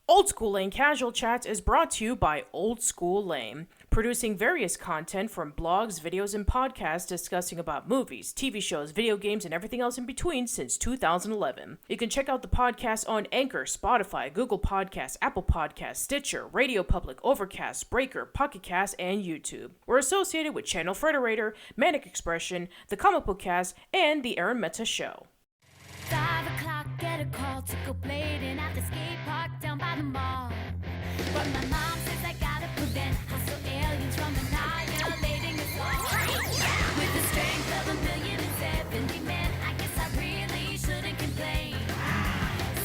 Old School Lane Casual Chats is brought to you by Old School Lane, producing various content from blogs, videos, and podcasts discussing about movies, TV shows, video games, and everything else in between since 2011. You can check out the podcast on Anchor, Spotify, Google Podcasts, Apple Podcasts, Stitcher, Radio Public, Overcast, Breaker, Pocket Cast, and YouTube. We're associated with Channel Frederator, Manic Expression, The Comic Book Cast, and The Arun Mehta Show. 5 o'clock, get a call to go blading at the skate park down by the mall. But my mom says I gotta prevent hostile aliens from annihilating us all. With the strength of 1,070 men, I guess I really shouldn't complain.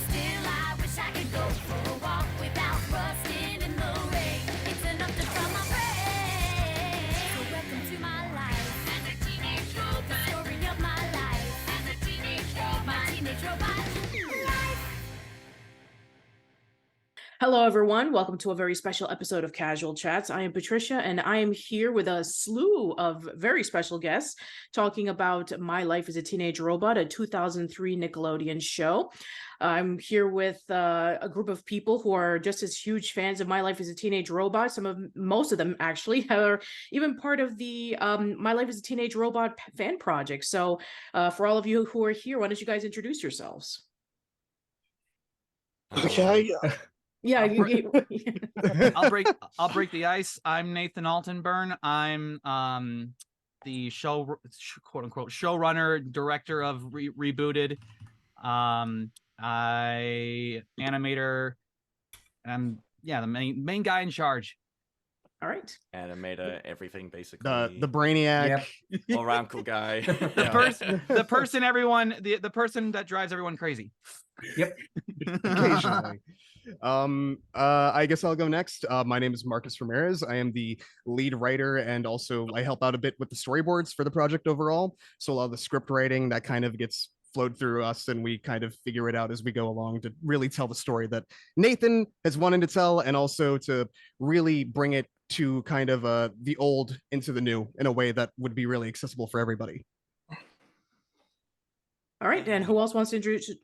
Still, I wish I could go for a walk without rusting in the rain. It's enough to fill my brain. So welcome to my life as a teenage robot. The story of my life as a teenage robot. My teenage robot life. Hello, everyone. Welcome to a very special episode of Casual Chats. I am Patricia, and I am here with a slew of very special guests talking about My Life as a Teenage Robot, a 2003 Nickelodeon show. I'm here with a group of people who are just as huge fans of My Life as a Teenage Robot. Most of them actually are even part of the My Life as a Teenage Robot fan project. So for all of you who are here, why don't you guys introduce yourselves? Okay. Yeah, I'll break the ice. I'm Nathan Altenburn. I'm the quote unquote showrunner, director of Rebooted. I animator, and the main guy in charge. All right. Animator, everything basically. The brainiac. Yep. All around cool guy. The person that drives everyone crazy. Yep. Occasionally. I guess I'll go next. My name is Marcus Ramirez. I am the lead writer, and also I help out a bit with the storyboards for the project overall. So a lot of the script writing that kind of gets flowed through us, and we kind of figure it out as we go along to really tell the story that Nathan has wanted to tell, and also to really bring it to kind of the old into the new in a way that would be really accessible for everybody. All right, and who else wants to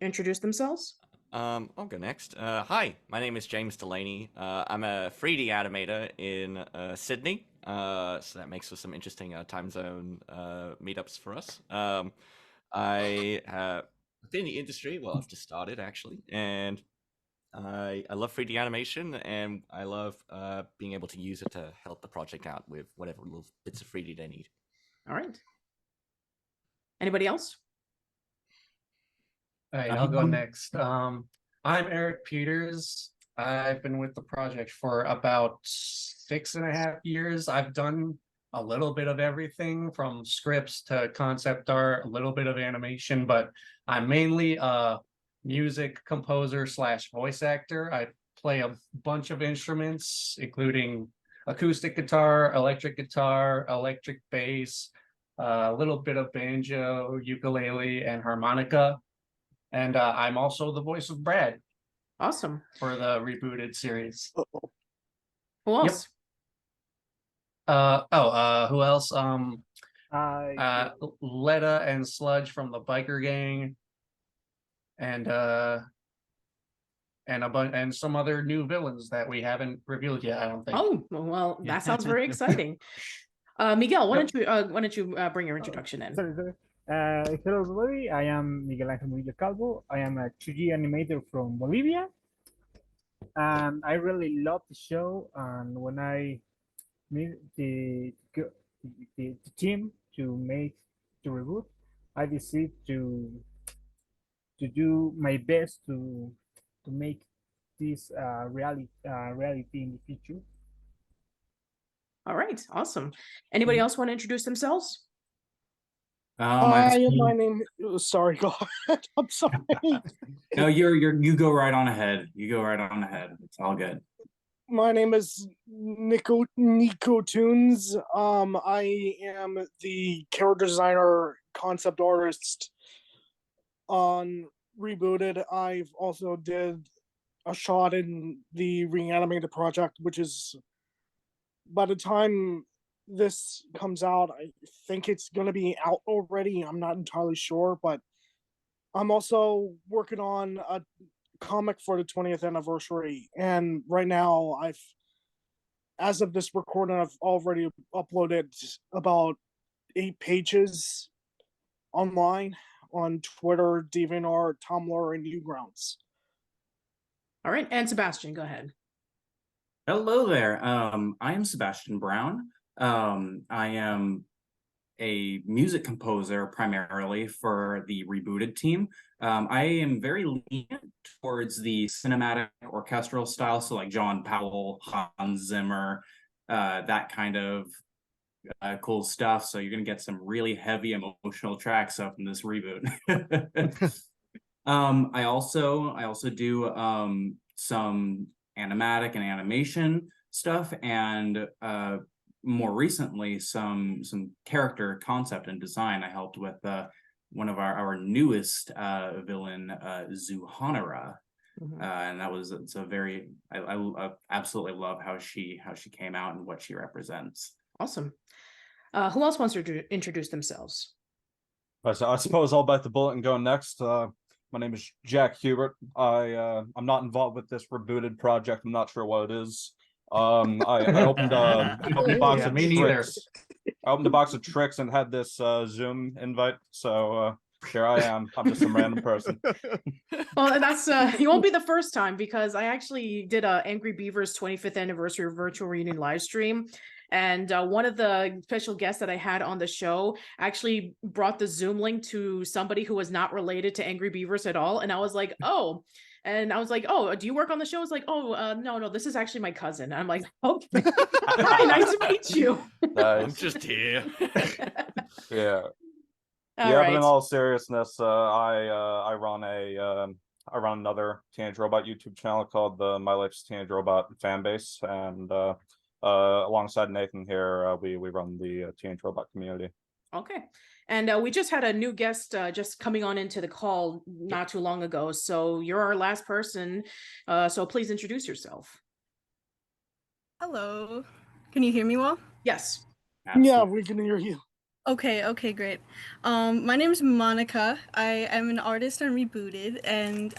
introduce themselves? I'll go next. Hi, my name is James Delaney. I'm a 3D animator in Sydney, so that makes for some interesting time zone meetups for us. I have been in the industry. Well, I've just started actually, and I love 3D animation, and I love being able to use it to help the project out with whatever little bits of 3D they need. All right. Anybody else? All right, I'll go next. I'm Eric Peters. I've been with the project for about 6.5 years. I've done a little bit of everything from scripts to concept art, a little bit of animation, but I'm mainly a music composer / voice actor. I play a bunch of instruments, including acoustic guitar, electric bass, a little bit of banjo, ukulele, and harmonica. And I'm also the voice of Brad. Awesome. For the Rebooted series. Who else? Yep. Who else? Letta and Sludge from the biker gang, and some other new villains that we haven't revealed yet, I don't think. Oh, well, that sounds very exciting. Miguel, why don't you bring your introduction in? Sorry. Hello everybody, I am Miguel Ángel Murillo Calvo. I am a 2D animator from Bolivia, and I really love the show. And when I meet the team to make the reboot, I decided to do my best to make this reality in the future. All right, awesome. Anybody else want to introduce themselves? My name. Sorry, go ahead. I'm sorry. No, you go right on ahead. You go right on ahead. It's all good. My name is Nico Tunes. I am the character designer, concept artist on Rebooted. I've also did a shot in the Reanimated project, which is, by the time this comes out, I think it's going to be out already. I'm not entirely sure, but I'm also working on a comic for the 20th anniversary, and right now as of this recording, I've already uploaded about 8 pages online on Twitter, DeviantArt, Tumblr, and Newgrounds. All right, and Sebastian, go ahead. Hello there. I am Sebastian Brown. I am a music composer primarily for the Rebooted team. I am very lenient towards the cinematic orchestral style, so like John Powell, Hans Zimmer, that kind of cool stuff. So you're gonna get some really heavy emotional tracks up in this reboot. I also do some animatic and animation stuff, and more recently some character concept and design. I helped with one of our newest villain, Zuhanara. And it's a very I absolutely love how she came out and what she represents. Awesome. Who else wants to introduce themselves? So I suppose I'll bite the bullet and go next. My name is Jack Hubert. I'm not involved with this Rebooted project. I'm not sure what it is. I opened a box of tricks. I opened a box of tricks and had this Zoom invite. So here I am. I'm just some random person. Well, that's you won't be the first time, because I actually did a Angry Beavers 25th anniversary virtual reunion live stream. And one of the special guests that I had on the show actually brought the Zoom link to somebody who was not related to Angry Beavers at all. And I was like, oh. And I was like, oh, do you work on the show? It's like, oh, no, this is actually my cousin. I'm like, okay. Hi, nice to meet you. Nice. I'm just here. Yeah. All yeah, right. but in all seriousness, I run another Teenage Robot YouTube channel called the My Life's Teenage Robot Fanbase, and alongside Nathan here, we run the Teenage Robot community. Okay. And we just had a new guest just coming on into the call not too long ago. So you're our last person. So please introduce yourself. Hello. Can you hear me well? Yes. Absolutely. Yeah, we can hear you. Okay, great. My name is Monica. I am an artist on Rebooted, and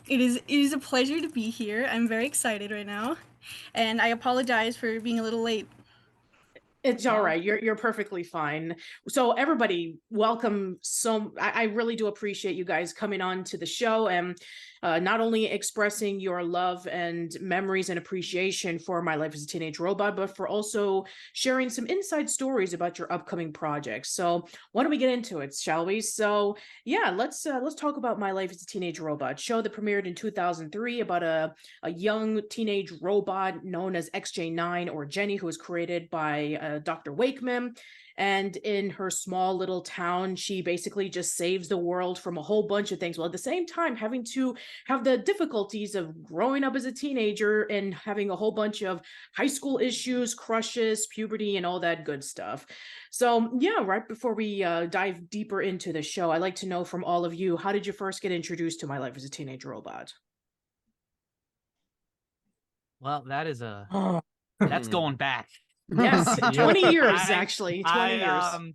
it is a pleasure to be here. I'm very excited right now, and I apologize for being a little late. It's all right. You're perfectly fine. So everybody, welcome. I really do appreciate you guys coming on to the show and not only expressing your love and memories and appreciation for My Life as a Teenage Robot, but for also sharing some inside stories about your upcoming projects. So why don't we get into it, shall we? So yeah, let's talk about My Life as a Teenage Robot, show that premiered in 2003 about a young teenage robot known as XJ9, or Jenny, who was created by Dr. Wakeman. And in her small little town, she basically just saves the world from a whole bunch of things, while at the same time having to have the difficulties of growing up as a teenager and having a whole bunch of high school issues, crushes, puberty, and all that good stuff. So yeah, right before we dive deeper into the show, I'd like to know from all of you, how did you first get introduced to My Life as a Teenage Robot? Well, that's going back. Yes, 20 years, actually. 20 years.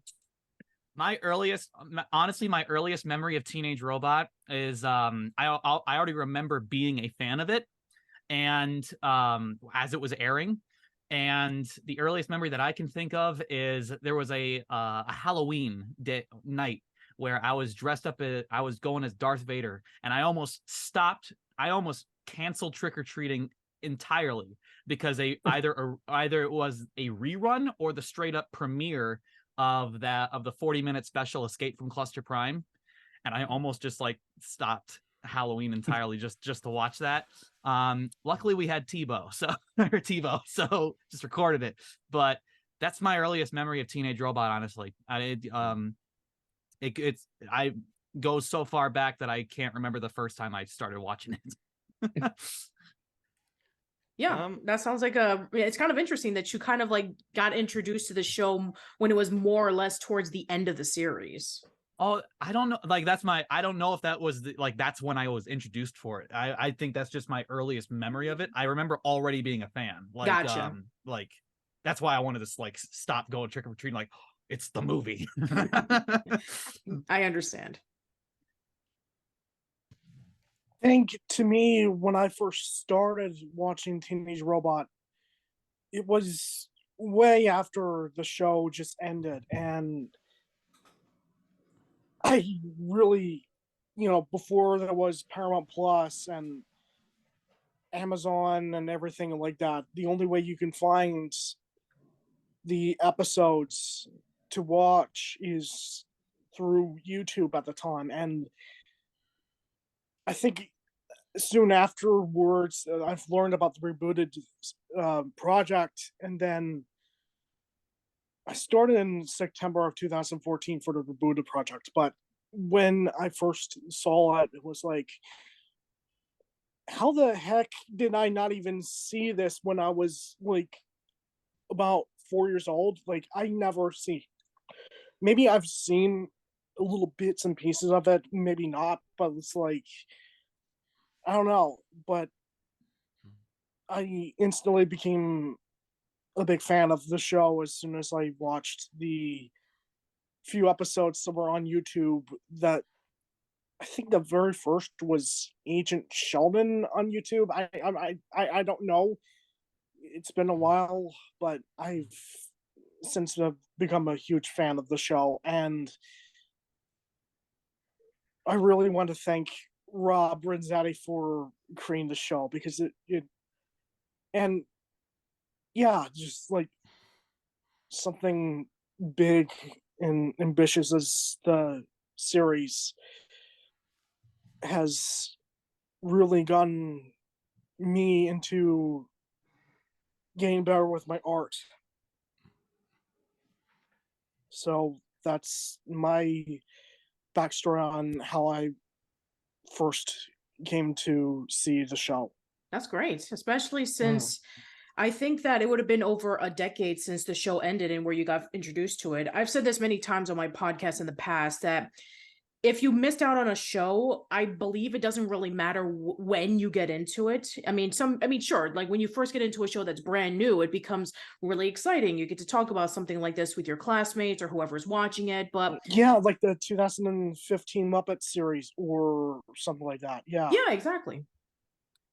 My earliest memory of Teenage Robot is I already remember being a fan of it, and as it was airing. And the earliest memory that I can think of is there was a Halloween night where I was dressed up I was going as Darth Vader, and I almost canceled trick-or-treating entirely because either it was a rerun or the straight up premiere of the 40-minute special Escape from Cluster Prime, and I almost just like stopped Halloween entirely just to watch that. Luckily we had TiVo, so just recorded it. But that's my earliest memory of Teenage Robot, honestly. It goes so far back that I can't remember the first time I started watching it. Yeah, that sounds like it's kind of interesting that you kind of like got introduced to the show when it was more or less towards the end of the series. Oh, I don't know. Like I don't know if that was that's when I was introduced for it. I think that's just my earliest memory of it. I remember already being a fan. Gotcha. That's why I wanted to stop going trick or treating. Like, it's the movie. I understand. think to me, when I first started watching Teenage Robot, it was way after the show just ended, and I really, before there was Paramount Plus and Amazon and everything like that, the only way you can find the episodes to watch is through YouTube at the time. And I think soon afterwards, I've learned about the Rebooted project, and then I started in September of 2014 for the Rebooted project. But when I first saw it, it was like, how the heck did I not even see this when I was like about 4 years old? Like, I never see. Maybe I've seen little bits and pieces of it, maybe not, but it's like, I don't know. But I instantly became a big fan of the show as soon as I watched the few episodes that were on YouTube. That I think the very first was Agent Sheldon on YouTube. I don't know. It's been a while, but I've since become a huge fan of the show, and I really want to thank Rob Renzetti for creating the show, because it and yeah, just like something big and ambitious as the series has really gotten me into getting better with my art. So that's my backstory on how I first came to see the show. That's great, especially since I think that it would have been over a decade since the show ended and where you got introduced to it. I've said this many times on my podcast in the past that if you missed out on a show, I believe it doesn't really matter when you get into it. I mean, sure, like when you first get into a show that's brand new, it becomes really exciting. You get to talk about something like this with your classmates or whoever's watching it. But yeah, like the 2015 Muppet series or something like that. Yeah. Yeah, exactly.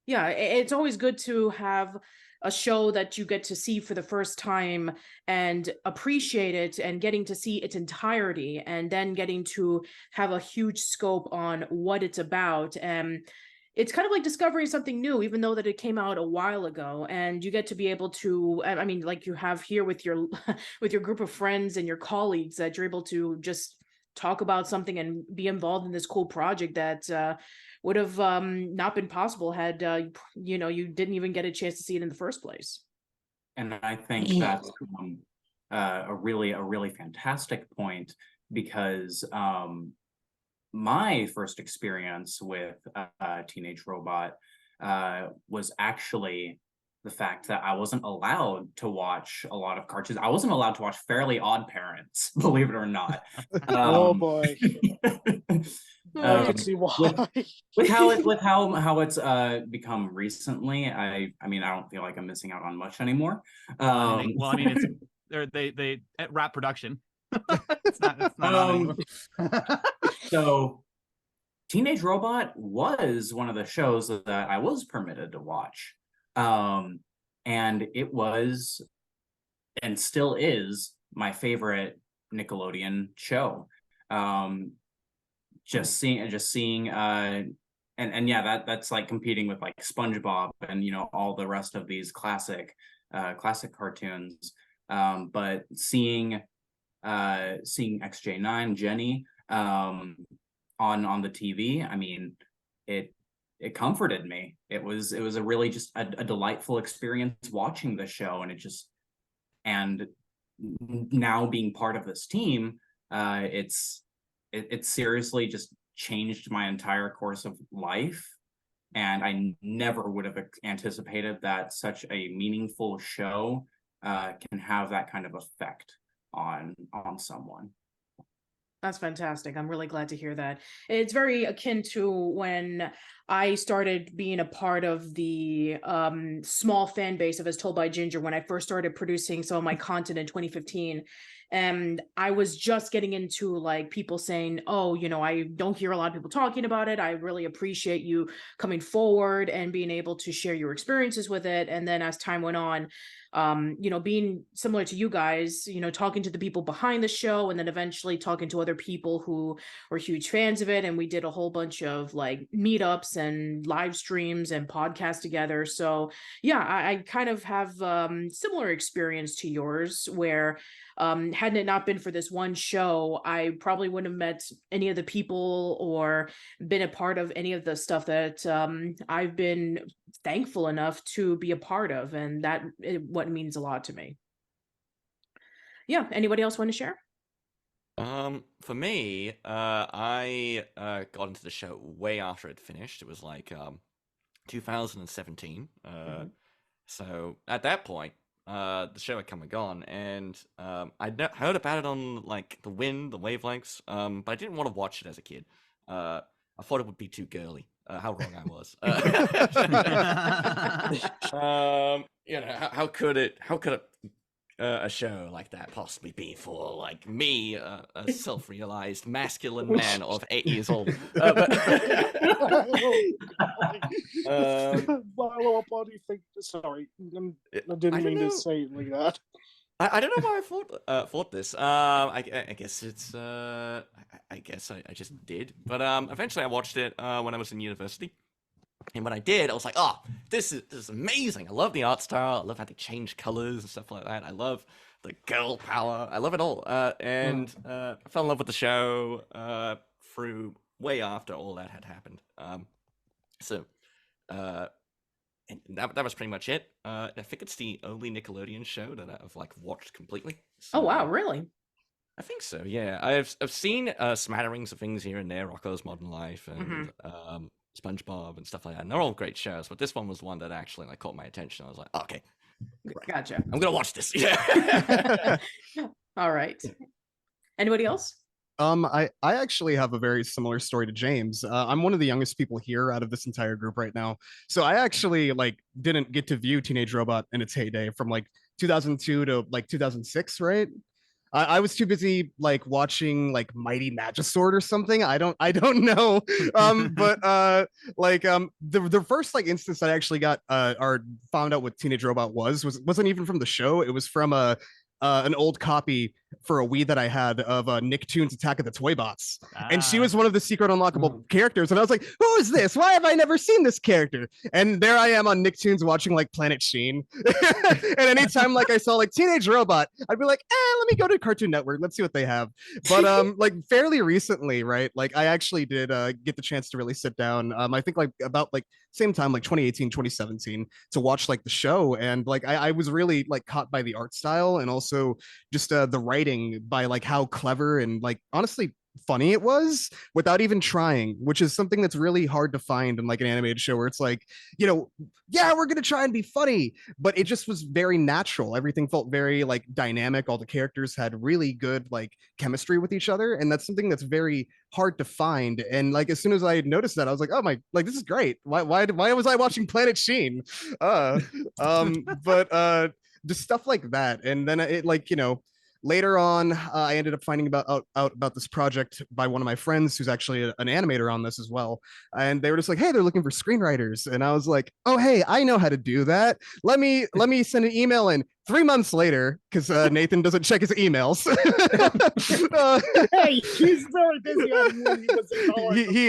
Yeah, it's always good to have a show that you get to see for the first time and appreciate it, and getting to see its entirety, and then getting to have a huge scope on what it's about. And it's kind of like discovering something new, even though that it came out a while ago, and you get to be able to, I mean, like you have here with your with your group of friends and your colleagues, that you're able to just talk about something and be involved in this cool project that would have not been possible had you didn't even get a chance to see it in the first place. And I think that's a really fantastic point, because my first experience with Teenage Robot was actually the fact that I wasn't allowed to watch a lot of cartoons. I wasn't allowed to watch Fairly Odd Parents, believe it or not. Oh boy. I can see why. with how it's become recently, I mean, I don't feel like I'm missing out on much anymore. It's they at rap production. it's not on anymore. So Teenage Robot was one of the shows that I was permitted to watch. And it was, and still is, my favorite Nickelodeon show. Just seeing and yeah, that's like competing with like SpongeBob and all the rest of these classic cartoons. But seeing XJ9 Jenny on the TV, I mean, it comforted me. It was a really just a delightful experience watching the show, and now being part of this team, it seriously just changed my entire course of life. And I never would have anticipated that such a meaningful show can have that kind of effect on someone. That's fantastic. I'm really glad to hear that. It's very akin to when I started being a part of the small fan base of As Told by Ginger when I first started producing some of my content in 2015. And I was just getting into like people saying, oh, you know, I don't hear a lot of people talking about it. I really appreciate you coming forward and being able to share your experiences with it. And then as time went on, you know, being similar to you guys, you know, talking to the people behind the show and then eventually talking to other people who were huge fans of it. And we did a whole bunch of like meetups and live streams and podcasts together. So yeah, I kind of have similar experience to yours where hadn't it not been for this one show, I probably wouldn't have met any of the people or been a part of any of the stuff that I've been thankful enough to be a part of. And that what means a lot to me. Yeah. Anybody else want to share? For me, I got into the show way after it finished. It was like 2017. So at that point, the show had come and gone, and I'd heard about it on like the wavelengths, but I didn't want to watch it as a kid. I thought it would be too girly. How wrong I was. You know, how could a show like that possibly be for like me, a self-realized masculine man of 8 years old? Well, what do you think? Sorry, I didn't mean to say it like that. I don't know why I thought this. I guess it's I guess I just did. But eventually I watched it when I was in university. And when I did, I was like, oh, this is amazing. I love the art style. I love how they change colors and stuff like that. I love the girl power. I love it all. And I fell in love with the show through way after all that had happened. And that was pretty much it. I think it's the only Nickelodeon show that I've like watched completely. So, Oh, wow. Really? I think so. Yeah, I've seen smatterings of things here and there, Rocko's Modern Life and SpongeBob and stuff like that. And they're all great shows, but this one was one that actually like caught my attention. I was like, okay, Gotcha. I'm gonna watch this. Yeah. All right. Anybody else? I actually have a very similar story to James. I'm one of the youngest people here out of this entire group right now. So I actually like didn't get to view Teenage Robot in its heyday from like 2002 to like 2006, right? I was too busy like watching like Mighty Magisword or something. I don't know. But the first like instance I actually got or found out what Teenage Robot wasn't even from the show. It was from an old copy for a Wii that I had of Nicktoons Attack of the Toy Bots. And she was one of the secret unlockable characters. And I was like, who is this? Why have I never seen this character? And there I am on Nicktoons watching like Planet Sheen. And anytime like I saw like Teenage Robot, I'd be like, let me go to Cartoon Network. Let's see what they have. But like fairly recently, right? Like I actually did get the chance to really sit down. I think like about like same time, like 2018, 2017 to watch like the show. And like I was really like caught by the art style and also just the writing by like how clever and like honestly funny it was without even trying, which is something that's really hard to find in like an animated show where it's like, you know, yeah, we're gonna try and be funny, but it just was very natural. Everything felt very like dynamic. All the characters had really good like chemistry with each other, and that's something that's very hard to find. And like as soon as I noticed that, I was like, oh my, like this is great. Why was I watching Planet Sheen? But just stuff like that. And then it like, you know, later on, I ended up finding out about this project by one of my friends who's actually an animator on this as well. And they were just like, hey, they're looking for screenwriters. And I was like, oh, hey, I know how to do that. Let me send an email in. 3 months later, because Nathan doesn't check his emails. Hey, he's very busy on when he doesn't know it. He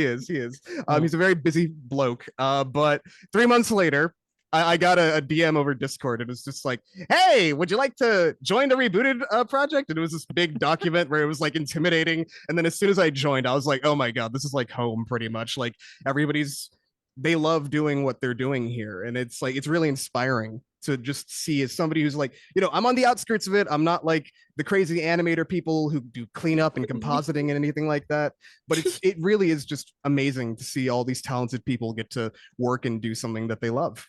is. He's a very busy bloke. But 3 months later, I got a DM over Discord. It was just like, hey, would you like to join the Rebooted project? And it was this big document where it was like intimidating. And then as soon as I joined, I was like, oh my God, this is like home pretty much. Like they love doing what they're doing here. And it's like, it's really inspiring to just see as somebody who's like, you know, I'm on the outskirts of it. I'm not like the crazy animator people who do cleanup and compositing and anything like that. But it really is just amazing to see all these talented people get to work and do something that they love.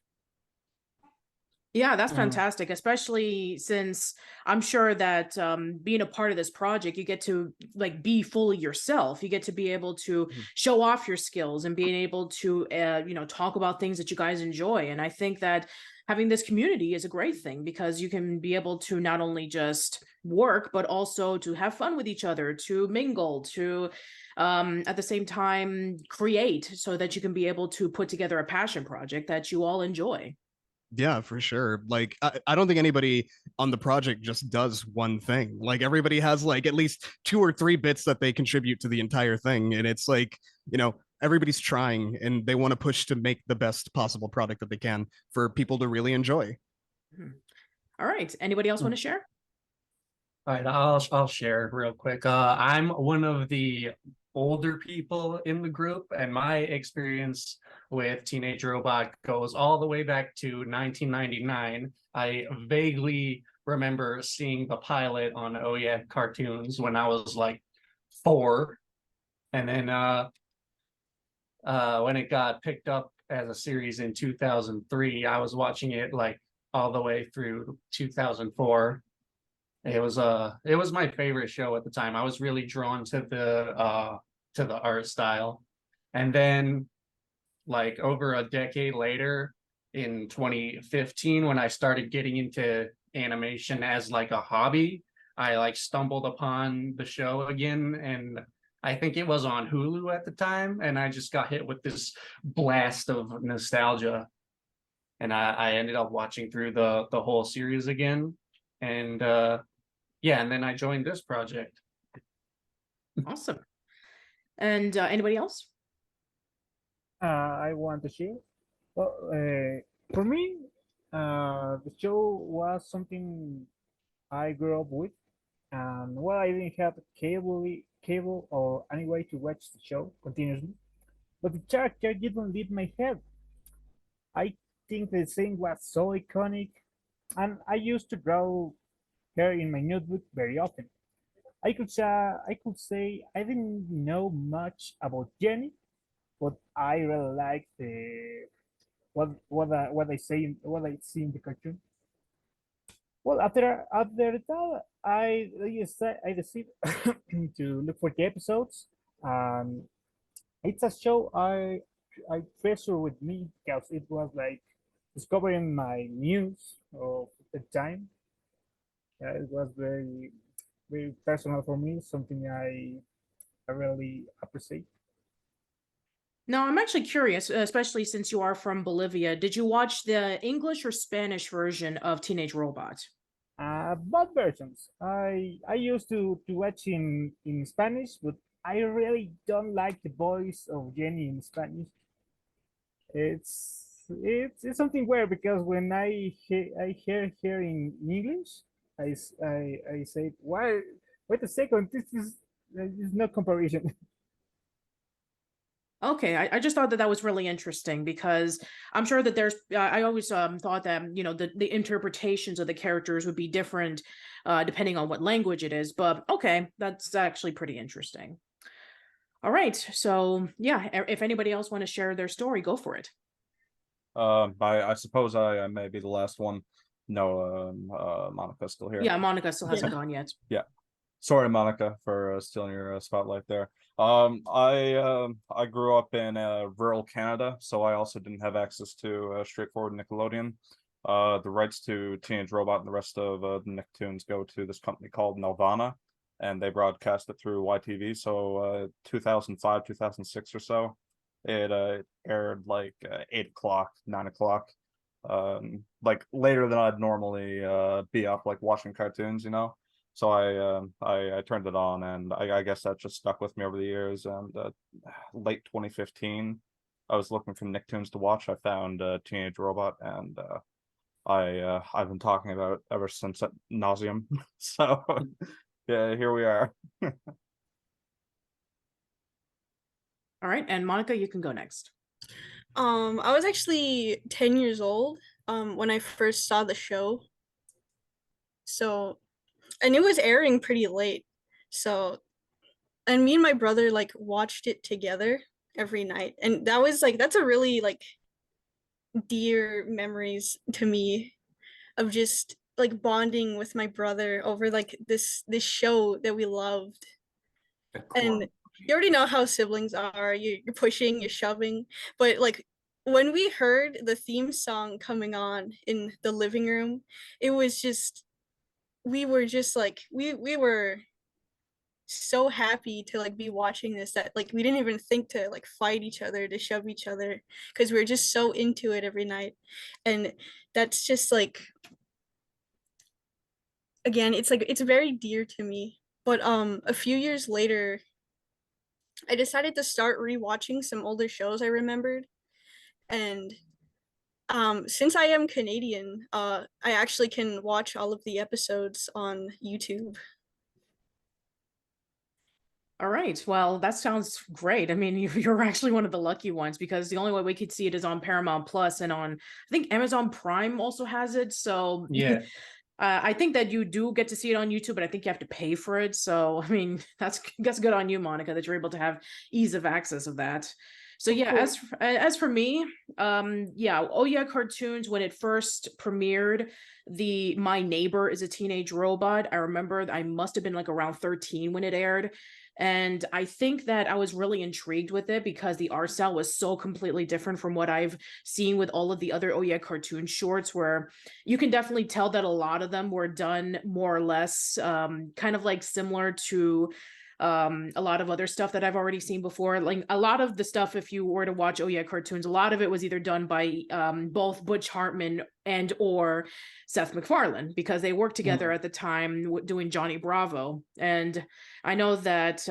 Yeah, that's Mm. fantastic, especially since I'm sure that being a part of this project, you get to like be fully yourself. You get to be able to Mhm. show off your skills and being able to, talk about things that you guys enjoy. And I think that having this community is a great thing because you can be able to not only just work, but also to have fun with each other, to mingle, to at the same time create so that you can be able to put together a passion project that you all enjoy. Yeah, for sure. Like, I don't think anybody on the project just does one thing. Like, everybody has like at least 2 or 3 bits that they contribute to the entire thing. And it's like, everybody's trying and they want to push to make the best possible product that they can for people to really enjoy. Mhm. All right. Anybody else want to share? All right, I'll share real quick. I'm one of the older people in the group, and my experience with Teenage Robot goes all the way back to 1999. I vaguely remember seeing the pilot on Oh Yeah Cartoons when I was like 4, and then when it got picked up as a series in 2003, I was watching it like all the way through 2004. It was my favorite show at the time. I was really drawn to the art style. And then like over a decade later in 2015 when I started getting into animation as like a hobby, I like stumbled upon the show again, and I think it was on Hulu at the time, and I just got hit with this blast of nostalgia, and I ended up watching through the whole series again. And yeah, and then I joined this project. Awesome. And anybody else? I want to share. Well, for me, the show was something I grew up with, and well, I didn't have cable or any way to watch the show continuously. But the character didn't leave my head. I think the scene was so iconic, and I used to draw her in my notebook very often. I could say I didn't know much about Jenny, but I really liked the what I see in the cartoon. Well, after that, I decided to look for the episodes. Um, it's a show I treasure with me because it was like discovering my muse of the time. It was very personal for me, something I really appreciate. No, I'm actually curious, especially since you are from Bolivia. Did you watch the English or Spanish version of Teenage Robot? Both versions. I used to watch in Spanish, but I really don't like the voice of Jenny in Spanish. It's something weird because when I hear her in English, I say, why? Wait a second, this is no comparison. Okay, I just thought that that was really interesting because I'm sure that there's I always thought that the interpretations of the characters would be different depending on what language it is, but okay, that's actually pretty interesting. All right, so yeah, if anybody else want to share their story, go for it. I suppose I may be the last one. No, Monica's still here. Yeah, Monica still hasn't gone yet. Yeah. Sorry, Monica, for stealing your spotlight there. I grew up in rural Canada, so I also didn't have access to straightforward Nickelodeon. The rights to Teenage Robot and the rest of the Nicktoons go to this company called Nelvana, and they broadcast it through YTV. So 2005, 2006 or so, it aired like 8 o'clock, 9 o'clock, like later than I'd normally be up, like watching cartoons, So I turned it on, and I guess that just stuck with me over the years. And late 2015, I was looking for Nicktoons to watch. I found Teenage Robot, and I've been talking about it ever since at nauseum. So yeah, here we are. All right, and Monica, you can go next. I was actually 10 years old when I first saw the show. So, and it was airing pretty late. So, and me and my brother like watched it together every night. And that's a really like dear memories to me of just like bonding with my brother over like this show that we loved. And you already know how siblings are. You're pushing, you're shoving, but like when we heard the theme song coming on in the living room, it was just we were just like we were so happy to like be watching this that like we didn't even think to like fight each other, to shove each other, because we were just so into it every night. And that's just like, again, it's like it's very dear to me. But a few years later, I decided to start rewatching some older shows I remembered. And since I am Canadian, I actually can watch all of the episodes on YouTube. All right. Well, that sounds great. I mean, you're actually one of the lucky ones because the only way we could see it is on Paramount Plus and on, I think Amazon Prime also has it. So Yeah. I think that you do get to see it on YouTube, but I think you have to pay for it. So, I mean, that's good on you, Monica, that you're able to have ease of access of that. So yeah, as for me, yeah, oh yeah, cartoons when it first premiered, the My Neighbor is a Teenage Robot. I remember I must have been like around 13 when it aired. And I think that I was really intrigued with it because the art style was so completely different from what I've seen with all of the other Oh Yeah cartoon shorts, where you can definitely tell that a lot of them were done more or less kind of like similar to a lot of other stuff that I've already seen before. Like a lot of the stuff, if you were to watch Oh Yeah cartoons, a lot of it was either done by both Butch Hartman and or Seth MacFarlane, because they worked together at the time doing Johnny Bravo. And I know that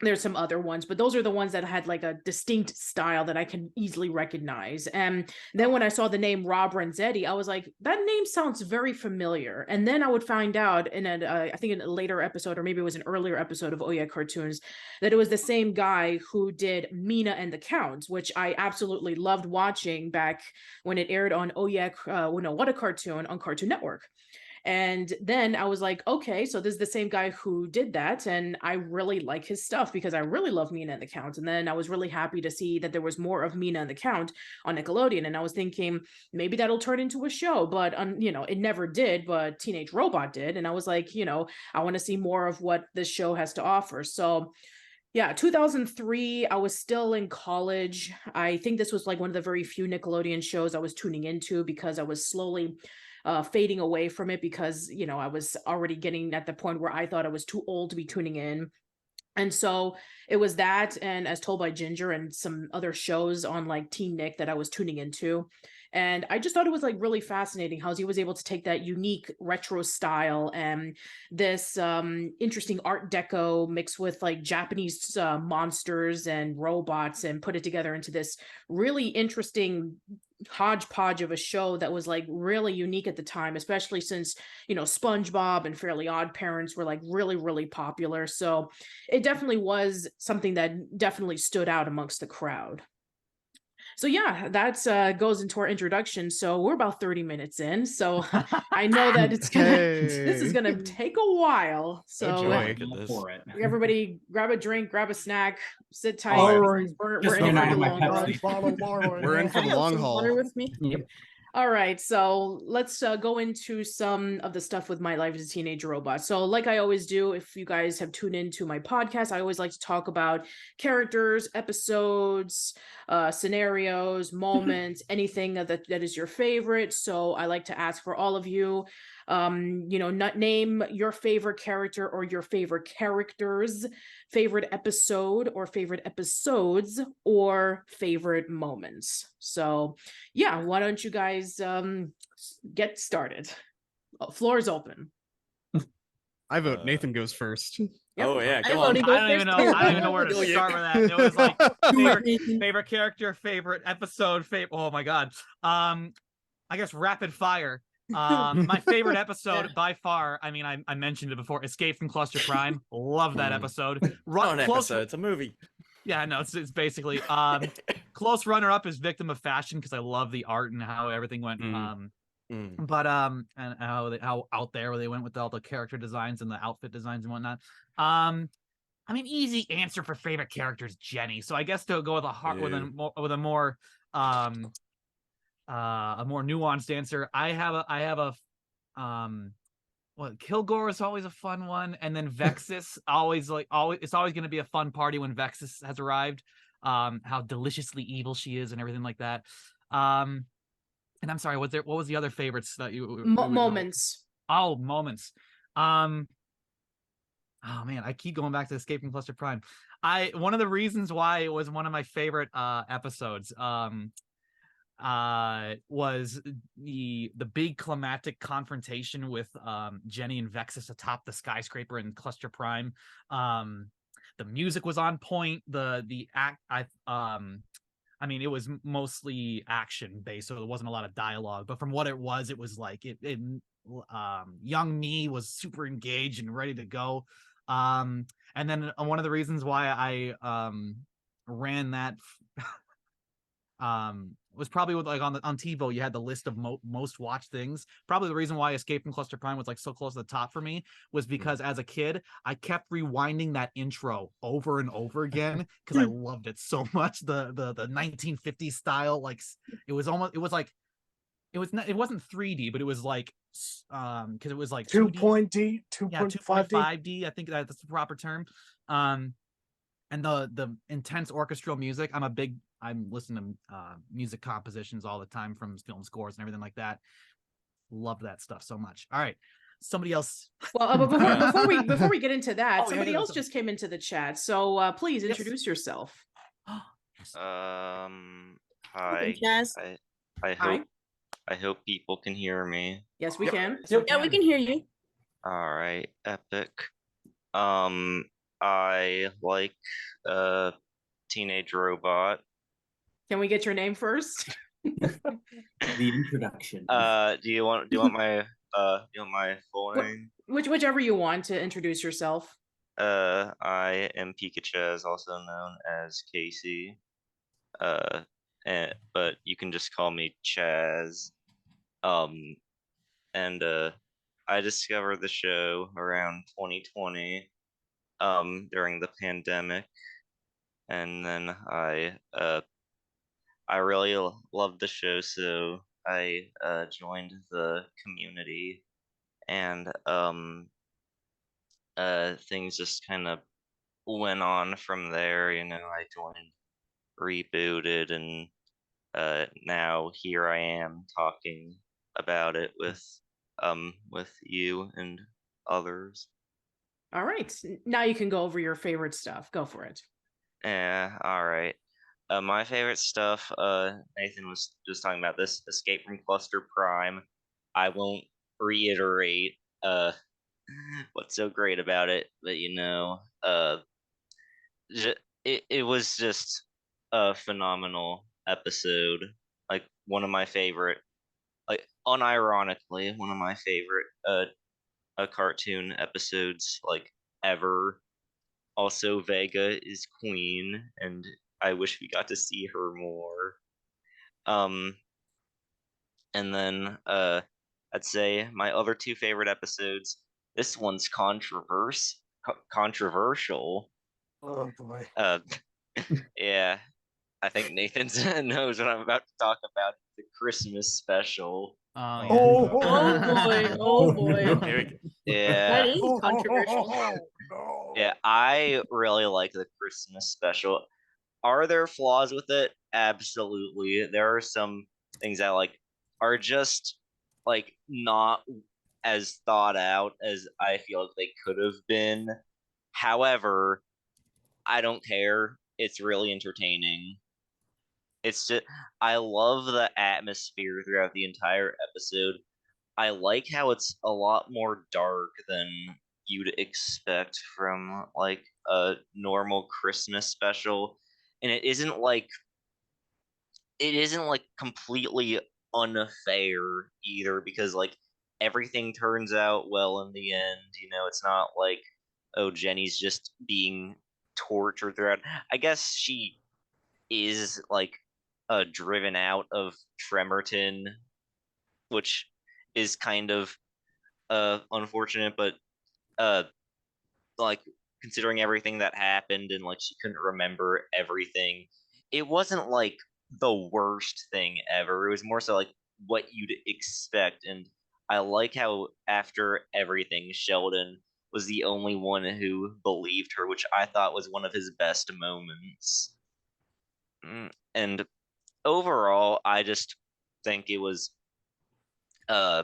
there's some other ones, but those are the ones that had like a distinct style that I can easily recognize. And then when I saw the name Rob Renzetti, I was like, that name sounds very familiar. And then I would find out in a, I think in a later episode, or maybe it was an earlier episode of Oh Yeah cartoons, that it was the same guy who did Mina and the Count, which I absolutely loved watching back when it aired on Oh Yeah, What a Cartoon on Cartoon Network. And then I was like, okay, so this is the same guy who did that. And I really like his stuff because I really love Mina and the Count. And then I was really happy to see that there was more of Mina and the Count on Nickelodeon. And I was thinking maybe that'll turn into a show, but it never did, but Teenage Robot did. And I was like, I want to see more of what this show has to offer. So yeah, 2003, I was still in college. I think this was like one of the very few Nickelodeon shows I was tuning into because I was slowly fading away from it because, I was already getting at the point where I thought I was too old to be tuning in. And so it was that and As Told by Ginger and some other shows on like Teen Nick that I was tuning into. And I just thought it was like really fascinating how he was able to take that unique retro style and this interesting art deco mixed with like Japanese monsters and robots and put it together into this really interesting hodgepodge of a show that was like really unique at the time, especially since SpongeBob and Fairly Odd Parents were like really, really popular. So it definitely was something that definitely stood out amongst the crowd. So yeah, that goes into our introduction. So we're about 30 minutes in. So I know that this is gonna take a while. So everybody grab a drink, grab a snack, sit tight. We're in for the long haul. We're in for the long haul. With me. Yep. All right, so let's go into some of the stuff with my life as a teenage robot. So like I always do, if you guys have tuned into my podcast, I always like to talk about characters, episodes, scenarios, moments, anything that is your favorite. So I like to ask for all of you, name your favorite character or your favorite characters, favorite episode or favorite episodes, or favorite moments. So yeah, why don't you guys get started? Floor is open. I vote Nathan goes first. Yep. Oh yeah, come on. I don't even know where to start with that. It was like favorite character, favorite episode, oh my god. I guess rapid fire. My favorite episode by far, I mean, I mentioned it before, Escape from Cluster Prime. Love that episode. It's a movie. Yeah, no, it's basically close runner up is Victim of Fashion because I love the art and how everything went. But and how out there they went with all the character designs and the outfit designs and whatnot. I mean, easy answer for favorite character is Jenny. So I guess to go with a heart with a more a more nuanced answer. I have a well, Kilgore is always a fun one, and then Vexus always it's always going to be a fun party when Vexus has arrived. How deliciously evil she is and everything like that. And I'm sorry, what was the other favorites that you Moments. Oh, moments. Oh man, I keep going back to Escape from Cluster Prime. One of the reasons why it was one of my favorite episodes was the big climactic confrontation with Jenny and Vexus atop the skyscraper in Cluster Prime. The music was on point. The act I mean, it was mostly action based, so there wasn't a lot of dialogue. But from what it was like young me was super engaged and ready to go. And then one of the reasons why I ran that was probably with on TiVo you had the list of most watched things. Probably the reason why Escape from Cluster Prime was so close to the top for me was because as a kid I kept rewinding that intro over and over again because I loved it so much. The 1950s style, it wasn't 3D, but it was because it was 2.5D. 2.5D. I think that's the proper term. And the intense orchestral music. I'm listening to music compositions all the time from film scores and everything like that. Love that stuff so much. All right, somebody else. Well, but before we get into that, somebody else just came into the chat. So please introduce yourself. Hi. Jazz. I hope people can hear me. Yes, we can. Yeah, we can hear you. All right, epic. I like Teenage Robot. Can we get your name first? The introduction. Do you want my full name? Whichever you want to introduce yourself. I am Pikachu, also known as Casey. But you can just call me Chaz. And I discovered the show around 2020, during the pandemic, and then I really loved the show, so I joined the community, and things just kind of went on from there. I joined Rebooted, and now here I am talking about it with you and others. All right, now you can go over your favorite stuff. Go for it. Yeah, all right. My favorite stuff, Nathan was just talking about this Escape from Cluster Prime. I won't reiterate what's so great about it, but it was just a phenomenal episode. One of my favorite, unironically, one of my favorite cartoon episodes ever. Also, Vega is queen, and I wish we got to see her more. And then I'd say my other two favorite episodes. This one's controversial. Oh boy. Yeah, I think Nathan knows what I'm about to talk about. The Christmas special. Oh boy! Oh boy! Yeah. That is controversial. Yeah, I really like the Christmas special. Are there flaws with it? Absolutely. There are some things that are just not as thought out as I feel like they could have been. However, I don't care. It's really entertaining. It's just, I love the atmosphere throughout the entire episode. I like how it's a lot more dark than you'd expect from a normal Christmas special, and it isn't completely unfair either, because everything turns out well in the end. It's not oh, Jenny's just being tortured throughout. I guess she is driven out of Tremerton, which is kind of unfortunate, but considering everything that happened and she couldn't remember everything, it wasn't the worst thing ever. It was more so like what you'd expect. And I like how after everything, Sheldon was the only one who believed her, which I thought was one of his best moments. And overall, I just think it was uh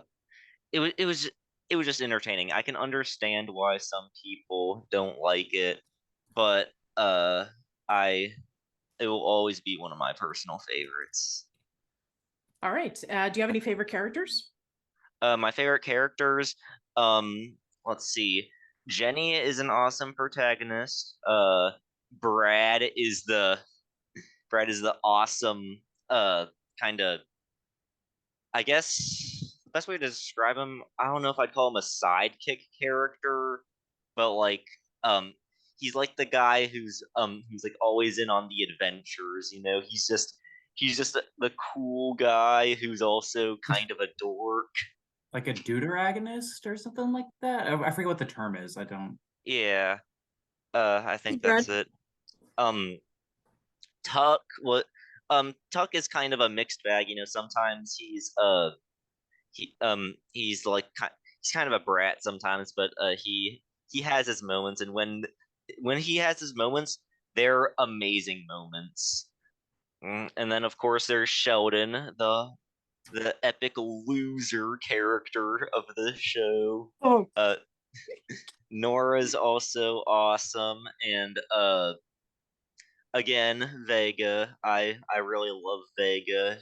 it was just entertaining. I can understand why some people don't like it, but I it will always be one of my personal favorites. All right. Do you have any favorite characters? My favorite characters, let's see. Jenny is an awesome protagonist. Brad is the awesome kind of, I guess the best way to describe him, I don't know if I'd call him a sidekick character, but like he's like the guy who's like always in on the adventures, you know. He's just the cool guy who's also kind of a dork. Like a deuteragonist or something like that. I forget what the term is. I don't. Yeah. I think that's it. Tuck, Tuck is kind of a mixed bag, you know. Sometimes he's he's like he's kind of a brat sometimes, but he has his moments, and when he has his moments, they're amazing moments. And then of course there's Sheldon, the epic loser character of the show. Oh. Nora's also awesome, and again, Vega. I really love Vega.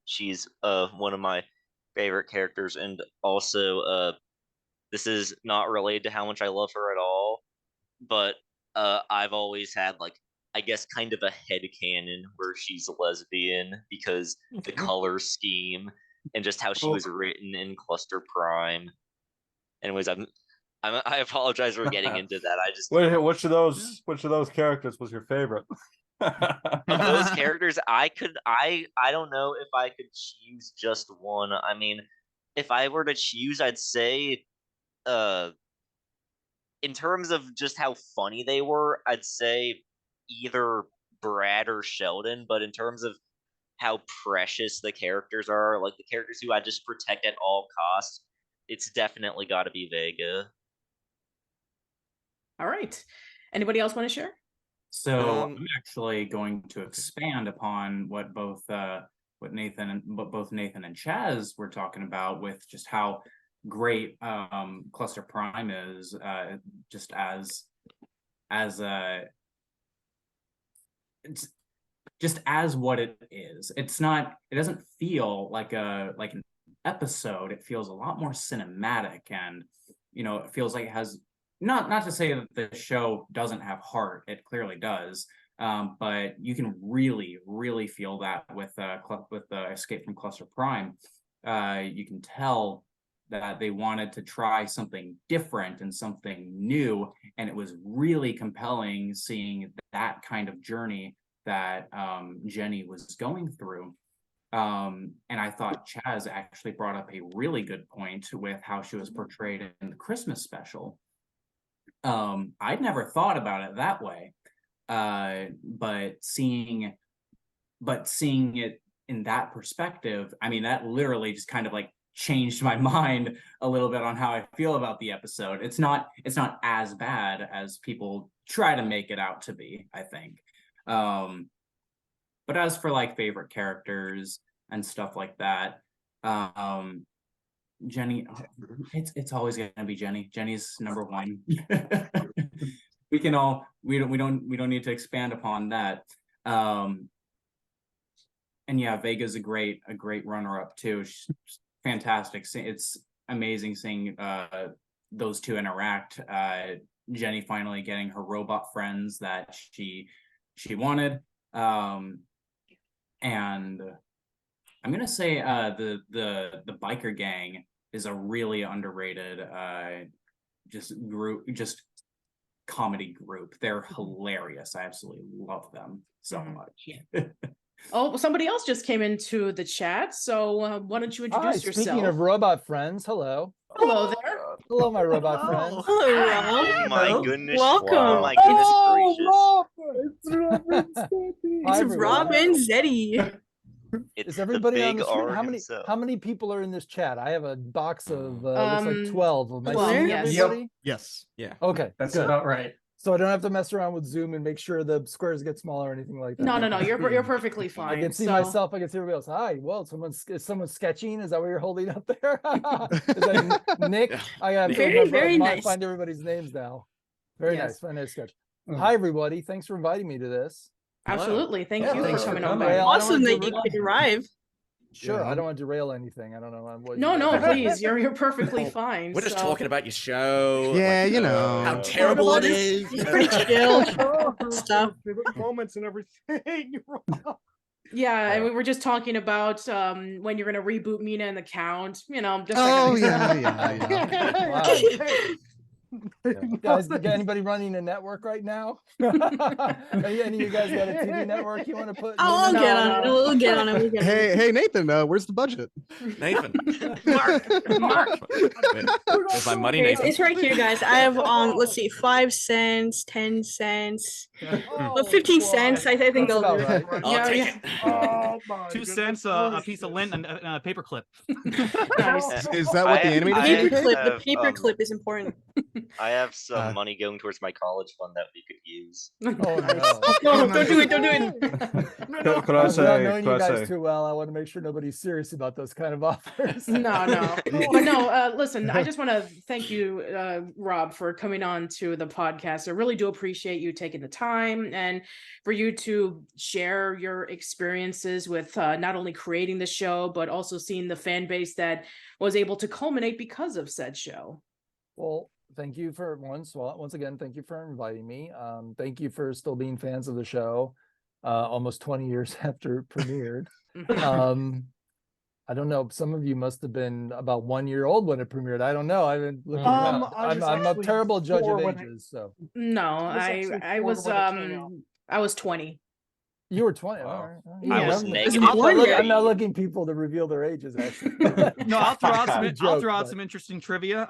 She's one of my favorite characters, and also this is not related to how much I love her at all, but I've always had, like, I guess kind of a headcanon where she's a lesbian because the color scheme and just how she was written in Cluster Prime. Anyways, I apologize for getting into that. I just which of those characters was your favorite? Of those characters, I don't know if I could choose just one. I mean, if I were to choose, I'd say in terms of just how funny they were, I'd say either Brad or Sheldon, but in terms of how precious the characters are, like the characters who I just protect at all costs, it's definitely got to be Vega. All right. Anybody else want to share? So I'm actually going to expand upon what both Nathan and Chaz were talking about, with just how great Cluster Prime is, just as it's just as what it is. It doesn't feel like an episode. It feels a lot more cinematic, and it feels like it has, not to say that the show doesn't have heart. It clearly does, but you can really, really feel that with the Escape from Cluster Prime. You can tell that they wanted to try something different and something new, and it was really compelling seeing that kind of journey that Jenny was going through. And I thought Chaz actually brought up a really good point with how she was portrayed in the Christmas special. I'd never thought about it that way, but seeing it in that perspective, I mean, that literally just kind of like changed my mind a little bit on how I feel about the episode. It's not as bad as people try to make it out to be, I think. But as for like favorite characters and stuff like that, Jenny, it's always gonna be Jenny. Jenny's number one. we don't need to expand upon that. And yeah, Vega's a great runner-up too. She's fantastic. It's amazing seeing those two interact. Jenny finally getting her robot friends that she wanted. And I'm gonna say the biker gang is a really underrated just comedy group. They're hilarious. I absolutely love them so much. Oh, somebody else just came into the chat, so why don't you introduce yourself? Speaking of robot friends, hello. Hello there. Hello, my robot friends. Oh my goodness. Welcome. Oh my goodness gracious. It's Robin Steady. It's everyone. Robin Zeddy. It's Is everybody the on big the screen? R How many himself. how many people are in this chat? I have a box of looks like 12. Am I 12, seeing yes. everybody? Yes. Yeah. Okay, That's good. about right. So I don't have to mess around with Zoom and make sure the squares get smaller or anything like that. No, you're perfectly I fine. can see So- myself. I can see everybody else. Hi. Well, is someone sketching? Is that what you're holding up there? Is that Nick? I have to Very, remember, very nice. find everybody's names now. Very Yes. nice. Very nice sketch. Mm. Hi, everybody. Thanks for inviting me to this. Absolutely. Thank Yeah, you thanks for for coming on coming. by. Well, I don't Awesome wanna that do- you could arrive. Sure. Yeah. I don't want to derail anything. I don't know what. No, you no, guys- please. You're perfectly fine. We're just so- talking about your show. Yeah, like, you know. how terrible it It's is. it's pretty chill. Stuff. Moments and everything. Yeah, and Yeah. we were just talking about when you're gonna reboot Mina and the Count. You know, just Oh that yeah. Wow. Guys, got anybody running a network right now? Any of you guys got a TV network you want to put? I'll No, get on no. it. We'll get on it. We'll get on it. Hey Nathan, where's the budget? Nathan. Mark. Where's my money, Okay, Nathan? it's right here, guys. I have let's see, 5 cents, 10 cents, well, 15 cents. I think That's they'll about do. right. I'll Yeah, take yeah. it. Oh my 2 cents, a piece of lint, and a paper clip. Nice. Is that what the animated I team Paper paid? clip. The have, paper um, clip is important. I have some money going towards my college fund that we could use. Oh no! No, don't do it. Don't do it. Could I Without say? knowing Could you I guys say? too well, I want to make sure nobody's serious about those kind of offers. No. But no, listen, I just want to thank you, Rob, for coming on to the podcast. I really do appreciate you taking the time and for you to share your experiences with not only creating the show, but also seeing the fan base that was able to culminate because of said show. Well, thank you for once again. Thank you for inviting me. Thank you for still being fans of the show, almost 20 years after it premiered. I don't know. Some of you must have been about 1 year old when it premiered. I don't know. I've been looking around. I was I'm a actually terrible judge of 4 when ages. So No, actually I 4 was when it came out. I was 20. you were 20. Wow. All right. I was I'm- negative I'm not 3. looking people to reveal their ages. Actually, No, I'll throw out some. I'll Joke, throw out but- some interesting trivia.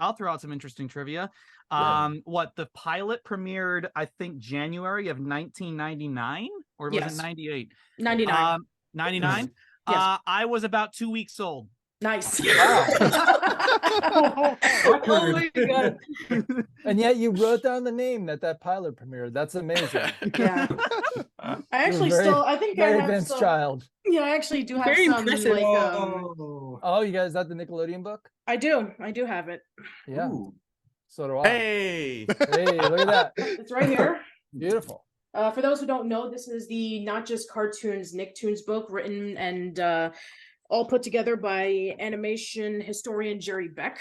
Yeah. What the pilot premiered, I think January of 1999, or was Yes. it 98? 99. 99. Yes. I was about 2 weeks old. Nice. Oh my god. and yet you wrote down the name that pilot premiered. That's amazing. Yeah. I actually You're a very- I think I Very have advanced some, child. yeah, I actually do have Very some impressive. like Oh, you guys got the Nickelodeon book? I do have it. Yeah. Ooh. So do I. Hey. Hey, look at that. It's right here. Beautiful. For those who don't know, this is the Not Just Cartoons Nicktoons book, written and all put together by animation historian Jerry Beck.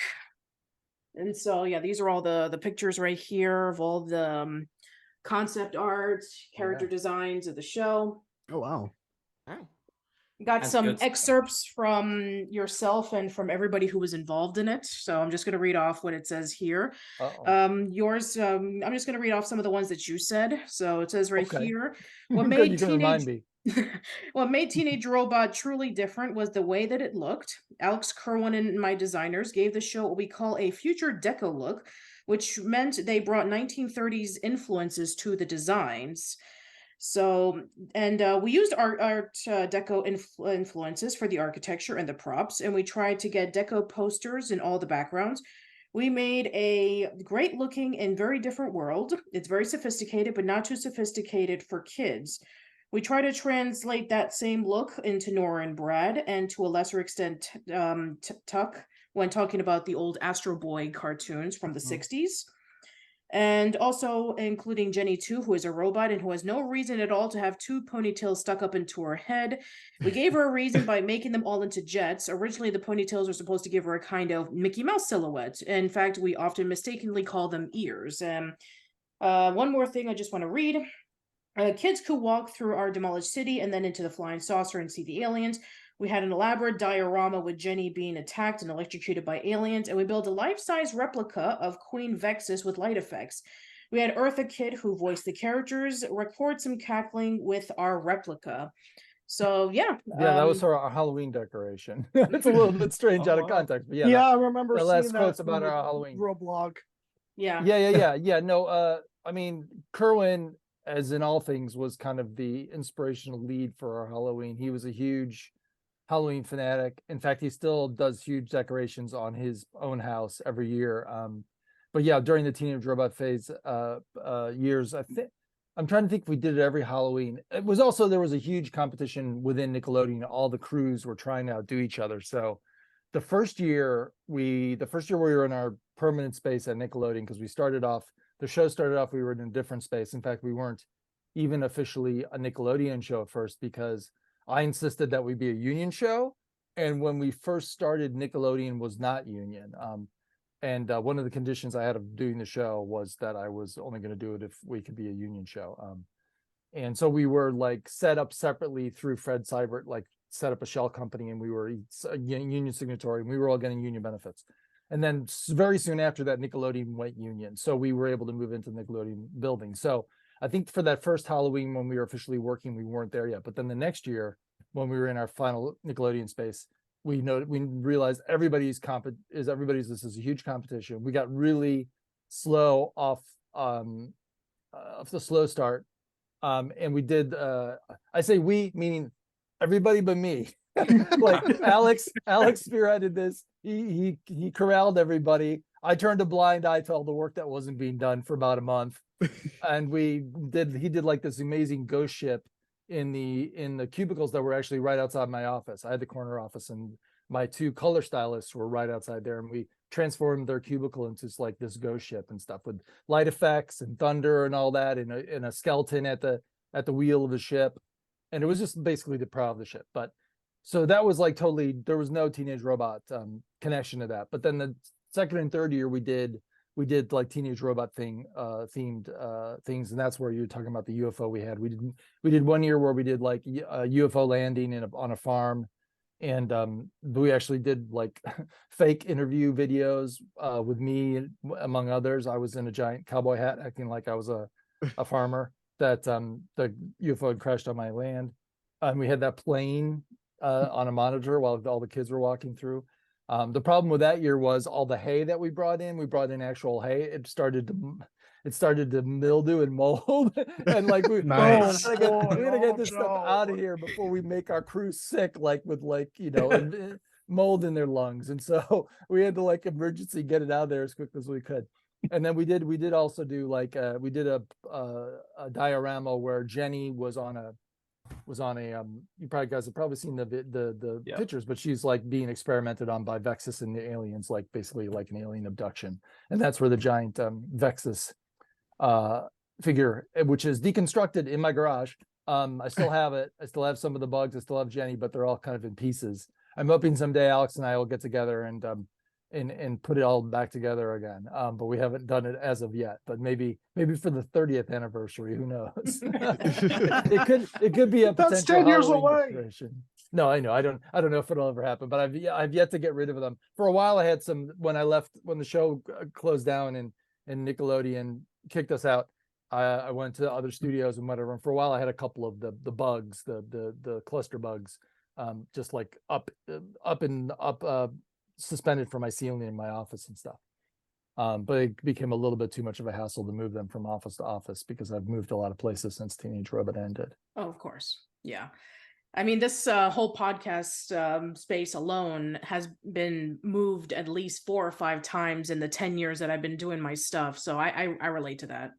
And so, yeah, these are all the pictures right here of all the concept art, character designs of the show. Oh wow. Oh. Got That's some good stuff. excerpts from yourself and from everybody who was involved in it. So I'm just going to read off what it says here. Uh-oh. Yours, I'm just going to read off some of the ones that you said. So it says right Okay. here, what Good, made you can remind me. what made Teenage Robot truly different was the way that it looked. Alex Kerwin and my designers gave the show what we call a future deco look, which meant they brought 1930s influences to the designs. So, and we used art deco influences for the architecture and the props, and we tried to get deco posters in all the backgrounds. We made a great looking and very different world. It's very sophisticated, but not too sophisticated for kids. We try to translate that same look into Nora and Brad, and to a lesser extent, Tuck, when talking about the old Astro Boy cartoons from the 60s. And also including Jenny too, who is a robot and who has no reason at all to have 2 ponytails stuck up into her head. We gave her a reason by making them all into jets. Originally, the ponytails were supposed to give her a kind of Mickey Mouse silhouette. In fact, we often mistakenly call them ears. And one more thing I just want to read. Kids could walk through our demolished city and then into the flying saucer and see the aliens. We had an elaborate diorama with Jenny being attacked and electrocuted by aliens, and we built a life-size replica of Queen Vexus with light effects. We had Eartha Kitt, who voiced the characters, record some cackling with our replica. So, yeah. Yeah, that was our Halloween decoration. It's a little bit strange out of context, but yeah. I remember the last seeing quotes that about on our the Halloween. Roblog. Yeah. Yeah. No, I mean, Kerwin as in all things, was kind of the inspirational lead for our Halloween. He was a huge Halloween fanatic. In fact, he still does huge decorations on his own house every year. But yeah, during the Teenage Robot phase years, I'm trying to think if we did it every Halloween. It was also, there was a huge competition within Nickelodeon. All the crews were trying to outdo each other. So the first year we were in our permanent space at Nickelodeon, because the show started off, we were in a different space. In fact, we weren't even officially a Nickelodeon show at first, because I insisted that we be a union show. And when we first started, Nickelodeon was not union. And one of the conditions I had of doing the show was that I was only going to do it if we could be a union show. And so we were like set up separately through Fred Seibert, like set up a shell company, and we were a union signatory, and we were all getting union benefits. And then very soon after that, Nickelodeon went union. So we were able to move into the Nickelodeon building. So I think for that first Halloween, when we were officially working, we weren't there yet. But then the next year, when we were in our final Nickelodeon space, we realized this is a huge competition. We got really slow off the slow start. And we did, I say we, meaning everybody but me. Like Alex spearheaded this. He corralled everybody. I turned a blind eye to all the work that wasn't being done for about a month. And he did like this amazing ghost ship in the cubicles that were actually right outside my office. I had the corner office, and my two color stylists were right outside there, and we transformed their cubicle into like this ghost ship and stuff with light effects and thunder and all that, in a skeleton at the wheel of the ship. And it was just basically the prow of the ship. But so that was like totally, there was no Teenage Robot connection to that. But then the second and third year we did like Teenage Robot themed things, and that's where you're talking about the UFO we had. We did 1 year where we did like a UFO landing on a farm, and we actually did like fake interview videos with me among others. I was in a giant cowboy hat acting like I was a farmer that the UFO had crashed on my land. And we had that plane on a monitor while all the kids were walking through. The problem with that year was all the hay that we brought in actual hay. It started to mildew and mold. And like we Nice. we gotta get this stuff out of here before we make our crew sick, like with mold in their lungs. And so we had to like emergency get it out of there as quick as we could. And then we did also do like we did a diorama where Jenny was on a you guys have probably seen the pictures, but she's like being experimented on by Vexus and the aliens, like basically like an alien abduction. And that's where the giant Vexus figure, which is deconstructed in my garage. I still have it. I still have some of the bugs. I still have Jenny, but they're all kind of in pieces. I'm hoping someday Alex and I will get together and put it all back together again. But we haven't done it as of yet. But maybe for the 30th anniversary, who knows? it could be a potential. That's 10 years Halloween away. decoration. No, I know. I don't know if it'll ever happen. But I've yet to get rid of them. For a while, I had some when the show closed down and Nickelodeon kicked us out. I went to other studios and whatever. And for a while, I had a couple of the bugs, the cluster bugs, just like up suspended from my ceiling in my office and stuff. But it became a little bit too much of a hassle to move them from office to office because I've moved a lot of places since Teenage Robot ended. Oh, of course. Yeah. I mean, this whole podcast space alone has been moved at least 4 or 5 times in the 10 years that I've been doing my stuff. So I relate to that.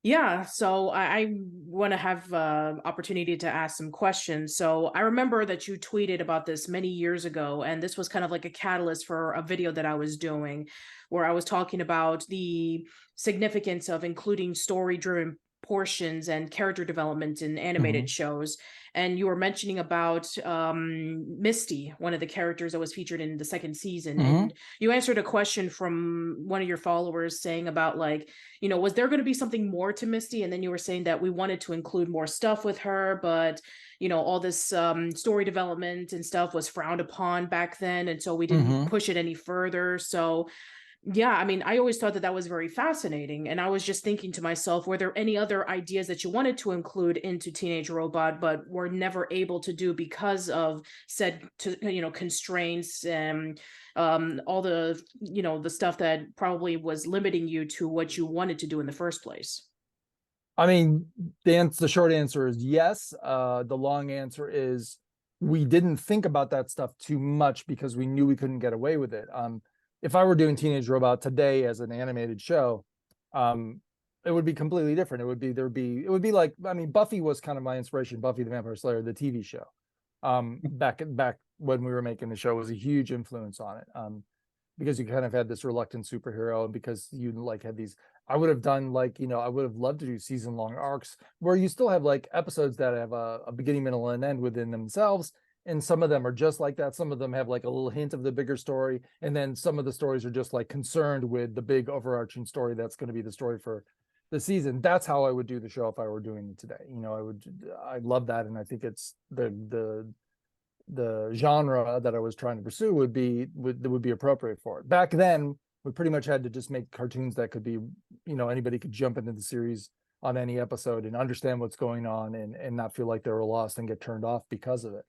Yeah, so I want to have opportunity to ask some questions. So I remember that you tweeted about this many years ago, and this was kind of like a catalyst for a video that I was doing where I was talking about the significance of including story-driven portions and character development in animated shows. And you were mentioning about Misty, one of the characters that was featured in the second season. And you answered a question from one of your followers saying about like, was there going to be something more to Misty? And then you were saying that we wanted to include more stuff with her, but all this story development and stuff was frowned upon back then. And so we didn't push it any further. So yeah, I mean, I always thought that was very fascinating. And I was just thinking to myself, were there any other ideas that you wanted to include into Teenage Robot, but were never able to do because of said, constraints and all the, the stuff that probably was limiting you to what you wanted to do in the first place? I mean, the short answer is yes. The long answer is we didn't think about that stuff too much because we knew we couldn't get away with it. If I were doing Teenage Robot today as an animated show, it would be completely different. It would be like, I mean, Buffy was kind of my inspiration. Buffy the Vampire Slayer, the TV show, back when we were making the show, was a huge influence on it. Because you kind of had this reluctant superhero, and because you like had these, I would have done like, I would have loved to do season long arcs where you still have like episodes that have a beginning, middle, and end within themselves. And some of them are just like that. Some of them have like a little hint of the bigger story. And then some of the stories are just like concerned with the big overarching story that's going to be the story for the season. That's how I would do the show if I were doing it today. I love that. And I think it's the genre that I was trying to pursue would be appropriate for it. Back then, we pretty much had to just make cartoons that could be, anybody could jump into the series on any episode and understand what's going on and not feel like they were lost and get turned off because of it.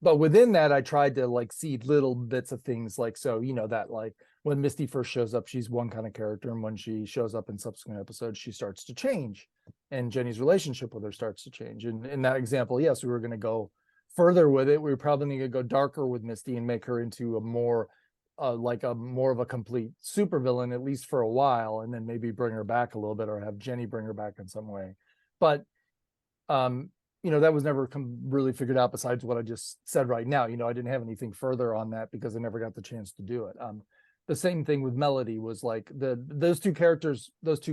But within that, I tried to like seed little bits of things like, so, that like when Misty first shows up, she's one kind of character. And when she shows up in subsequent episodes, she starts to change. And Jenny's relationship with her starts to change. And in that example, yes, we were going to go further with it. We were probably going to go darker with Misty and make her into a more more of a complete supervillain, at least for a while, and then maybe bring her back a little bit or have Jenny bring her back in some way. But that was never really figured out besides what I just said right now. I didn't have anything further on that because I never got the chance to do it. The same thing with Melody was like those two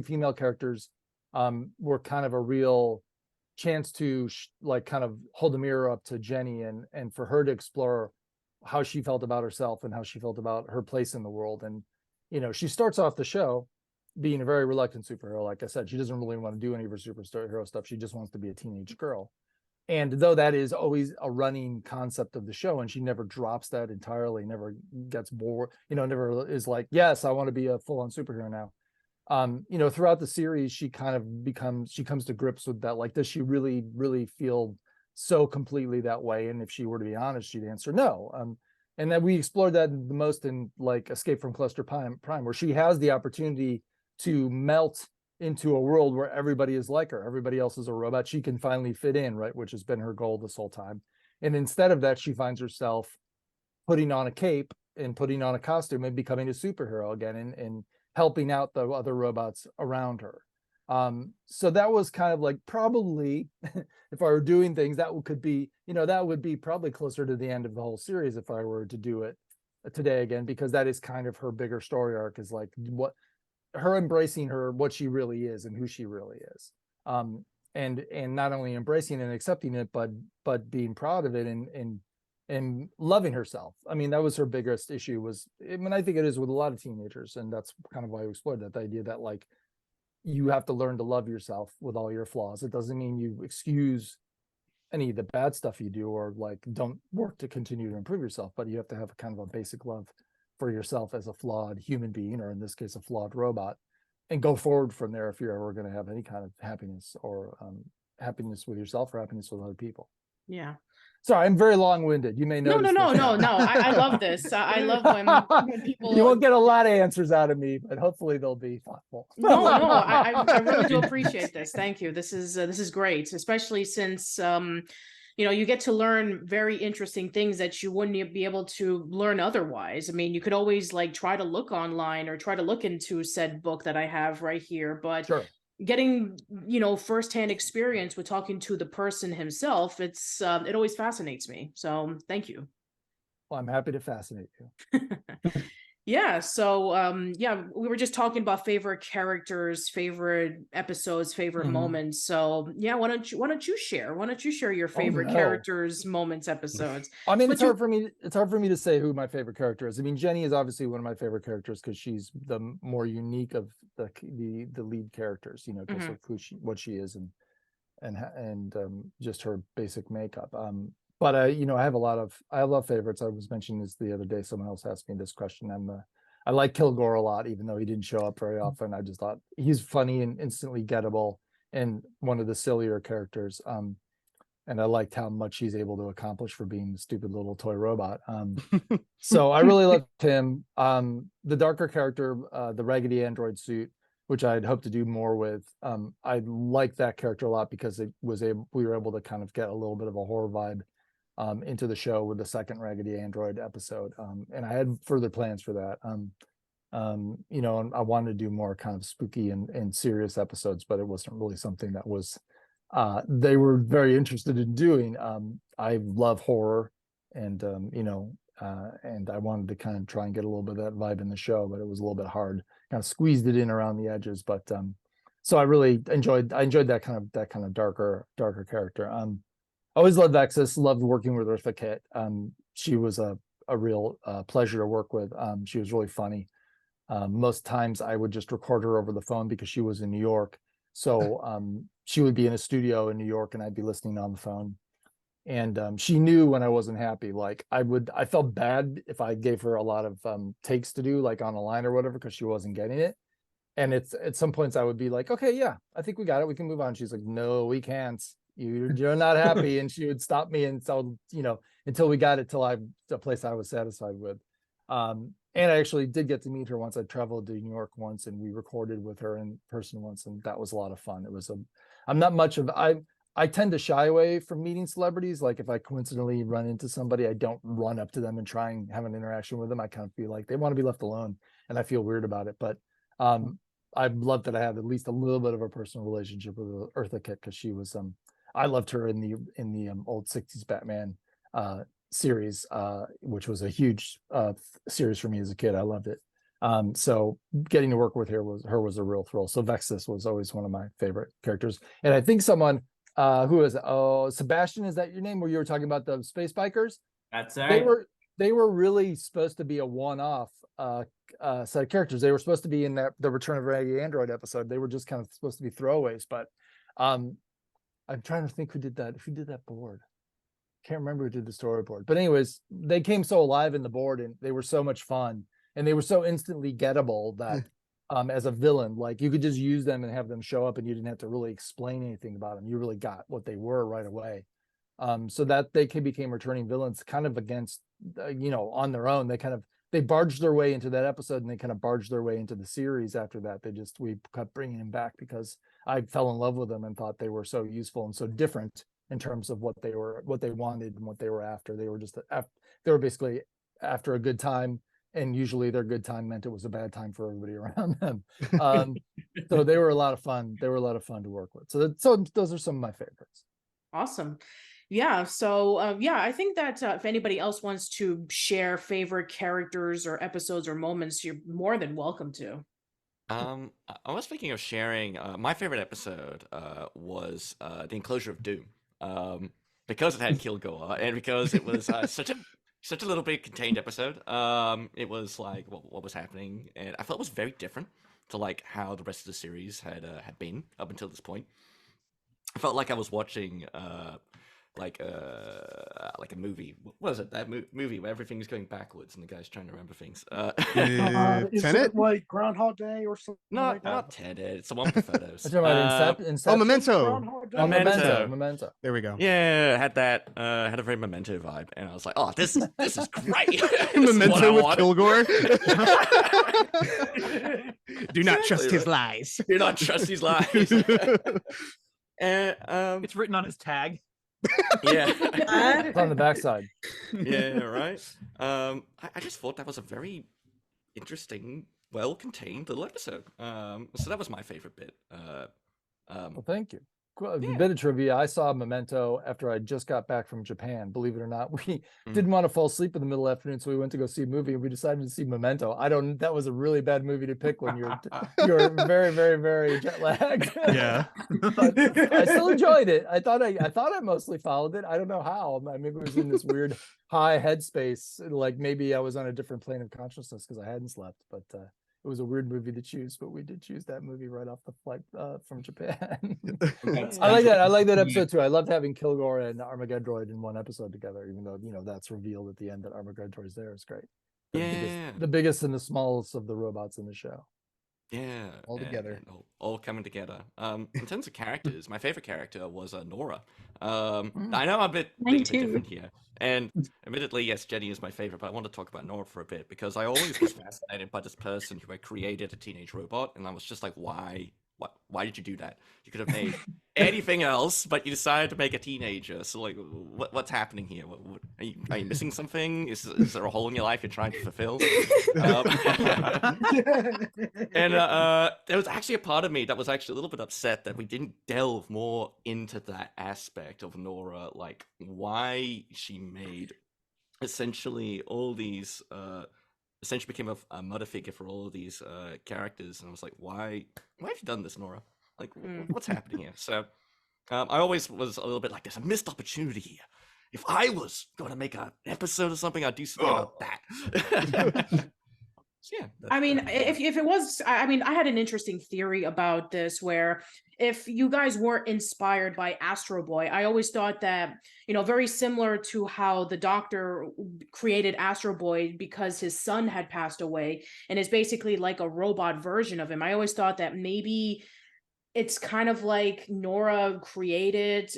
female characters were kind of a real chance to kind of hold the mirror up to Jenny and for her to explore how she felt about herself and how she felt about her place in the world. And, she starts off the show being a very reluctant superhero. Like I said, she doesn't really want to do any of her superhero stuff. She just wants to be a teenage girl. And though that is always a running concept of the show, and she never drops that entirely, never gets bored, never is like, yes, I want to be a full-on superhero now. Throughout the series, she comes to grips with that. Like, does she really, really feel so completely that way? And if she were to be honest, she'd answer no. And then we explored that the most in like Escape from Cluster Prime, where she has the opportunity to melt into a world where everybody is like her. Everybody else is a robot. She can finally fit in, right? Which has been her goal this whole time. And instead of that, she finds herself putting on a cape and putting on a costume and becoming a superhero again and helping out the other robots around her. So that was kind of like probably if I were doing things that would be probably closer to the end of the whole series if I were to do it today again, because that is kind of her bigger story arc, is like what her embracing what she really is and who she really is. And not only embracing and accepting it, but being proud of it and loving herself. I mean, that was her biggest issue I think it is with a lot of teenagers. And that's kind of why we explored that, the idea that like, you have to learn to love yourself with all your flaws. It doesn't mean you excuse any of the bad stuff you do or like don't work to continue to improve yourself, but you have to have a kind of a basic love for yourself as a flawed human being, or in this case, a flawed robot, and go forward from there if you're ever going to have any kind of happiness or happiness with yourself or happiness with other people. Yeah. Sorry, I'm very long-winded. You may notice. No. I love this. I love when people. You won't get a lot of answers out of me, but hopefully they'll be thoughtful. No, I really do appreciate this. Thank you. This is great, especially since you get to learn very interesting things that you wouldn't be able to learn otherwise. I mean, you could always like try to look online or try to look into said book that I have right here, but. Sure. Getting firsthand experience with talking to the person himself, it always fascinates me, so thank you. Well, I'm happy to fascinate you. Yeah, so we were just talking about favorite characters, favorite episodes, favorite moments. So yeah, why don't you share your favorite characters, moments, episodes? I mean, it's hard for me to say who my favorite character is. I mean, Jenny is obviously one of my favorite characters because she's the more unique of the lead characters, because of what she is and just her basic makeup. But I have a lot of favorites. I was mentioning this the other day. Someone else asked me this question. I like Kilgore a lot, even though he didn't show up very often. I just thought he's funny and instantly gettable and one of the sillier characters. And I liked how much he's able to accomplish for being the stupid little toy robot. So I really loved him. The darker character, the raggedy android suit, which I'd hope to do more with. I like that character a lot because we were able to kind of get a little bit of a horror vibe into the show with the second Raggedy Android episode. And I had further plans for that. You know, and I wanted to do more kind of spooky and serious episodes, but it wasn't really something that was they were very interested in doing. I love horror, and you know, and I wanted to kind of try and get a little bit of that vibe in the show, but it was a little bit hard. Kind of squeezed it in around the edges, but so I really enjoyed that kind of darker character. I always loved Vexus, loved working with Eartha Kitt. She was a real pleasure to work with. She was really funny. Most times I would just record her over the phone because she was in New York. So she would be in a studio in New York and I'd be listening on the phone. And she knew when I wasn't happy. Like I felt bad if I gave her a lot of takes to do, like on a line or whatever, because she wasn't getting it. And it's at some points I would be like, okay, yeah, I think we got it. We can move on. She's like, no, we can't. You're not happy. And she would stop me until, you know, until we got it to a place I was satisfied with. And I actually did get to meet her once. I traveled to New York once and we recorded with her in person once. And that was a lot of fun. I'm not much of, I tend to shy away from meeting celebrities. Like if I coincidentally run into somebody, I don't run up to them and try and have an interaction with them. I kind of feel like they want to be left alone and I feel weird about it. But I love that I had at least a little bit of a personal relationship with Eartha Kitt because she was, I loved her in the old 60s Batman series, which was a huge series for me as a kid. I loved it. So getting to work with her was a real thrill. So Vexus was always one of my favorite characters. And I think someone who is Sebastian, is that your name, where you were talking about the space bikers? That's right. They were really supposed to be a one-off set of characters. They were supposed to be in the Return of Raggedy Android episode. They were just kind of supposed to be throwaways, but I'm trying to think who did that board. Can't remember who did the storyboard, but anyways, they came so alive in the board and they were so much fun and they were so instantly gettable that as a villain, like you could just use them and have them show up and you didn't have to really explain anything about them. You really got what they were right away. So that they became returning villains kind of against, you know, on their own. They barged their way into that episode and they kind of barged their way into the series after that. We kept bringing them back because I fell in love with them and thought they were so useful and so different in terms of what they wanted and what they were after. They were basically after a good time, and usually their good time meant it was a bad time for everybody around them. So they were a lot of fun. They were a lot of fun to work with. So those are some of my favorites. Awesome. Yeah. So I think that if anybody else wants to share favorite characters or episodes or moments, you're more than welcome to. I was thinking of sharing my favorite episode was The Enclosure of Doom. Because it had Kilgore and because it was such a little bit contained episode. It was like what was happening, and I felt it was very different to like how the rest of the series had been up until this point. I felt like I was watching like a movie. What was it? That movie where everything's going backwards and the guy's trying to remember things. Is it like Groundhog Day or something? Not Tenet. It's the one with the photos. Inception? Oh, Memento. Memento. There we go. Yeah, had that. Had a very Memento vibe, and I was like, "Oh, this is great." Memento with Kilgore. Do not trust his lies. Do not trust his lies. And it's written on his tag. Yeah, it's on the backside. Yeah, right. I just thought that was a very interesting, well-contained little episode. So that was my favorite bit. Well, thank you. A bit of trivia. I saw Memento after I just got back from Japan. Believe it or not, we didn't want to fall asleep in the middle of the afternoon, so we went to go see a movie, and we decided to see Memento. That was a really bad movie to pick when you're very, very, very jet lagged. Yeah, but I still enjoyed it. I thought I mostly followed it. I don't know how. Maybe it was in this weird high headspace. Like maybe I was on a different plane of consciousness because I hadn't slept. But it was a weird movie to choose, but we did choose that movie right off the flight from Japan. I like that. I like that episode too. I loved having Kilgore and Armageddroid in one episode together, even though that's revealed at the end that Armageddroid's there. It's great. The biggest and the smallest of the robots in the show. Yeah, All together. and all coming together. In terms of characters, my favorite character was Nora. I know I'm Mine being a bit too. different here, and admittedly, yes, Jenny is my favorite. But I want to talk about Nora for a bit because I always was fascinated by this person who had created a teenage robot, and I was just like, why? Why did you do that? You could have made anything else, but you decided to make a teenager. So, like, what's happening here? Are you missing something? Is there a hole in your life you're trying to fulfill? And there was actually a part of me that was actually a little bit upset that we didn't delve more into that aspect of Nora, like why she made essentially all these essentially became a mother figure for all of these characters, and I was like, why have you done this, Nora? Like, what's happening here? So I always was a little bit like, there's a missed opportunity here. If I was going to make an episode or something, I'd do something about that. So, yeah. I mean, if it was, I mean, I had an interesting theory about this where if you guys weren't inspired by Astro Boy, I always thought that, very similar to how the Doctor created Astro Boy because his son had passed away and is basically like a robot version of him. I always thought that maybe it's kind of like Nora created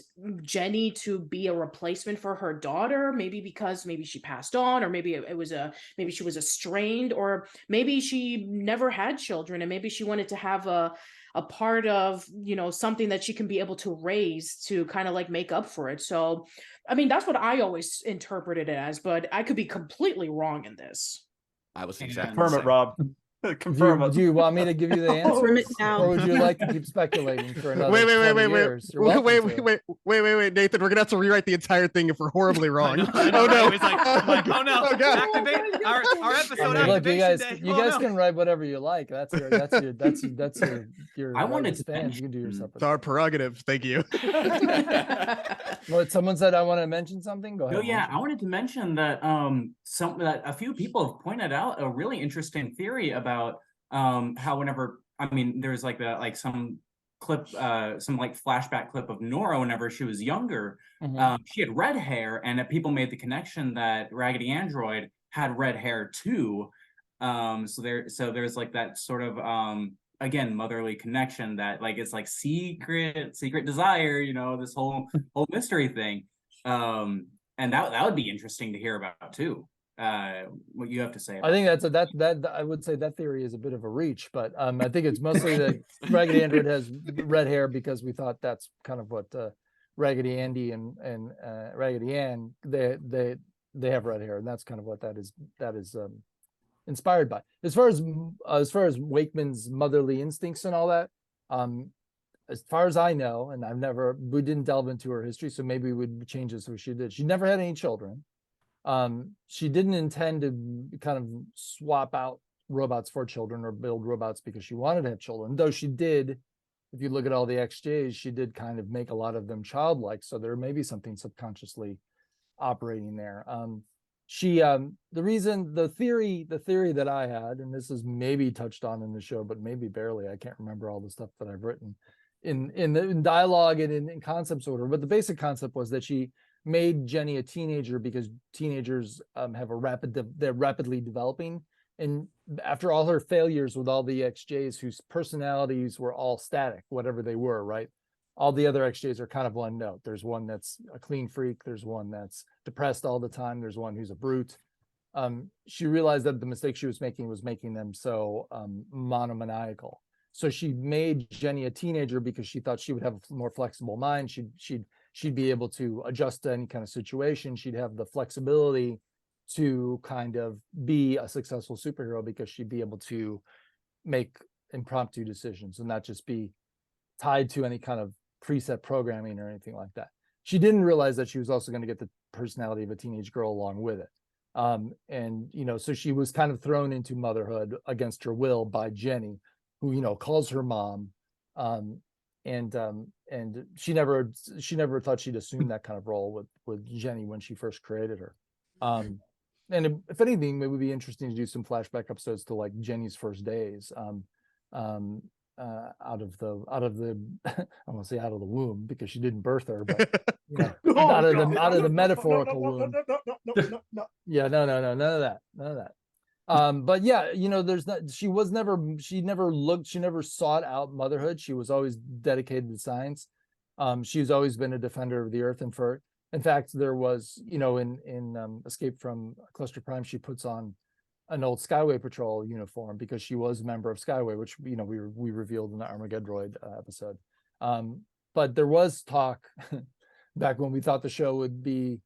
Jenny to be a replacement for her daughter, maybe because maybe she passed on, or maybe maybe she was estranged, or maybe she never had children and maybe she wanted to have a part of, something that she can be able to raise to kind of like make up for it. So, I mean, that's what I always interpreted it as, but I could be completely wrong in this. I was exactly Confirm it, Rob. Confirm it. Do you want me to give you the answer, Confirm it now. or would you like to keep speculating for another Wait, 20 years? You're welcome to. Nathan, we're gonna have to rewrite the entire thing if we're horribly wrong. I know, Oh no! It's like, oh no! Oh, God. Activate our episode. I mean, look, activation you day. guys can write whatever you like. That's your I wanted to fans. You can do yourself. It's our prerogative. Thank you. What, someone said I want to mention something. Go ahead. Oh yeah, I wanted to mention that that a few people have pointed out a really interesting theory about how whenever, I mean, there's like some clip, some like flashback clip of Nora whenever she was younger. She had red hair, and people made the connection that Raggedy Android had red hair too. So there's like that sort of again, motherly connection that like it's like secret desire, this whole mystery thing. And that would be interesting to hear about too. What you have to say about I think that I would say that theory is a bit of a reach, but I think it's mostly that Raggedy Android has red hair because we thought that's kind of what Raggedy Andy and Raggedy Ann they have red hair, and that's kind of what that is inspired by. As far as Wakeman's motherly instincts and all that, as far as I know, and we didn't delve into her history, so maybe we'd change it so she did. She never had any children. She didn't intend to kind of swap out robots for children or build robots because she wanted to have children, though she did. If you look at all the XJs, she did kind of make a lot of them childlike, so there may be something subconsciously operating there. The theory that I had, and this is maybe touched on in the show, but maybe barely, I can't remember all the stuff that I've written in dialogue and in concepts order, but the basic concept was that she made Jenny a teenager because teenagers they're rapidly developing, and after all her failures with all the XJs whose personalities were all static, whatever they were, right? All the other XJs are kind of one note. There's one that's a clean freak, there's one that's depressed all the time, there's one who's a brute. She realized that the mistake she was making them so monomaniacal. So she made Jenny a teenager because she thought she would have a more flexible mind. She'd be able to adjust to any kind of situation. She'd have the flexibility to kind of be a successful superhero because she'd be able to make impromptu decisions and not just be tied to any kind of preset programming or anything like that. She didn't realize that she was also going to get the personality of a teenage girl along with it. So she was kind of thrown into motherhood against her will by Jenny, who, calls her mom. And she never thought she'd assume that kind of role with Jenny when she first created her. And if anything, it would be interesting to do some flashback episodes to like Jenny's first days, out of the I won't say out of the womb because she didn't birth her, but out of the metaphorical womb. Yeah, no, none of that. But yeah, there's not, she never sought out motherhood. She was always dedicated to science. She's always been a defender of the earth. And in fact, there was, in Escape from Cluster Prime, she puts on an old Skyway Patrol uniform because she was a member of Skyway, which, we revealed in the Armageddroid episode. But there was talk back when we thought the show would be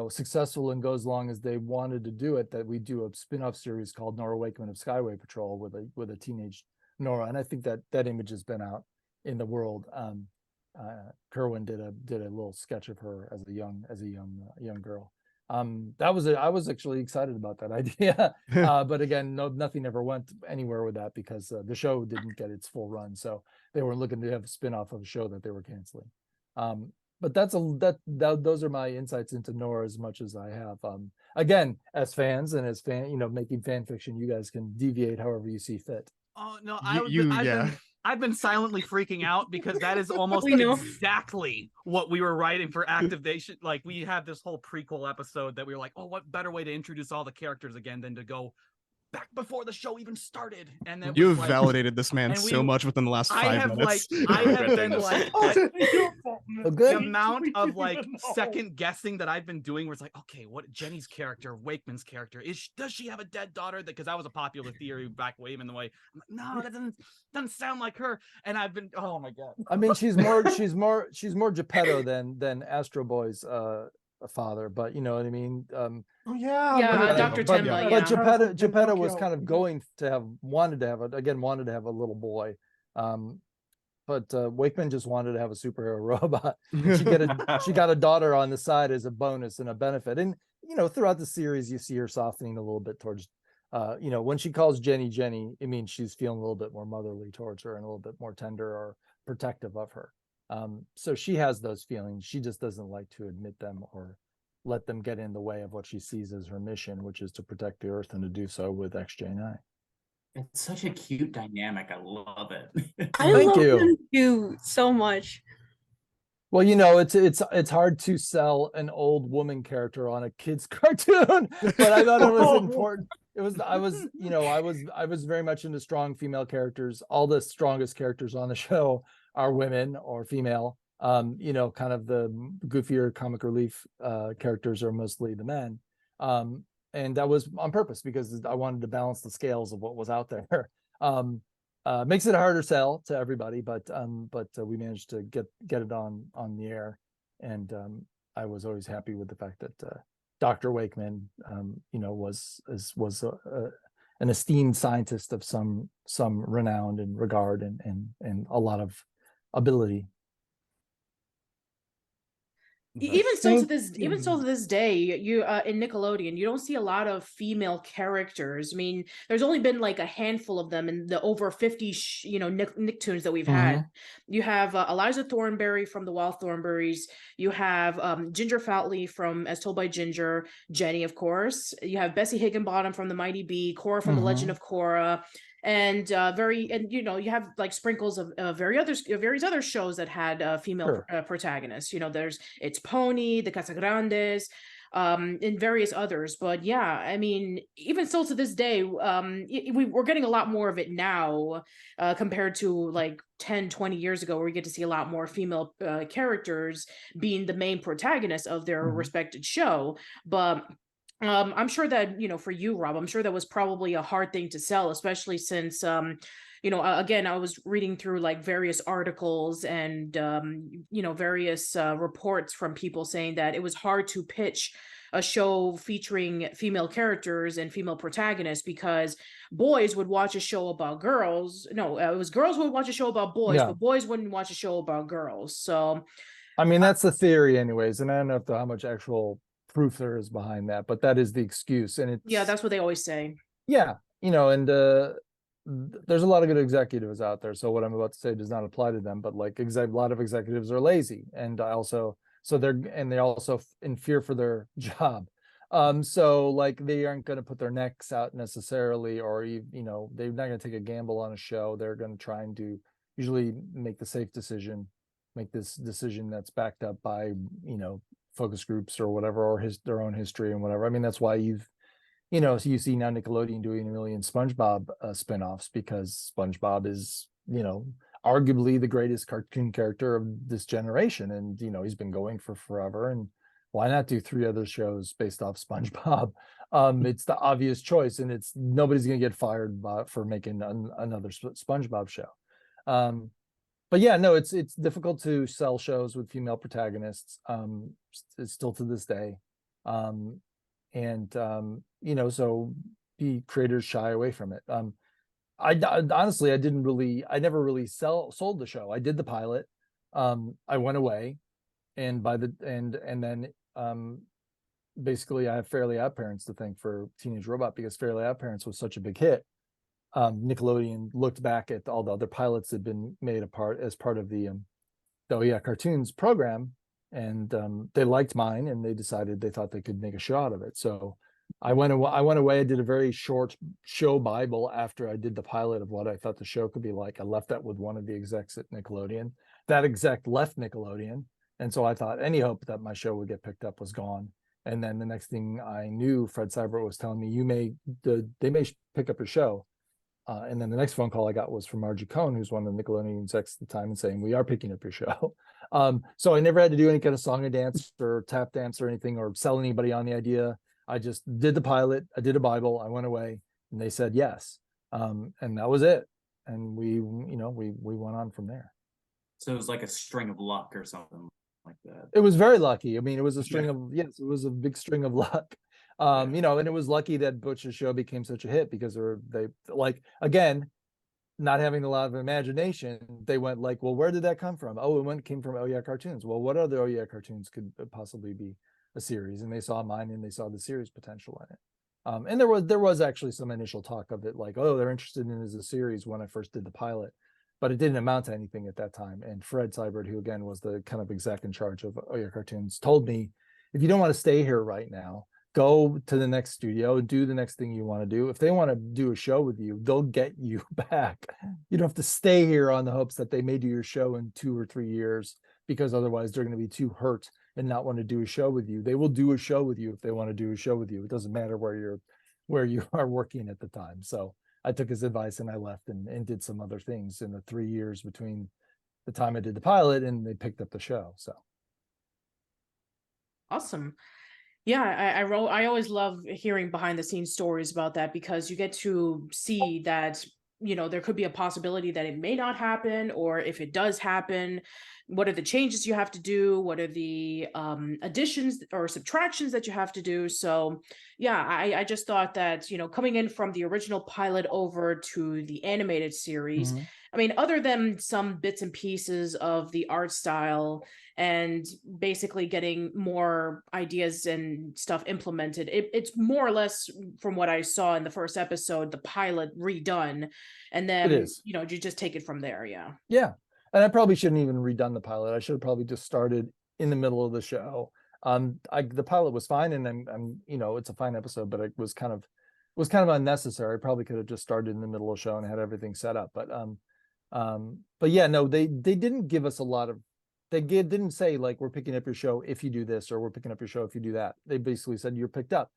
successful and go as long as they wanted to do it, that we do a spin-off series called Nora Wakeman of Skyway Patrol with a teenage Nora. And I think that image has been out in the world. Kerwin did a little sketch of her as a young girl. I was actually excited about that idea. But again, nothing ever went anywhere with that because the show didn't get its full run. So they were looking to have a spin-off of a show that they were canceling. But those are my insights into Nora as much as I have. Again, as fans and as making fan fiction, you guys can deviate however you see fit. Oh no, Yeah. I've been silently freaking out because that is almost We know. exactly what we were writing for Activation. Like we had this whole prequel episode that we were like, oh, what better way to introduce all the characters again than to go back before the show even started. And then You've validated this man so much within the last 5 minutes. I have been like Oh, the good. amount of like second guessing that I've been doing where it's like, okay, what Jenny's character, Wakeman's character, does she have a dead daughter? Because that was a popular theory back way in the way. I'm like, no, that doesn't sound like her. And I've been, oh my god. I mean, she's more Geppetto than Astro Boy's father, but you know what I mean. Oh yeah, Yeah, Dr. Temla, But yeah. Geppetto was kind of wanted to have a little boy. But Wakeman just wanted to have a superhero robot. She got a daughter on the side as a bonus and a benefit. And throughout the series, you see her softening a little bit towards, when she calls Jenny, it means she's feeling a little bit more motherly towards her and a little bit more tender or protective of her. So she has those feelings. She just doesn't like to admit them or let them get in the way of what she sees as her mission, which is to protect the Earth and to do so with XJ9. It's such a cute dynamic. I love it. I Thank love you. him too so much. Well, it's hard to sell an old woman character on a kid's cartoon, but I thought it was important. I was very much into strong female characters. All the strongest characters on the show are women or female. Kind of the goofier comic relief characters are mostly the men. And that was on purpose because I wanted to balance the scales of what was out there. Makes it a harder sell to everybody, but we managed to get it on the air, and I was always happy with the fact that Dr. Wakeman, was an esteemed scientist of some renown and regard and a lot of ability. Even so to this day, you in Nickelodeon, you don't see a lot of female characters. I mean, there's only been like a handful of them in the over 50 Nicktoons that we've had. You have Eliza Thornberry from the Wild Thornberries. You have Ginger Foutley from As Told by Ginger, Jenny, of course. You have Bessie Higginbottom from the Mighty Bee, Cora from The Legend of Korra. And you have like sprinkles of various other shows that had female protagonists. It's Pony, the Casagrandes, and various others. But yeah, I mean, even still to this day, we're getting a lot more of it now compared to like 10, 20 years ago, where we get to see a lot more female characters being the main protagonists of their respected show. But I'm sure that, for you, Rob, I'm sure that was probably a hard thing to sell, especially since, again, I was reading through like various articles and, various reports from people saying that it was hard to pitch a show featuring female characters and female protagonists because boys would watch a show about girls. No, it was girls would watch a show about boys, but boys wouldn't watch a show about girls. So, I mean, that's the theory anyways. And I don't know how much actual proof there is behind that, but that is the excuse. And that's what they always say. Yeah. And there's a lot of good executives out there. So what I'm about to say does not apply to them, but like a lot of executives are lazy and they're also in fear for their job. So like they aren't going to put their necks out necessarily, or they're not going to take a gamble on a show. They're going to try and usually make the safe decision, make this decision that's backed up by, focus groups or whatever, or their own history and whatever. I mean, that's why you know, so you see now Nickelodeon doing a million SpongeBob spin-offs because SpongeBob is, you know, arguably the greatest cartoon character of this generation. And, you know, he's been going for forever. And why not do 3 other shows based off SpongeBob? It's the obvious choice, and it's nobody's going to get fired for making another SpongeBob show. But yeah, no, it's difficult to sell shows with female protagonists. It's still to this day. You know, so the creators shy away from it. I honestly, I never really sold the show. I did the pilot. I went away, and then basically I have Fairly Odd Parents to thank for Teenage Robot, because Fairly Odd Parents was such a big hit. Nickelodeon looked back at all the other pilots that had been made as part of the Oh Yeah Cartoons program, and they liked mine, and they decided they thought they could make a show out of it. So I went away. I did a very short show Bible after I did the pilot of what I thought the show could be like. I left that with one of the execs at Nickelodeon. That exec left Nickelodeon, and so I thought any hope that my show would get picked up was gone. And then the next thing I knew, Fred Seibert was telling me, they may pick up your show. And then the next phone call I got was from Margie Cohn, who's one of the Nickelodeon execs at the time, and saying, we are picking up your show. So I never had to do any kind of song and dance or tap dance or anything, or sell anybody on the idea. I just did the pilot. I did a Bible. I went away, and they said yes. And that was it. And we went on from there. So it was like a string of luck or something like that. It was very lucky. I mean, it was a string of, yes, it was a big string of luck. You know, and it was lucky that Butch's show became such a hit, because they like, again, not having a lot of imagination, they went like, well, where did that come from? Oh, it came from Oh Yeah Cartoons. Well, what other Oh Yeah Cartoons could possibly be a series? And they saw mine, and they saw the series potential in it. And there was actually some initial talk of it, like, oh, they're interested in it as a series when I first did the pilot, but it didn't amount to anything at that time. And Fred Seibert, who again was the kind of exec in charge of Oh Yeah Cartoons, told me, if you don't want to stay here right now, go to the next studio, do the next thing you want to do. If they want to do a show with you, they'll get you back. You don't have to stay here on the hopes that they may do your show in 2 or 3 years, because otherwise they're going to be too hurt and not want to do a show with you. They will do a show with you if they want to do a show with you. It doesn't matter where you are working at the time. So I took his advice, and I left and did some other things in the 3 years between the time I did the pilot and they picked up the show. So awesome. Yeah, I always love hearing behind the scenes stories about that, because you get to see that, you know, there could be a possibility that it may not happen, or if it does happen, what are the changes you have to do? What are the additions or subtractions that you have to do? So yeah, I just thought that, you know, coming in from the original pilot over to the animated series, I mean, other than some bits and pieces of the art style and basically getting more ideas and stuff implemented, it's more or less, from what I saw in the first episode, the pilot redone, and then, you know, you just take it from there. Yeah. And I probably shouldn't even redone the pilot. I should have probably just started in the middle of the show. The pilot was fine, and I'm you know, it's a fine episode, but it was kind of unnecessary. I probably could have just started in the middle of the show and had everything set up. But yeah, no, they didn't give us a lot of, didn't say like, we're picking up your show if you do this, or we're picking up your show if you do that. They basically said you're picked up,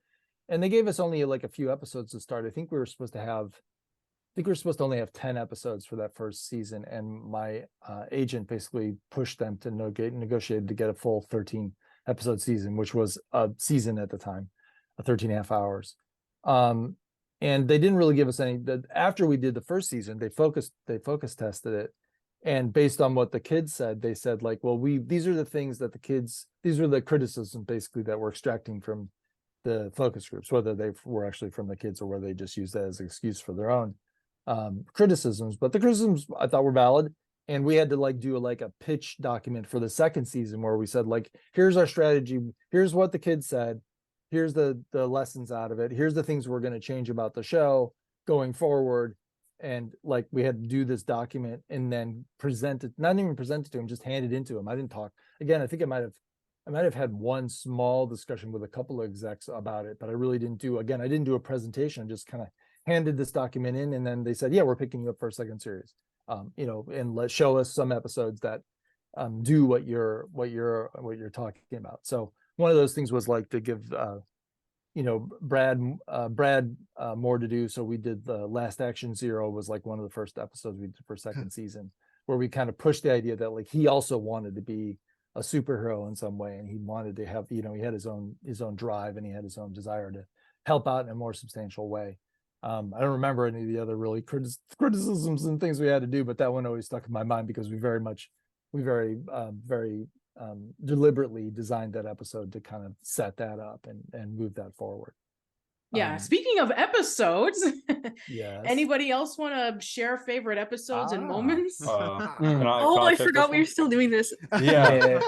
and they gave us only like a few episodes to start. I think we were supposed to only have 10 episodes for that first season, and my agent basically pushed them to negotiate to get a full 13 episode season, which was a season at the time, 13 and a half hours. And they didn't really give us any. After we did the first season, they focus tested it, and based on what the kids said, they said like, well, these are the things that these are the criticisms basically that we're extracting from the focus groups, whether they were actually from the kids or whether they just used that as an excuse for their own criticisms. But the criticisms I thought were valid, and we had to like do a pitch document for the second season where we said like, here's our strategy, here's what the kids said, here's the lessons out of it, here's the things we're going to change about the show going forward. And like, we had to do this document and then not even present it to him, just hand it into him. I didn't talk. Again, I think I might have had one small discussion with a couple of execs about it, but I really didn't do a presentation. I just kind of handed this document in, and then they said, yeah, we're picking you up for a second series, you know, and let's show us some episodes that do what you're talking about. So one of those things was like to give Brad more to do. So we did the Last Action Zero was like one of the first episodes we did for second season, where we kind of pushed the idea that like he also wanted to be a superhero in some way, and he wanted to have, he had his own drive, and he had his own desire to help out in a more substantial way. I don't remember any of the other really criticisms and things we had to do, but that one always stuck in my mind because we very deliberately designed that episode to kind of set that up and move that forward. Yeah. Speaking of episodes, yes. Anybody else want to share favorite episodes and moments? I forgot we were still doing this. Yeah.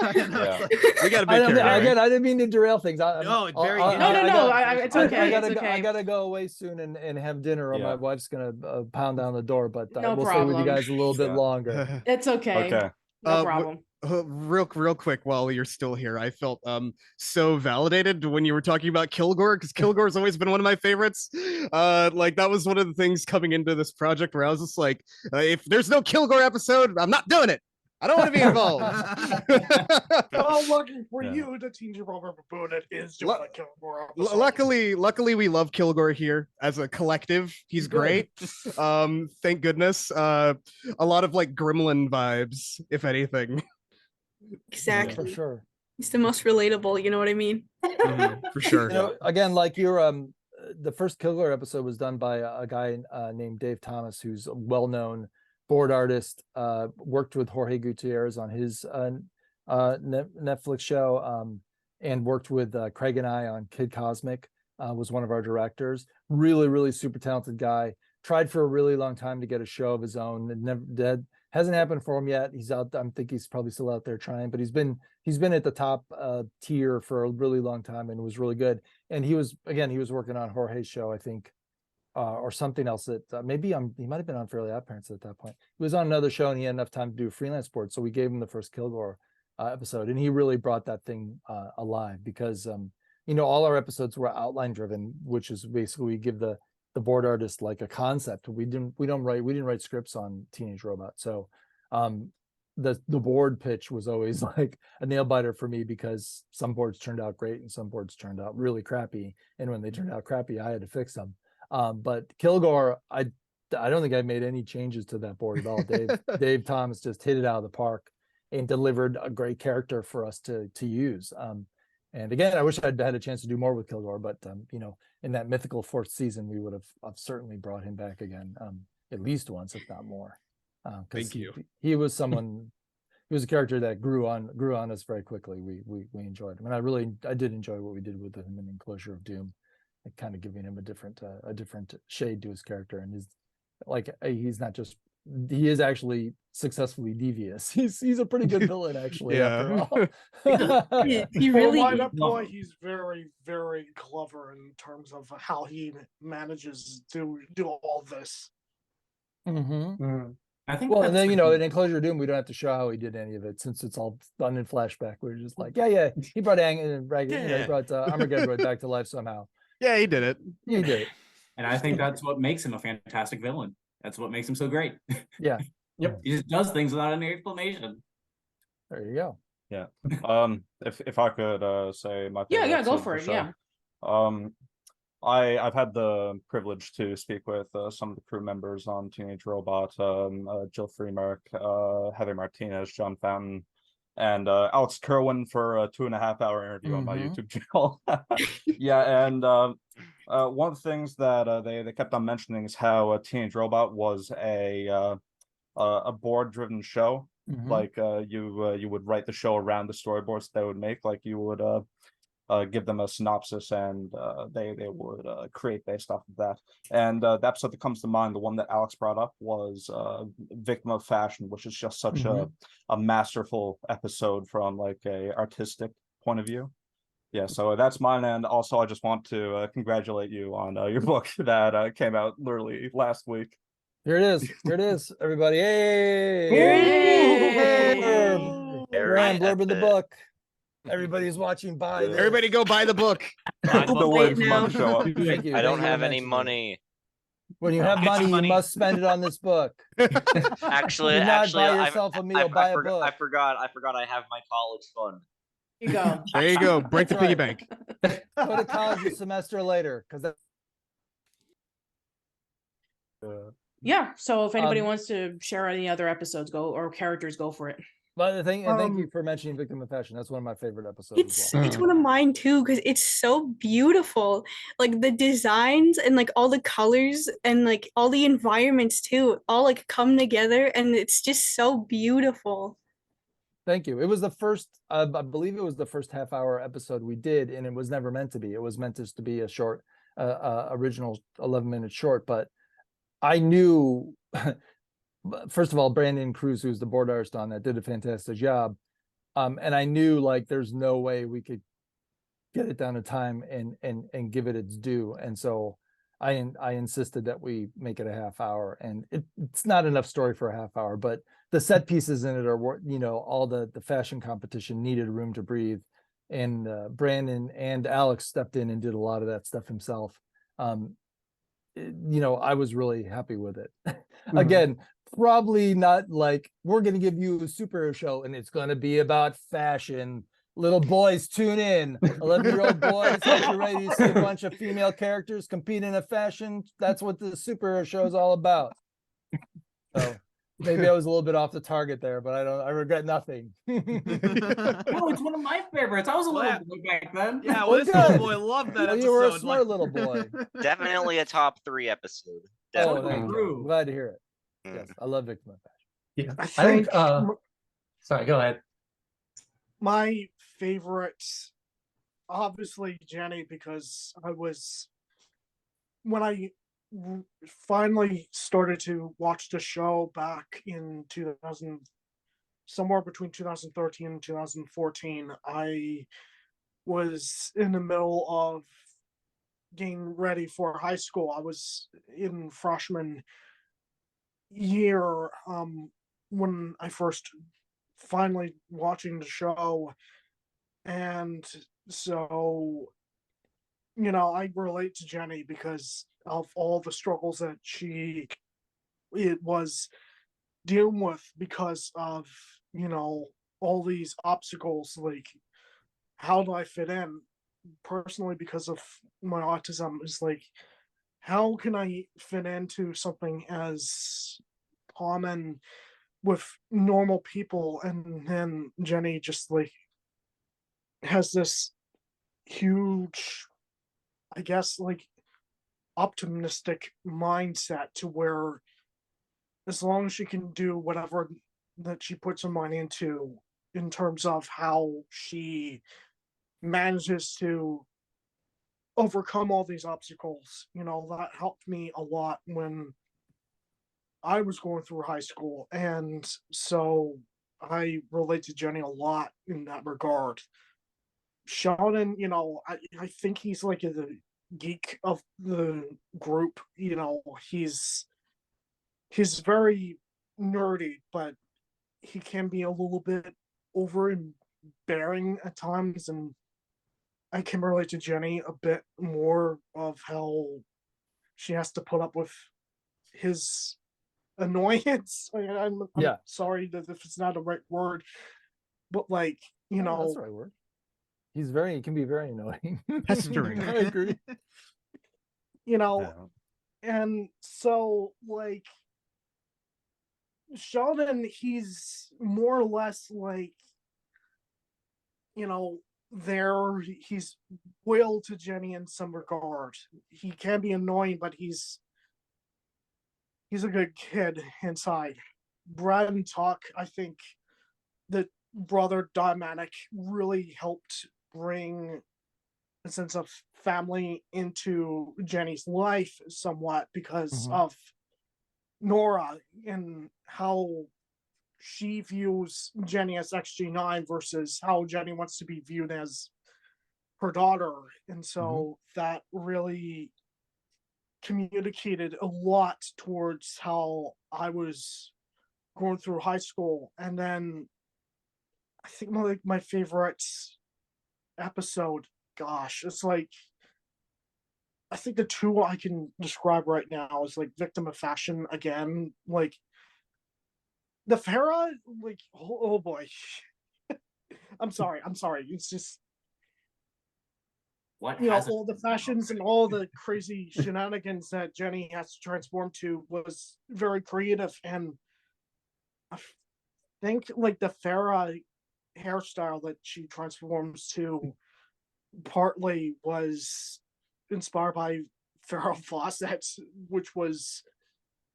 We got a big again, I didn't mean to derail things. No, it's okay. I gotta go away soon and have dinner, or my wife's gonna pound down the door. But No we'll stay with you guys a little bit longer. It's okay. Okay. No problem. Real quick, while you're still here, I felt so validated when you were talking about Kilgore, because Kilgore's always been one of my favorites. Like that was one of the things coming into this project where I was just like, if there's no Kilgore episode, I'm not doing it. I don't want to be involved. Oh, lucky for you, the Teenage Robot Rebooted is doing a Kilgore episode. Luckily, we love Kilgore here as a collective. He's great. Thank goodness. A lot of like Gremlin vibes, if anything. Exactly. For sure. He's the most relatable, you know what I mean? For sure. Again, like your the first Kilgore episode was done by a guy named Dave Thomas, who's a well-known board artist, worked with Jorge Gutierrez on his Netflix show, and worked with Craig and I on Kid Cosmic, was one of our directors. Really, really super talented guy. Tried for a really long time to get a show of his own. It never hasn't happened for him yet. He's out. I think he's probably still out there trying, but he's been at the top tier for a really long time and was really good. And he was working on Jorge's show, I think. Or something else that he might have been on Fairly Odd Parents at that point. He was on another show and he had enough time to do a freelance board, so we gave him the first Kilgore episode, and he really brought that thing alive because all our episodes were outline driven, which is basically we give the board artist like a concept. We didn't write scripts on Teenage Robot, so the board pitch was always like a nail biter for me because some boards turned out great and some boards turned out really crappy, and when they turned out crappy, I had to fix them. But Kilgore, I don't think I made any changes to that board at all. Dave Thomas just hit it out of the park and delivered a great character for us to use. And again, I wish I'd had a chance to do more with Kilgore, but in that mythical fourth season, we would have certainly brought him back again, at least once, if not more. Thank you. He was someone. He was a character that grew on us very quickly. We enjoyed him, and I did enjoy what we did with him in Enclosure of Doom. Kind of giving him a different shade to his character, and he is actually successfully devious. He's a pretty good villain actually. Yeah. After all. He really By that point, he's very, very clever in terms of how he manages to do all this. Mm-hmm. I think. Well, and then in Enclosure of Doom, we don't have to show how he did any of it since it's all done in flashback. We're just like, he brought he brought Armageddon back to life somehow. Yeah, he did it. He did it. And I think that's what makes him a fantastic villain. That's what makes him so great. Yeah. Yep. He just does things without any explanation. There you go. Yeah. If I could say my Yeah, go episode for of it. the Yeah. show. I've had the privilege to speak with some of the crew members on Teenage Robot, Jill Freemark, Heather Martinez, John Fountain, and Alex Kerwin for a 2.5-hour interview on my YouTube channel. Yeah, and one of the things that they kept on mentioning is how Teenage Robot was a board-driven show. Like you would write the show around the storyboards they would make. Like you would give them a synopsis, and they would create based off of that. And the episode that comes to mind, the one that Alex brought up, was Victim of Fashion, which is just such a masterful episode from like a artistic point of view. Yeah, so that's mine. And also I just want to congratulate you on your book that came out literally last week. Here it is, everybody. Hey! Graham blurb in the book. Everybody's watching. Buy this. Everybody go buy the book. The words about to show up. Thank you. I don't Thank you have very any much. money. When you have money, you must spend it on this book. Actually, Do not actually, buy yourself a meal, buy a book. I forgot I have my college fund. You go. There you go. Break the That's piggy right. bank. Go to college a semester later, because that's Yeah. So if anybody Um, wants to share any other episodes, go or characters, go for it. but the thing, and thank you for mentioning Victim of Fashion. That's one of my favorite episodes as well. It's one of mine too because it's so beautiful. Like the designs and like all the colors and like all the environments too, all like come together and it's just so beautiful. Thank you. It was the first, I believe it was the first half-hour episode we did, and it was never meant to be. It was meant just to be a short, original 11-minute short. But I knew, first of all, Brandon Cruz, who's the board artist on that, did a fantastic job. And I knew like there's no way we could get it down to time and give it its due. And so I insisted that we make it a half hour, and it's not enough story for a half hour, but the set pieces in it are, all the fashion competition needed room to breathe. And Brandon and Alex stepped in and did a lot of that stuff himself. I was really happy with it. Again, probably not like we're going to give you a superhero show and it's going to be about fashion. Little boys, tune in. 11-year-old boys, hope you're ready to see a bunch of female characters compete in a fashion. That's what the superhero show is all about. So maybe I was a little bit off the target there, but I regret nothing. Oh, it's one of my favorites. I was a little boy back then. Yeah, Well, this little good. boy loved that Well, episode. you were a smart little boy. Definitely a top 3 episode. Oh, Definitely. thank you. I'm glad to hear it. Yes, I love Victim of Fashion. Yeah, I I think. think Sorry, go ahead. my favorite, obviously Jenny, because when I finally started to watch the show back in 2000, somewhere between 2013 and 2014, I was in the middle of getting ready for high school. I was in freshman year when I first finally watching the show, and so I relate to Jenny because of all the struggles that it was dealing with because of all these obstacles, like how do I fit in personally because of my autism, is like how can I fit into something as common with normal people. And then Jenny just like has this huge, I guess, like optimistic mindset to where as long as she can do whatever that she puts her mind into in terms of how she manages to overcome all these obstacles, that helped me a lot when I was going through high school. And so I relate to Jenny a lot in that regard. Sheldon, I think he's like the geek of the group. He's very nerdy, but he can be a little bit overbearing at times, and I can relate to Jenny a bit more of how she has to put up with his annoyance. I'm sorry that if it's not the right word, but like, Oh, that's the right word. He can be very annoying. Pestering. I agree. And so like Sheldon, he's more or less like, he's loyal to Jenny in some regard. He can be annoying, but he's a good kid inside. Brad and Talk, I think that brother dynamic really helped bring a sense of family into Jenny's life somewhat because of Nora and how she views Jenny as XG9 versus how Jenny wants to be viewed as her daughter. And so that really communicated a lot towards how I was going through high school. And then I think my favorite episode, gosh, it's like, I think the two I can describe right now is like Victim of Fashion again. Like the Farah, like, oh boy. I'm sorry. It's just, What you know, has all the fashions and all the crazy shenanigans that Jenny has to transform to was very creative. And I think like the Farah hairstyle that she transforms to partly was inspired by Farrah Fawcett, which was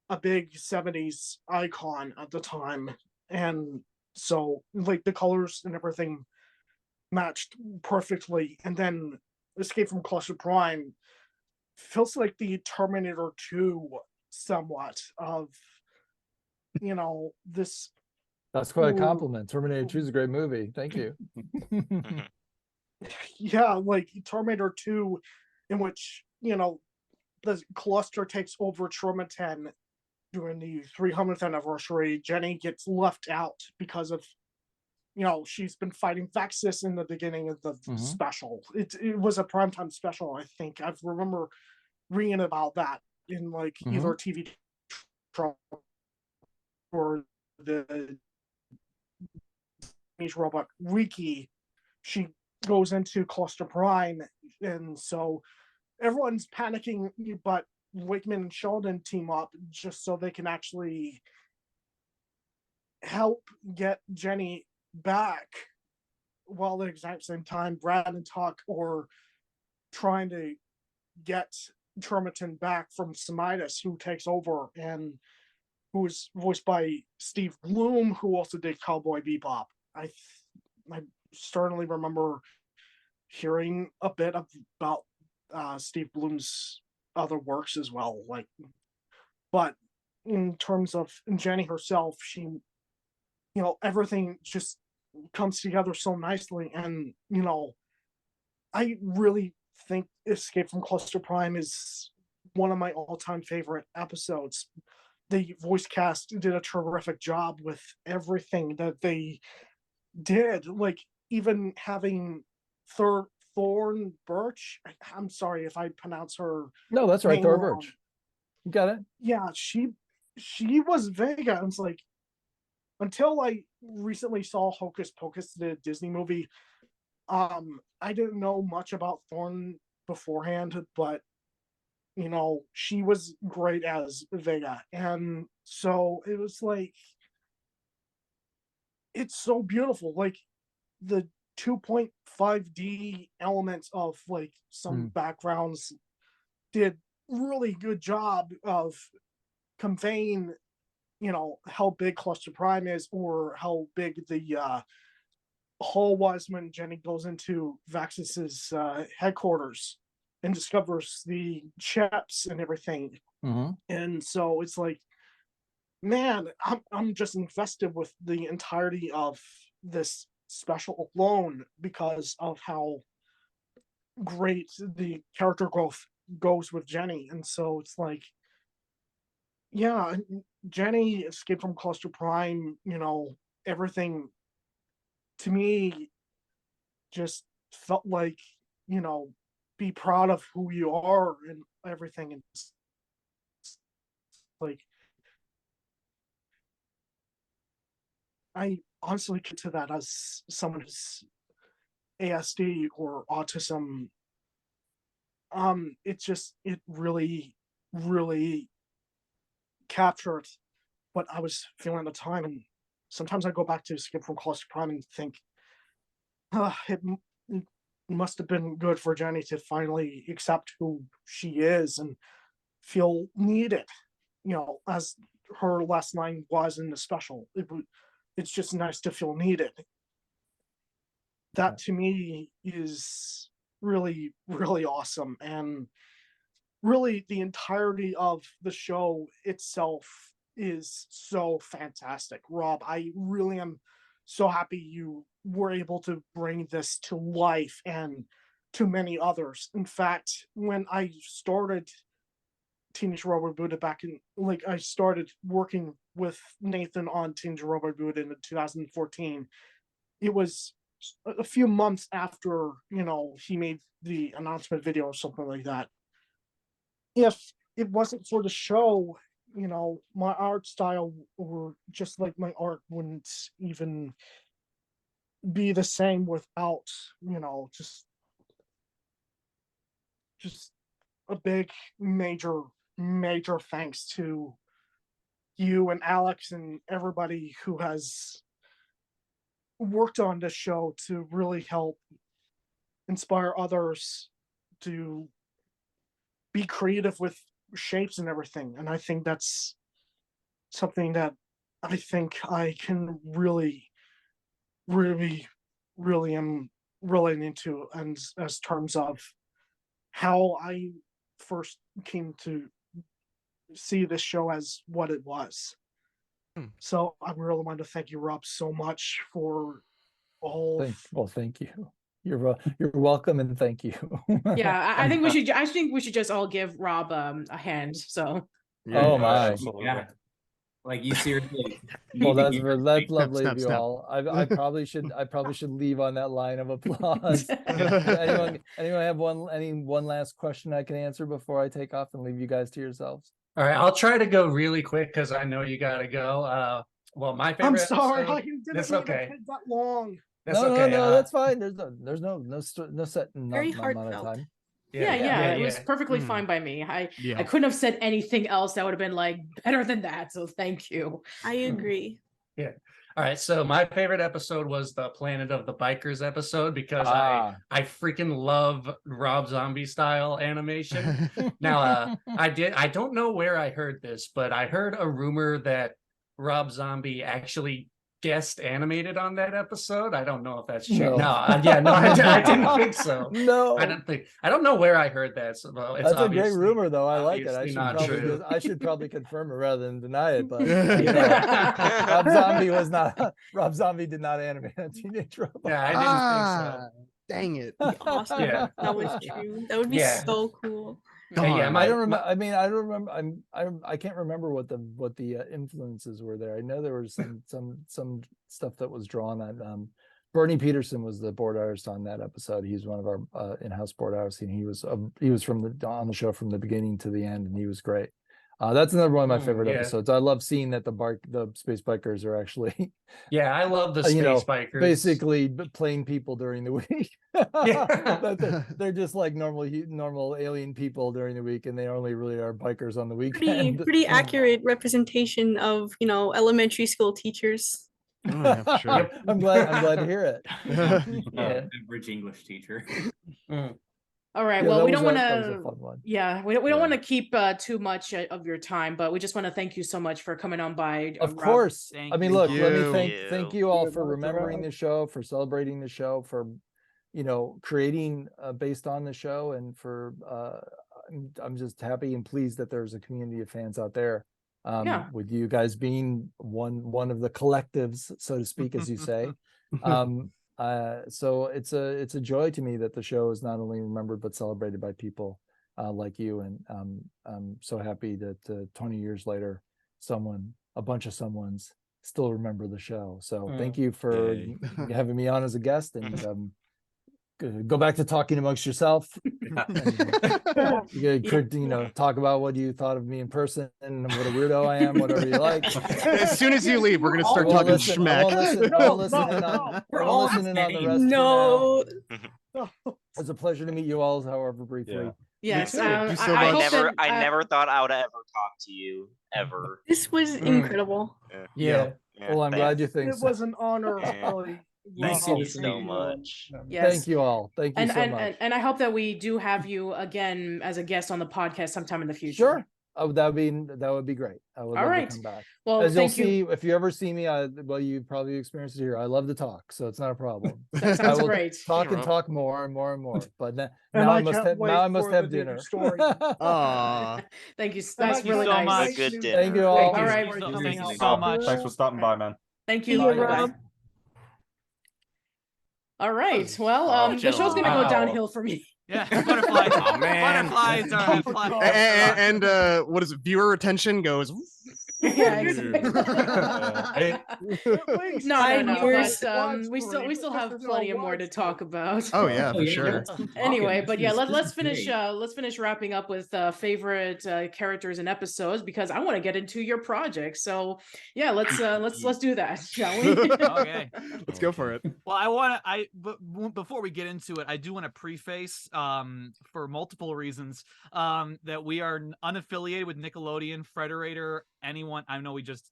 a big 70s icon at the time. And so like the colors and everything matched perfectly. And then Escape from Cluster Prime feels like the Terminator 2 somewhat of, you know, this. That's quite a Ooh. compliment. Terminator 2 is a great movie. Thank you. Yeah, like Terminator 2, in which, you know, the cluster takes over Trauma 10 during the 300th anniversary. Jenny gets left out because of, you know, she's been fighting Vexus in the beginning of the special. It was a primetime special, I think. I remember reading about that in like either TV or the Teenage Robot Wiki. She goes into Cluster Prime, and so everyone's panicking, but Wakeman and Sheldon team up just so they can actually help get Jenny back, while at the exact same time Brad and Tuck are trying to get Termiton back from Semitis, who takes over and who is voiced by Steve Bloom, who also did Cowboy Bebop. I certainly remember hearing a bit about Steve Bloom's other works as well. Like, but in terms of Jenny herself, she, you know, everything just comes together so nicely. And, you know, I really think Escape from Cluster Prime is one of my all-time favorite episodes. The voice cast did a terrific job with everything that they did. Like, even having Thorn Birch. I'm sorry if I pronounce her. No, that's right, name Thor wrong. Birch. You got it. Yeah, she was Vega. And it's like, until I recently saw Hocus Pocus, the Disney movie, I didn't know much about Thorn beforehand, but you know, she was great as Vega. And so it was like, it's so beautiful. Like the 2.5D elements of like some backgrounds did really good job of conveying, you know, how big Cluster Prime is, or how big the hall was when Jenny goes into Vexus's headquarters and discovers the chips and everything. And so it's like, man, I'm just invested with the entirety of this special alone because of how great the character growth goes with Jenny. And so it's like, yeah, Jenny, Escape from Cluster Prime, you know, everything to me just felt like, you know, be proud of who you are and everything. And it's like, I honestly consider that as someone who's ASD or autism. It really, really captured what I was feeling at the time. And sometimes I go back to Skip from Cluster Prime and think, it must have been good for Jenny to finally accept who she is and feel needed, you know, as her last line was in the special. It's just nice to feel needed. That to me is really, really awesome. And really the entirety of the show itself is so fantastic. Rob, I really am so happy you were able to bring this to life and to many others. In fact, when I started Teenage Robot Rebooted back in, like, I started working with Nathan on Teenage Robot Rebooted in 2014, it was a few months after, you know, he made the announcement video or something like that. If it wasn't for the show, you know, my art style, or just like my art, wouldn't even be the same without, just a big major thanks to you and Alex and everybody who has worked on this show to really help inspire others to be creative with shapes and everything. And I think that's something that I think I can really am relating to, and as terms of how I first came to see this show as what it was. So I really want to thank you, Rob, so much for all. Thank you. You're welcome, and thank you. Yeah, I think we should just all give Rob a hand. So. Oh my. Yeah. Like, you seriously. Well, that's lovely of you snap. all. I probably should leave on that line of applause. anyone have one last question I can answer before I take off and leave you guys to yourselves? All right, I'll try to go really quick because I know you gotta go. Well, my favorite. I'm sorry, episode, I didn't that's mean okay. to take that long. That's no, okay. no, that's fine. There's no set Very amount of heartfelt. time. Yeah, it was perfectly fine by me. I couldn't have said anything else that would have been like better than that. So thank you. I agree. Yeah. All right. So my favorite episode was the Planet of the Bikers episode because I freaking love Rob Zombie style animation. Now, I don't know where I heard this, but I heard a rumor that Rob Zombie actually guest animated on that episode. I don't know if that's true. I didn't think so. No, I don't know where I heard that. So it's that's a great rumor, though. I like it. I should probably confirm it rather than deny it. But Rob Zombie did not animate a Teenage Robot. Yeah, I didn't think so. Dang it. Awesome. Yeah. That was true. That would be so cool. I don't remember. I mean, I don't remember. I can't remember what the influences were there. I know there was some stuff that was drawn on. Bernie Peterson was the board artist on that episode. He's one of our in-house board artists, and he was on the show from the beginning to the end, and he was great. That's another one of my favorite episodes. I love seeing that the space bikers are actually I love the space bikers, basically plain people during the week. They're just like normal alien people during the week, and they only really are bikers on the weekend. Pretty accurate representation of elementary school teachers. Yeah, sure. I'm glad to hear it. Average English teacher. All right. Well, we don't want to. Yeah, we don't want to keep too much of your time, but we just want to thank you so much for coming on by. Of course. I mean, look, let me thank you all for remembering the show, for celebrating the show, for creating based on the show, and for I'm just happy and pleased that there's a community of fans out there. With you guys being one of the collectives, so to speak, as you say. So it's a joy to me that the show is not only remembered but celebrated by people like you, and I'm so happy that 20 years later, a bunch of someones still remember the show. So thank you for having me on as a guest, and go back to talking amongst yourself. You could, talk about what you thought of me in person and what a weirdo I am, whatever you like. As soon as you leave, we're gonna start talking schmack. I won't listen in on the rest. No. It's a pleasure to meet you all, however briefly. Yes, I never thought I would ever talk to you ever. This was incredible. Yeah. Well, I'm glad you think it was an honor. Really. Thank you so much. Yes. Thank you all. Thank you so much. And I hope that we do have you again as a guest on the podcast sometime in the future. Sure. Oh, that would be great. I would love to come back. Well, as you'll see, if you ever see me, you probably experienced it here. I love to talk, so it's not a problem. That sounds great. Talk and talk more and more and more. But now I must have dinner. Thank you. That's really nice. Good dinner. Thank you all. All right. Thank you so much. Thanks for stopping by, man. Thank you. Rob. All right. Well, the show's gonna go downhill for me. Yeah, butterflies. Oh man, butterflies are and what is it? Viewer retention goes. Yeah, exactly. No, but we still have plenty of more to talk about. Oh yeah, for sure. Anyway, but yeah, let's finish wrapping up with favorite characters and episodes, because I want to get into your project. So yeah, let's do that, shall we? Okay. Let's go for it. Well, but before we get into it, I do want to preface for multiple reasons that we are unaffiliated with Nickelodeon, Frederator, anyone. I know we just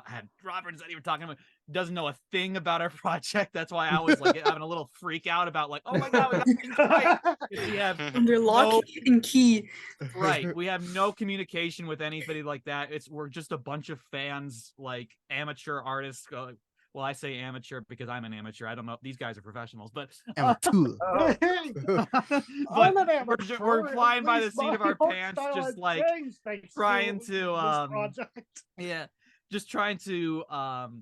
had Robert is not even talking about, doesn't know a thing about our project. That's why I was like having a little freak out about like, oh my god, we got things right. We have Under lock and key. Right. We have no communication with anybody like that. We're just a bunch of fans, like amateur artists. Well, I say amateur because I'm an amateur. I don't know. These guys are professionals, but we're flying by the seat of our pants, just like trying to just trying to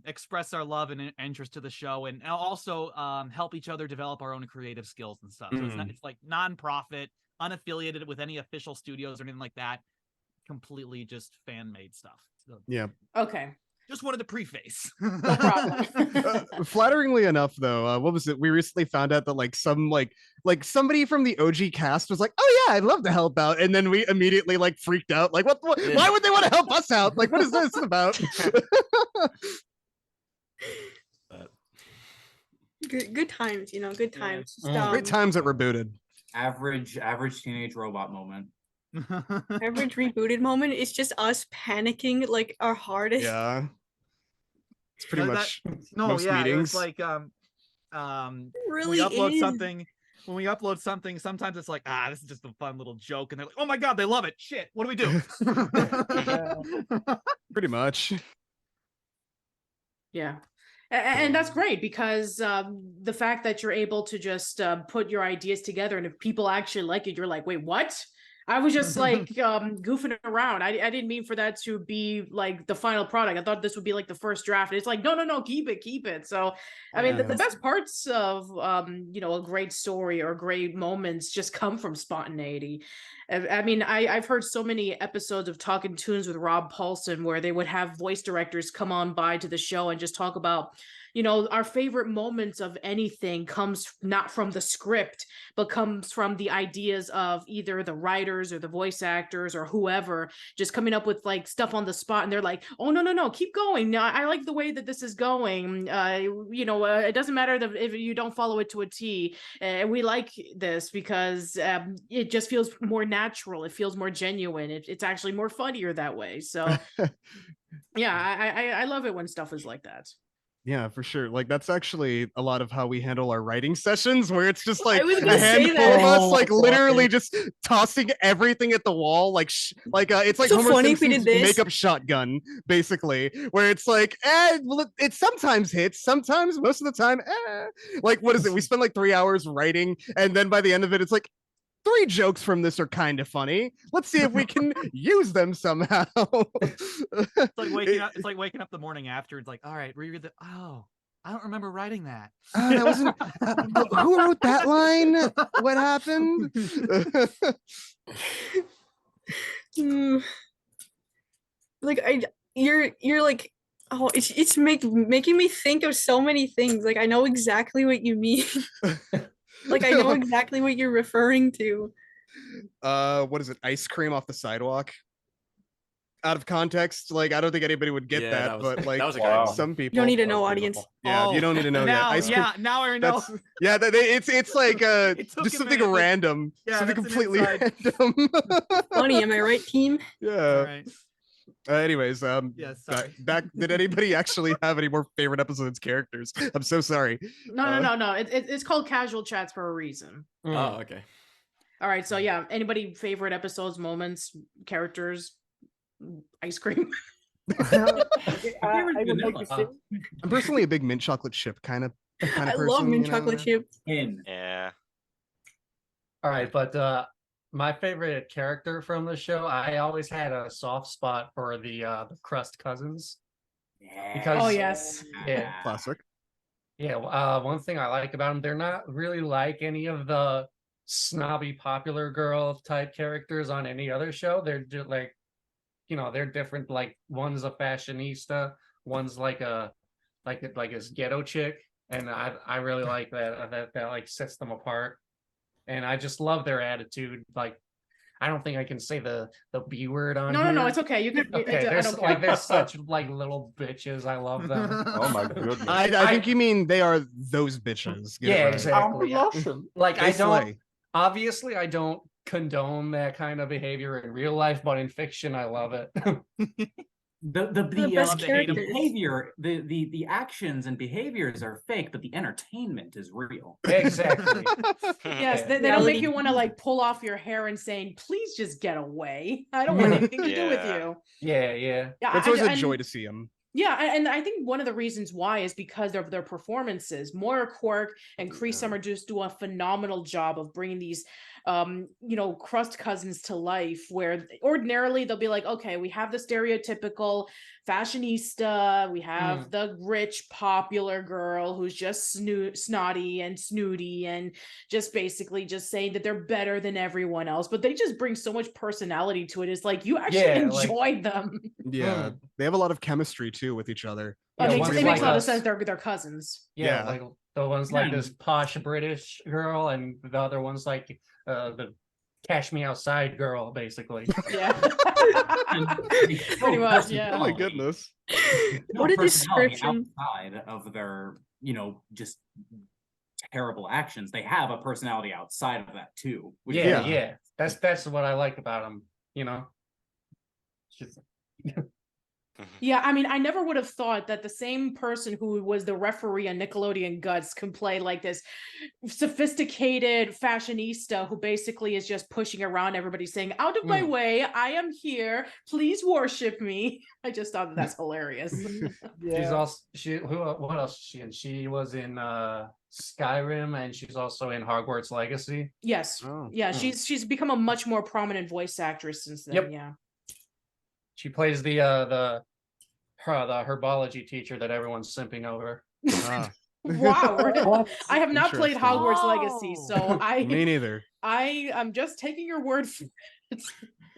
express our love and interest to the show, and also help each other develop our own creative skills and stuff. So it's like non-profit, unaffiliated with any official studios or anything like that. Completely just fan-made stuff. So, yeah. Okay. Just wanted to preface. No problem. Flatteringly enough, though, what was it? We recently found out that like somebody from the OG cast was like, "Oh yeah, I'd love to help out," and then we immediately like freaked out. Like, what? Why would they want to help us out? Like, what is this about? Good times, good times. Great times at Rebooted. Average teenage robot moment. Average rebooted moment is just us panicking like our hardest. Yeah. It's pretty much most meetings. It's like really when we upload something. When we upload something, sometimes it's like, this is just a fun little joke, and they're like, oh my god, they love it. Shit, what do we do? Pretty much. Yeah. And that's great, because the fact that you're able to just put your ideas together, and if people actually like it, you're like, wait, what? I was just like goofing around. I didn't mean for that to be like the final product. I thought this would be like the first draft. And it's like, no, keep it. So, I mean, the best parts of, a great story or great moments just come from spontaneity. I mean, I've heard so many episodes of Talking Tunes with Rob Paulson where they would have voice directors come on by to the show and just talk about, our favorite moments of anything comes not from the script, but comes from the ideas of either the writers or the voice actors or whoever just coming up with like stuff on the spot. And they're like, oh, no, keep going. I like the way that this is going. It doesn't matter if you don't follow it to a T. We like this because it just feels more natural. It feels more genuine. It's actually more funnier that way. So yeah, I love it when stuff is like that. Yeah, for sure. Like that's actually a lot of how we handle our writing sessions, where it's just like a handful of us, like literally just tossing everything at the wall, it's like so Homer Simpson's makeup shotgun, basically, where it's like, it sometimes hits, sometimes most of the time, like what is it? We spend like 3 hours writing, and then by the end of it, it's like 3 jokes from this are kind of funny. Let's see if we can use them somehow. It's like waking up. It's like waking up the morning after. It's like, all right, reread the. Oh, I don't remember writing that. That wasn't. Who wrote that line? What happened? You're like, oh, it's making me think of so many things. Like I know exactly what you mean. Like I know exactly what you're referring to. What is it? Ice cream off the sidewalk? Out of context, like I don't think anybody would get that, but like some people. You don't need to know, audience. Yeah, you don't need to know now, that. Ice cream, now I know. It's like just something random, something completely random. Funny, am I right, team? Yeah. Right. Anyways, yeah, sorry. back. Did anybody actually have any more favorite episodes characters? I'm so sorry. No. It's called Casual Chats for a reason. Oh, okay. All right. So yeah, anybody favorite episodes, moments, characters, ice cream? I would like to say, I'm personally a big mint chocolate chip kind of person. I love mint chocolate chip. Yeah. All right, but my favorite character from the show, I always had a soft spot for the Crust cousins. Because oh yes, yeah, classic. Yeah, one thing I like about them, they're not really like any of the snobby popular girl type characters on any other show. They're just like they're different. Like one's a fashionista, one's like a this ghetto chick, and I really like that like sets them apart. And I just love their attitude. Like, I don't think I can say the B word on No, here. no, it's okay. You can. Okay, I don't care. they're such like little bitches. I love them. Oh my goodness. I think you mean they are those bitches. Get it Yeah, right. exactly. Like They I don't. slay. Obviously, I don't condone that kind of behavior in real life, but in fiction, I love it. The best characters. behavior, the actions and behaviors are fake, but the entertainment is real. Exactly. Yes, they don't make Reality. you want to like pull off your hair and saying, "Please just get away. I don't want anything to do with Yeah. you." Yeah. Yeah, It's always a and- joy to see them. Yeah, and I think one of the reasons why is because of their performances. Moira Quirk and Cree Summer just do a phenomenal job of bringing these, crust cousins to life. Where ordinarily they'll be like, okay, we have the stereotypical fashionista, we have the rich popular girl who's just snotty and snooty and just basically just saying that they're better than everyone else. But they just bring so much personality to it. It's like you actually enjoy them. Yeah, they have a lot of chemistry too with each other. It one's makes a like lot of us. sense. They're cousins. Yeah, Yeah. like the one's like this posh British girl, and the other one's like the Cash Me Outside girl, basically. Yeah. Pretty much, yeah. Oh my goodness. What a Personality description. outside of their, just terrible actions. They have a personality outside of that too. Which is- Yeah. That's what I like about them. Just- Yeah, I mean, I never would have thought that the same person who was the referee on Nickelodeon Guts can play like this sophisticated fashionista who basically is just pushing around everybody saying, "Out of my way, I am here, please worship me." I just thought that's hilarious. She's also what else is she in? She was in Skyrim, and she's also in Hogwarts Legacy. Yes. Oh. Yeah, she's become a much more prominent voice actress since then. Yep. Yeah. She plays the herbology teacher that everyone's simping over. Ah, Wow. I have not played Interesting. Hogwarts Legacy, so me neither. I am just taking your word for it.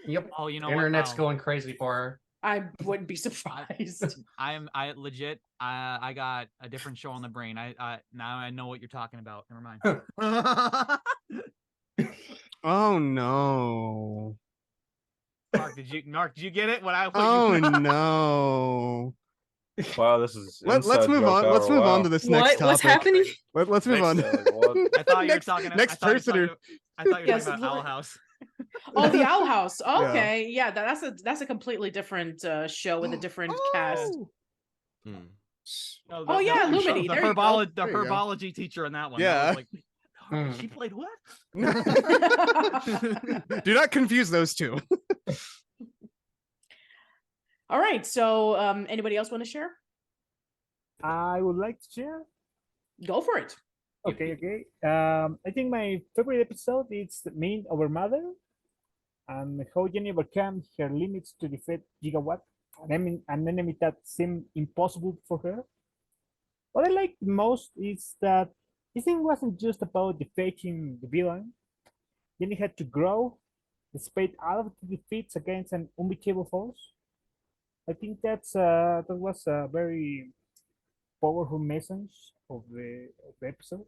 Yep. Oh, you know Internet's what? going crazy for her. I wouldn't be surprised. I legit. I got a different show on the brain. I now I know what you're talking about. Never mind. Oh no. Mark, did you get it? What I? What Oh you... no. Wow, this is Let's inside move joke on. hour, Let's move on wow. to this next topic. What's happening? Let's move on. What? I thought you were Next- talking. next person. I thought you were Yes, talking about Owl House. Oh, the Owl House. Okay, yeah, that's a completely different show with a different cast. Hmm. No, Oh, yeah, the Lumity, The, there you go. the There you go. herbology teacher in that one. Yeah. That was like, oh, she played what? Do not confuse those two. All right, so anybody else want to share? I would like to share. Go for it. Okay. I think my favorite episode is Mean Over Mother and how Jenny overcame her limits to defeat Gigawatt, an enemy that seemed impossible for her. What I like most is that this thing wasn't just about defeating the villain. Jenny had to grow despite all of the defeats against an unbeatable force. I think that was a very powerful message of the episode.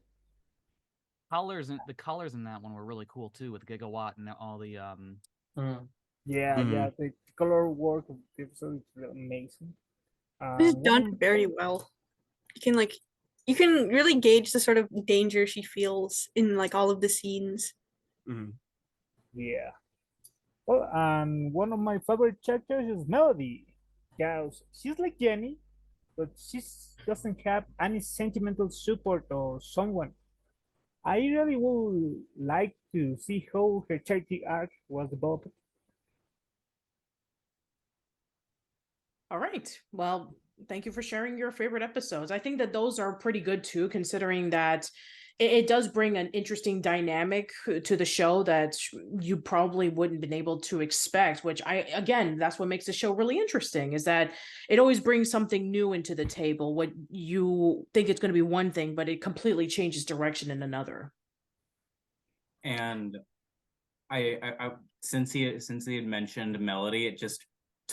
The colors in that one were really cool too, with Gigawatt and all the Yeah, the color work of the episode is really amazing. It's done very well. You can really gauge the sort of danger she feels in like all of the scenes. Yeah. Well, and one of my favorite characters is Melody. Because she's like Jenny, but she doesn't have any sentimental support or someone. I really would like to see how her charity arc was developed. All right. Well, thank you for sharing your favorite episodes. I think that those are pretty good too, considering that it does bring an interesting dynamic to the show that you probably wouldn't been able to expect, which that's what makes the show really interesting, is that it always brings something new into the table. What you think it's going to be one thing, but it completely changes direction in another. And I since he had mentioned Melody, it just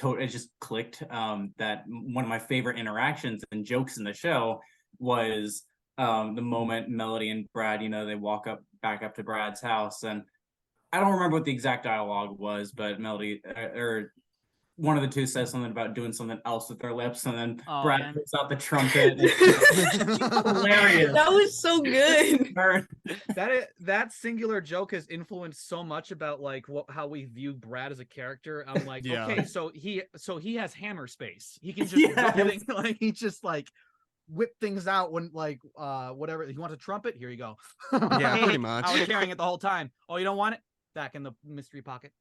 it just clicked. That one of my favorite interactions and jokes in the show was the moment Melody and Brad, they walk back up to Brad's house, and I don't remember what the exact dialogue was, but Melody or one of the two says something about doing something else with their lips, and then Brad pulls out the trumpet. Hilarious. That was so good. That singular joke has influenced so much about like how we view Brad as a character. I'm like, okay, so he has hammer space. He can just like he just like whip things out when like whatever he wants a trumpet. Here you go. Yeah, pretty much. I was carrying it the whole time. Oh, you don't want it? Back in the mystery pocket.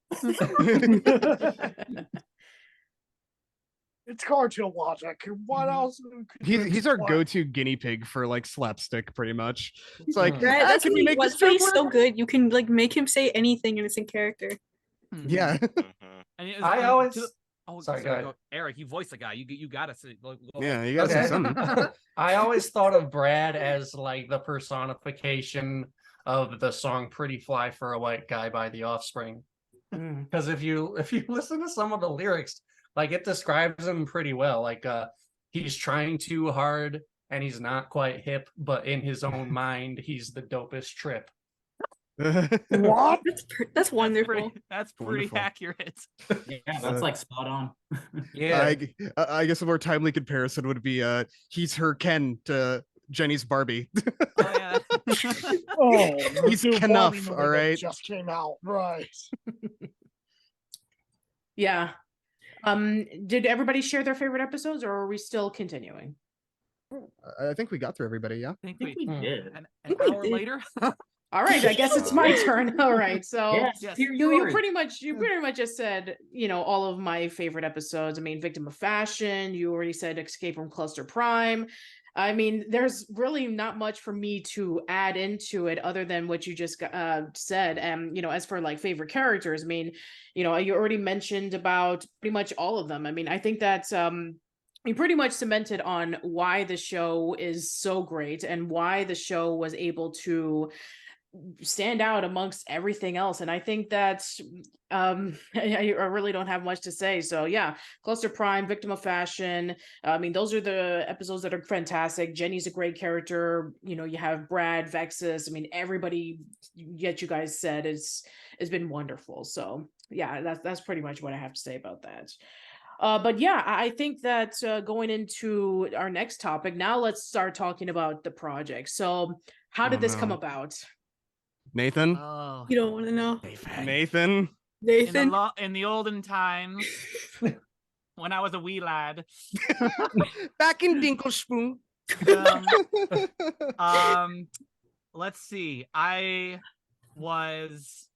It's cartoon logic. What else? He's our go-to guinea pig for like slapstick, pretty much. It's like, Right, that's can we make this joke he's work? so good. You can like make him say anything and it's in character. Yeah. I always. Sorry, go ahead. Eric, you voice the guy. You gotta say. Yeah, you gotta say something. I always thought of Brad as like the personification of the song "Pretty Fly for a White Guy" by The Offspring. Because if you listen to some of the lyrics, like it describes him pretty well. Like he's trying too hard and he's not quite hip, but in his own mind, he's the dopest trip. What? That's wonderful. That's pretty accurate. Yeah, that's like spot on. Yeah. I guess a more timely comparison would be he's her Ken to Jenny's Barbie. Oh, he's the enough, Barbie movie all that right. just came out, right? Yeah. Did everybody share their favorite episodes, or are we still continuing? I think we got through everybody. Yeah. I think we did. An hour later. All right, I guess it's my turn. All right, so Yes, you pretty much just said all of my favorite episodes. I mean, Victim of Fashion. You already said Escape from Cluster Prime. I mean, there's really not much for me to add into it other than what you just said. And as for like favorite characters, I mean, you already mentioned about pretty much all of them. I mean, I think that's you pretty much cemented on why the show is so great and why the show was able to stand out amongst everything else. And I think that I really don't have much to say. So yeah, Cluster Prime, Victim of Fashion. I mean, those are the episodes that are fantastic. Jenny's a great character. You have Brad, Vexus. I mean, everybody yet you guys said it's been wonderful. So yeah, that's pretty much what I have to say about that. But yeah, I think that going into our next topic, now let's start talking about the project. So how did this come about? Nathan? Oh, You don't want to know. Nathan? Nathan? In the olden times, when I was a wee lad. Back in Dinklespoon. Let's see. I was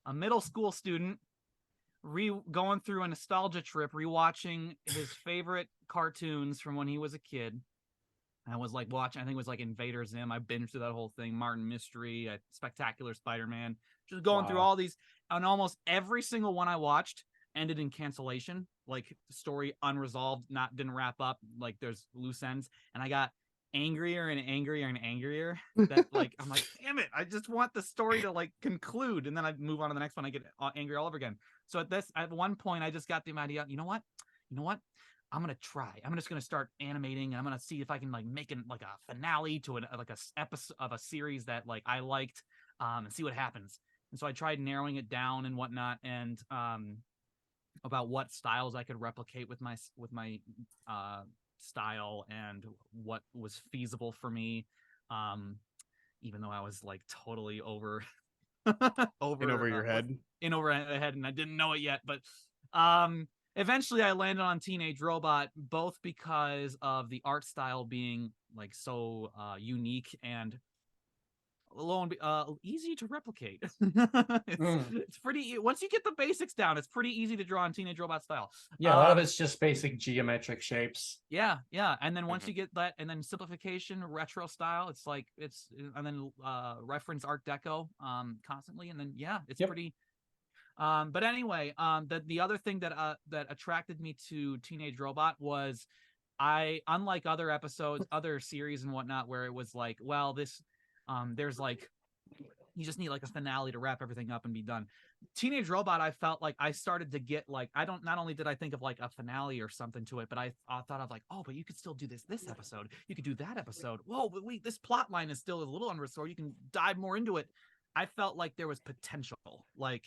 a middle school student going through a nostalgia trip, rewatching his favorite cartoons from when he was a kid. I was like watching, I think it was like Invader Zim. I binged through that whole thing. Martin Mystery, Spectacular Spider-Man, just going through all these, and almost every single one I watched ended in cancellation, like the story unresolved, didn't wrap up, like there's loose ends, and I got angrier and angrier and angrier that like I'm like, damn it, I just want the story to like conclude, and then I move on to the next one. I get angry all over again. So at one point I just got the idea, you know what I'm just gonna start animating, and I'm gonna see if I can like make like a finale to a episode of a series that like I liked, and see what happens. And so I tried narrowing it down and whatnot, and about what styles I could replicate with my style and what was feasible for me, even though I was like totally over over your head, and I didn't know it yet. But eventually I landed on Teenage Robot, both because of the art style being like so unique and easy to replicate. It's pretty, once you get the basics down, it's pretty easy to draw in Teenage Robot style. Yeah, a lot of it's just basic geometric shapes. Yeah, and then once you get that, and then simplification, retro style, and then reference Art Deco constantly, and then it's pretty. But anyway, the other thing that attracted me to Teenage Robot was unlike other episodes, other series and whatnot, where it was like, well, this there's like You just need like a finale to wrap everything up and be done. Teenage Robot, I felt like I started to get like, not only did I think of like a finale or something to it, but I thought of like, oh, but you could still do this episode. You could do that episode. Whoa, but wait, this plot line is still a little unrestored. You can dive more into it. I felt like there was potential. Like,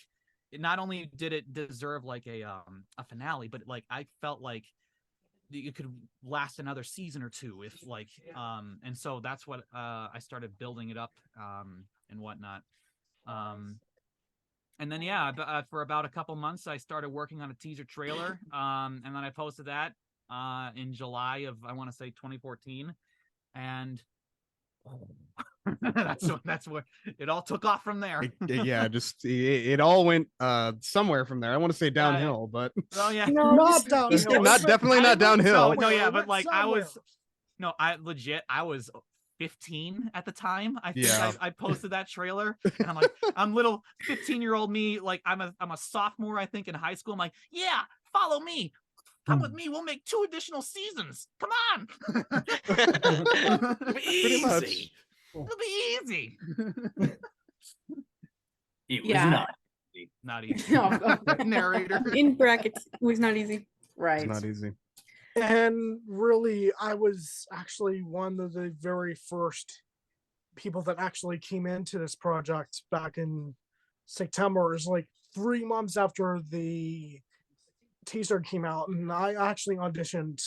not only did it deserve like a finale, but like I felt like it could last another season or two if like and so that's what I started building it up and whatnot. And then for about a couple months I started working on a teaser trailer, and then I posted that in July of, I want to say, 2014, and that's where it all took off from there. It all went somewhere from there. I want to say downhill, but oh yeah, not downhill. Definitely not downhill. No, yeah, but like I was 15 at the time. I think I posted that trailer, and I'm like, I'm little 15-year-old me, like I'm a sophomore, I think, in high school. I'm like, yeah, follow me. Come with me. We'll make 2 additional seasons. Come on. It'll be easy. It'll be easy. It was not easy. Narrator. In brackets, it was not easy. Right. It's not easy. And really, I was actually one of the very first people that actually came into this project back in September. It was like 3 months after the teaser came out, and I actually auditioned.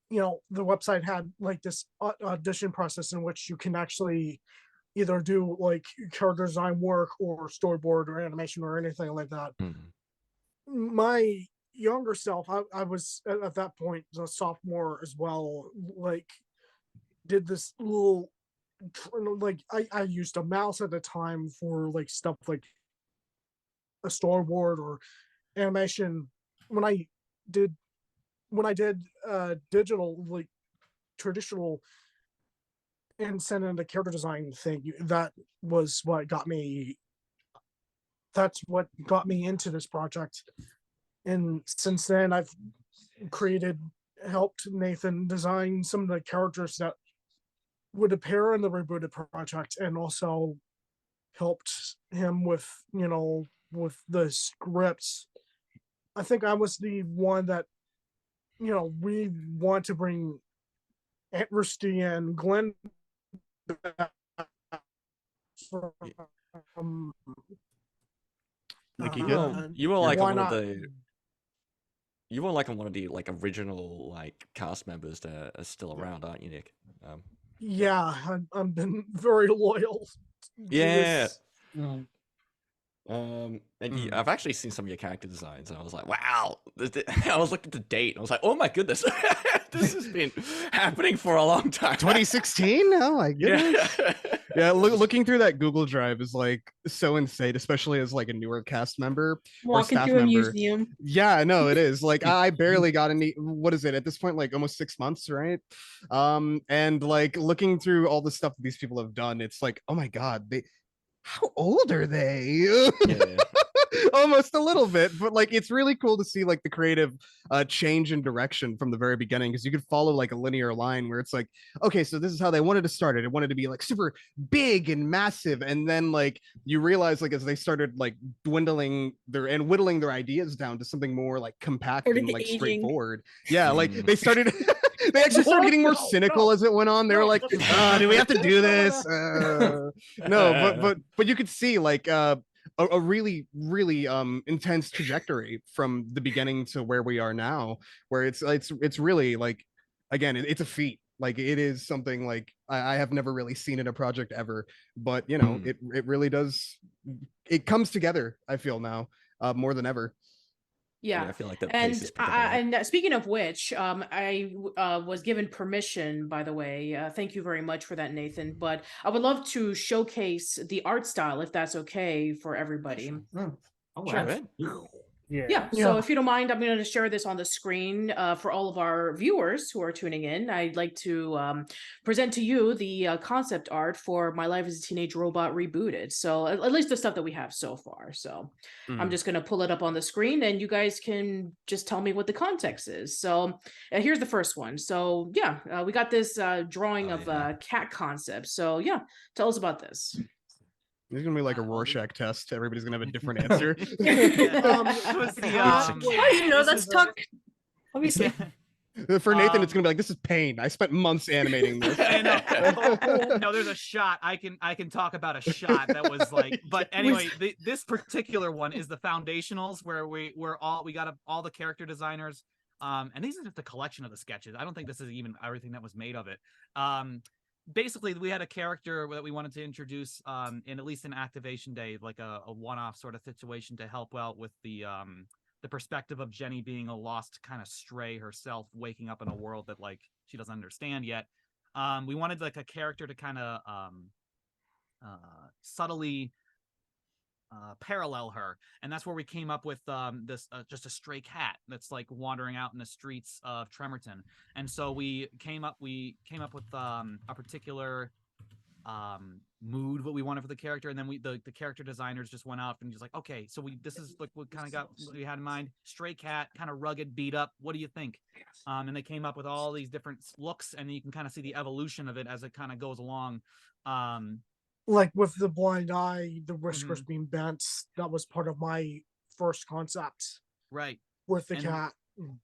You know, the website had like this audition process in which you can actually either do like character design work or storyboard or animation or anything like that. My younger self, I was at that point a sophomore as well, like did this little like I used a mouse at the time for like stuff like a storyboard or animation. When I did digital, like traditional and send in the character design thing, that's what got me into this project. And since then I've helped Nathan design some of the characters that would appear in the Rebooted project, and also helped him with the scripts. I think I was the one that we want to bring Aunt Rusty and Glenn back from, like you were like one of the like original like cast members that are still around, aren't you, Nick? Yeah, I've been very loyal. Yeah. And I've actually seen some of your character designs, and I was like, wow. I was looking at the date, and I was like, oh my goodness, this has been happening for a long time. 2016? Oh my goodness. Yeah, looking through that Google Drive is like so insane, especially as like a newer cast member or staff member. Museum. Yeah, no, it is. Like I barely got any. What is it at this point? Like almost 6 months, right? And like looking through all the stuff that these people have done, it's like, oh my god, how old are they? Yeah. Almost a little bit, but like it's really cool to see like the creative change in direction from the very beginning, because you could follow like a linear line where it's like, okay, so this is how they wanted to start it. It wanted to be like super big and massive, and then like you realize like as they started like whittling their ideas down to something more like compact and like straightforward. Yeah, like they started. They actually started getting more cynical as it went on. They were like, do we have to do this? No, but you could see like a really intense trajectory from the beginning to where we are now, where it's really like, again, it's a feat. Like it is something like I have never really seen in a project ever, but it really does. It comes together, I feel now, more than ever. Yeah, I feel like that. And speaking of which, I was given permission, by the way. Thank you very much for that, Nathan. But I would love to showcase the art style, if that's okay for everybody. Sure. Yeah. So if you don't mind, I'm going to share this on the screen for all of our viewers who are tuning in. I'd like to present to you the concept art for My Life as a Teenage Robot Rebooted. So at least the stuff that we have so far. So I'm just going to pull it up on the screen, and you guys can just tell me what the context is. So here's the first one. So yeah, we got this drawing of a cat concept. So yeah, tell us about this. There's gonna be like a Rorschach test. Everybody's gonna have a different answer. It was the, Oh, you know, that's talk. Obviously. For Nathan, it's gonna be like, this is pain. I spent months animating this. I know. No, there's a shot. I can talk about a shot that was like, but anyway, this particular one is the foundationals where we got all the character designers. And these are just a collection of the sketches. I don't think this is even everything that was made of it. Basically, we had a character that we wanted to introduce in at least an activation day, like a one-off sort of situation to help out with the perspective of Jenny being a lost kind of stray herself, waking up in a world that like she doesn't understand yet. We wanted like a character to kind of subtly parallel her, and that's where we came up with this just a stray cat that's like wandering out in the streets of Tremerton. And so we came up with a particular mood what we wanted for the character, and then the character designers just went out and just like, okay, so this is like what kind of got what we had in mind. Stray cat, kind of rugged, beat up, what do you think? And they came up with all these different looks, and you can kind of see the evolution of it as it kind of goes along. Like with the blind eye, the whiskers being bent, that was part of my first concept. Right. With the cat.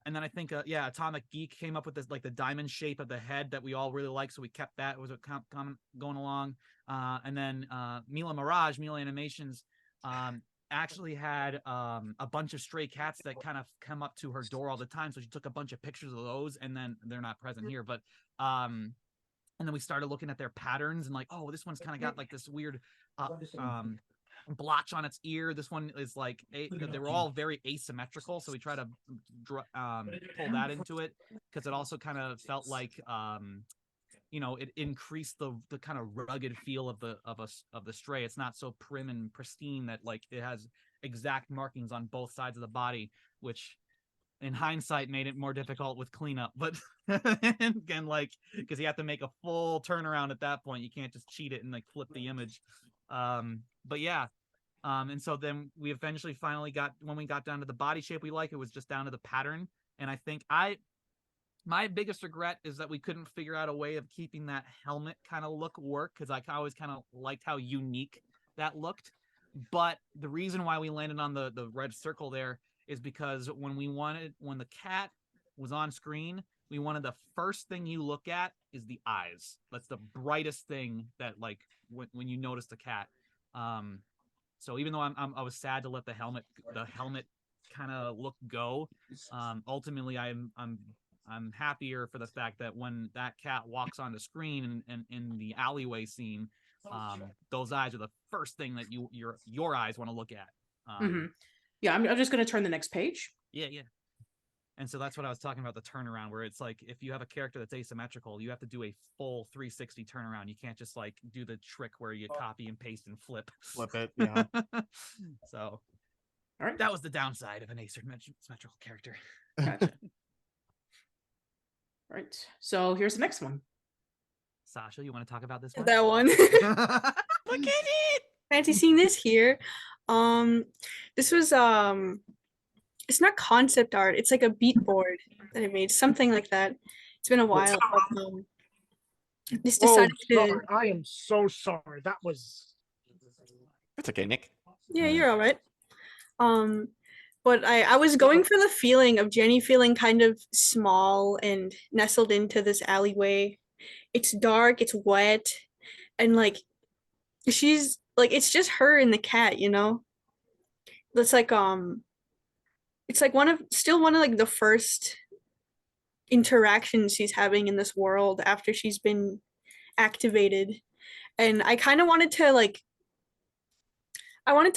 And then I think, Atomic Geek came up with this, like the diamond shape of the head that we all really like, so we kept that. It was a comment going along. And then Mila Animations, actually had a bunch of stray cats that kind of come up to her door all the time. So she took a bunch of pictures of those, and then they're not present here, but and then we started looking at their patterns and like, oh, this one's kind of got like this weird blotch on its ear. This one is like they were all very asymmetrical, so we try to pull that into it, because it also kind of felt like it increased the kind of rugged feel of the stray. It's not so prim and pristine that like it has exact markings on both sides of the body, which in hindsight made it more difficult with cleanup. But again, like, because you have to make a full turnaround at that point, you can't just cheat it and like flip the image. But yeah, and so then we eventually finally when we got down to the body shape we like, it was just down to the pattern. And I think my biggest regret is that we couldn't figure out a way of keeping that helmet kind of look work, because I always kind of liked how unique that looked. But the reason why we landed on the red circle there is because when the cat was on screen, we wanted the first thing you look at is the eyes. That's the brightest thing that like when you notice the cat. So even though I was sad to let the helmet kind of look go, ultimately I'm happier for the fact that when that cat walks on the screen and in the alleyway scene, those eyes are the first thing that your eyes want to look at. Yeah, I'm just going to turn the next page. Yeah. And so that's what I was talking about, the turnaround, where it's like if you have a character that's asymmetrical, you have to do a full 360 turnaround. You can't just like do the trick where you copy and paste and flip it. Yeah. So, all right, that was the downside of an asymmetrical character. Gotcha. All right, so here's the next one. Sasha, you want to talk about this one? That one. Look at it. Fancy seeing this here. This was it's not concept art, it's like a beat board that I made, something like that. It's been a while. Just decided to. I am so sorry. That was. It's okay, Nick. Yeah, you're all right. But I was going for the feeling of Jenny feeling kind of small and nestled into this alleyway. It's dark, it's wet, and like she's like, it's just her and the cat, That's like it's like one of like the first interactions she's having in this world after she's been activated. And I kind of wanted to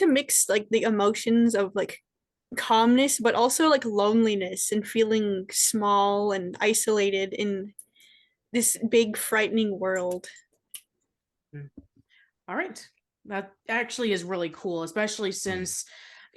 mix like the emotions of like calmness, but also like loneliness and feeling small and isolated in this big frightening world. All right, that actually is really cool, especially since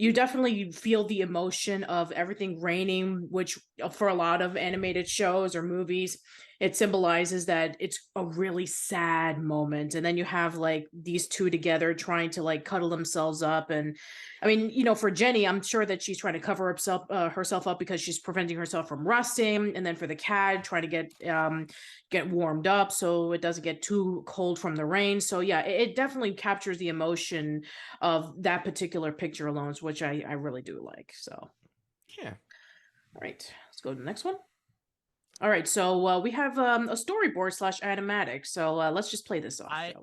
you definitely feel the emotion of everything raining, which for a lot of animated shows or movies, it symbolizes that it's a really sad moment, and then you have like these two together trying to like cuddle themselves up. And I mean, for Jenny, I'm sure that she's trying to cover herself up because she's preventing herself from rusting, and then for the cat, trying to get warmed up so it doesn't get too cold from the rain. So yeah, it definitely captures the emotion of that particular picture alone, which I really do like. So Yeah. all right, let's go to the next one. All right, so we have a storyboard / animatic. So let's just play this off. I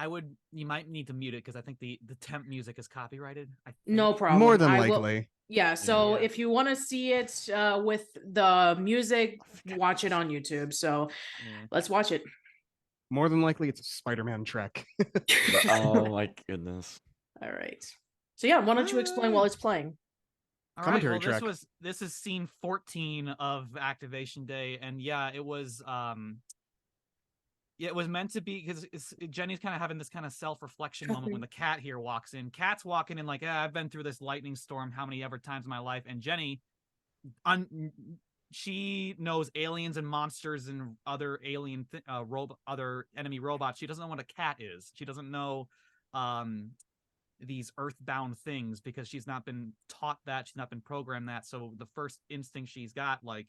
would. You might need to mute it because I think the temp music is copyrighted. No problem. More than I will- likely. Yeah, so Yeah. if you want to see it with the music, watch it on YouTube. So let's watch it. More than likely, it's a Spider-Man trek. Oh my goodness. All right. So yeah, why don't you explain while it's playing? All right, Commentary well, track. this is scene 14 of Activation Day, and yeah, it was meant to be because Jenny's kind of having this kind of self-reflection moment when the cat here walks in. Cat's walking in like, I've been through this lightning storm how many ever times in my life, and Jenny, she knows aliens and monsters and other other enemy robots. She doesn't know what a cat is. She doesn't know these earthbound things because she's not been taught that, she's not been programmed that. So the first instinct she's got, like,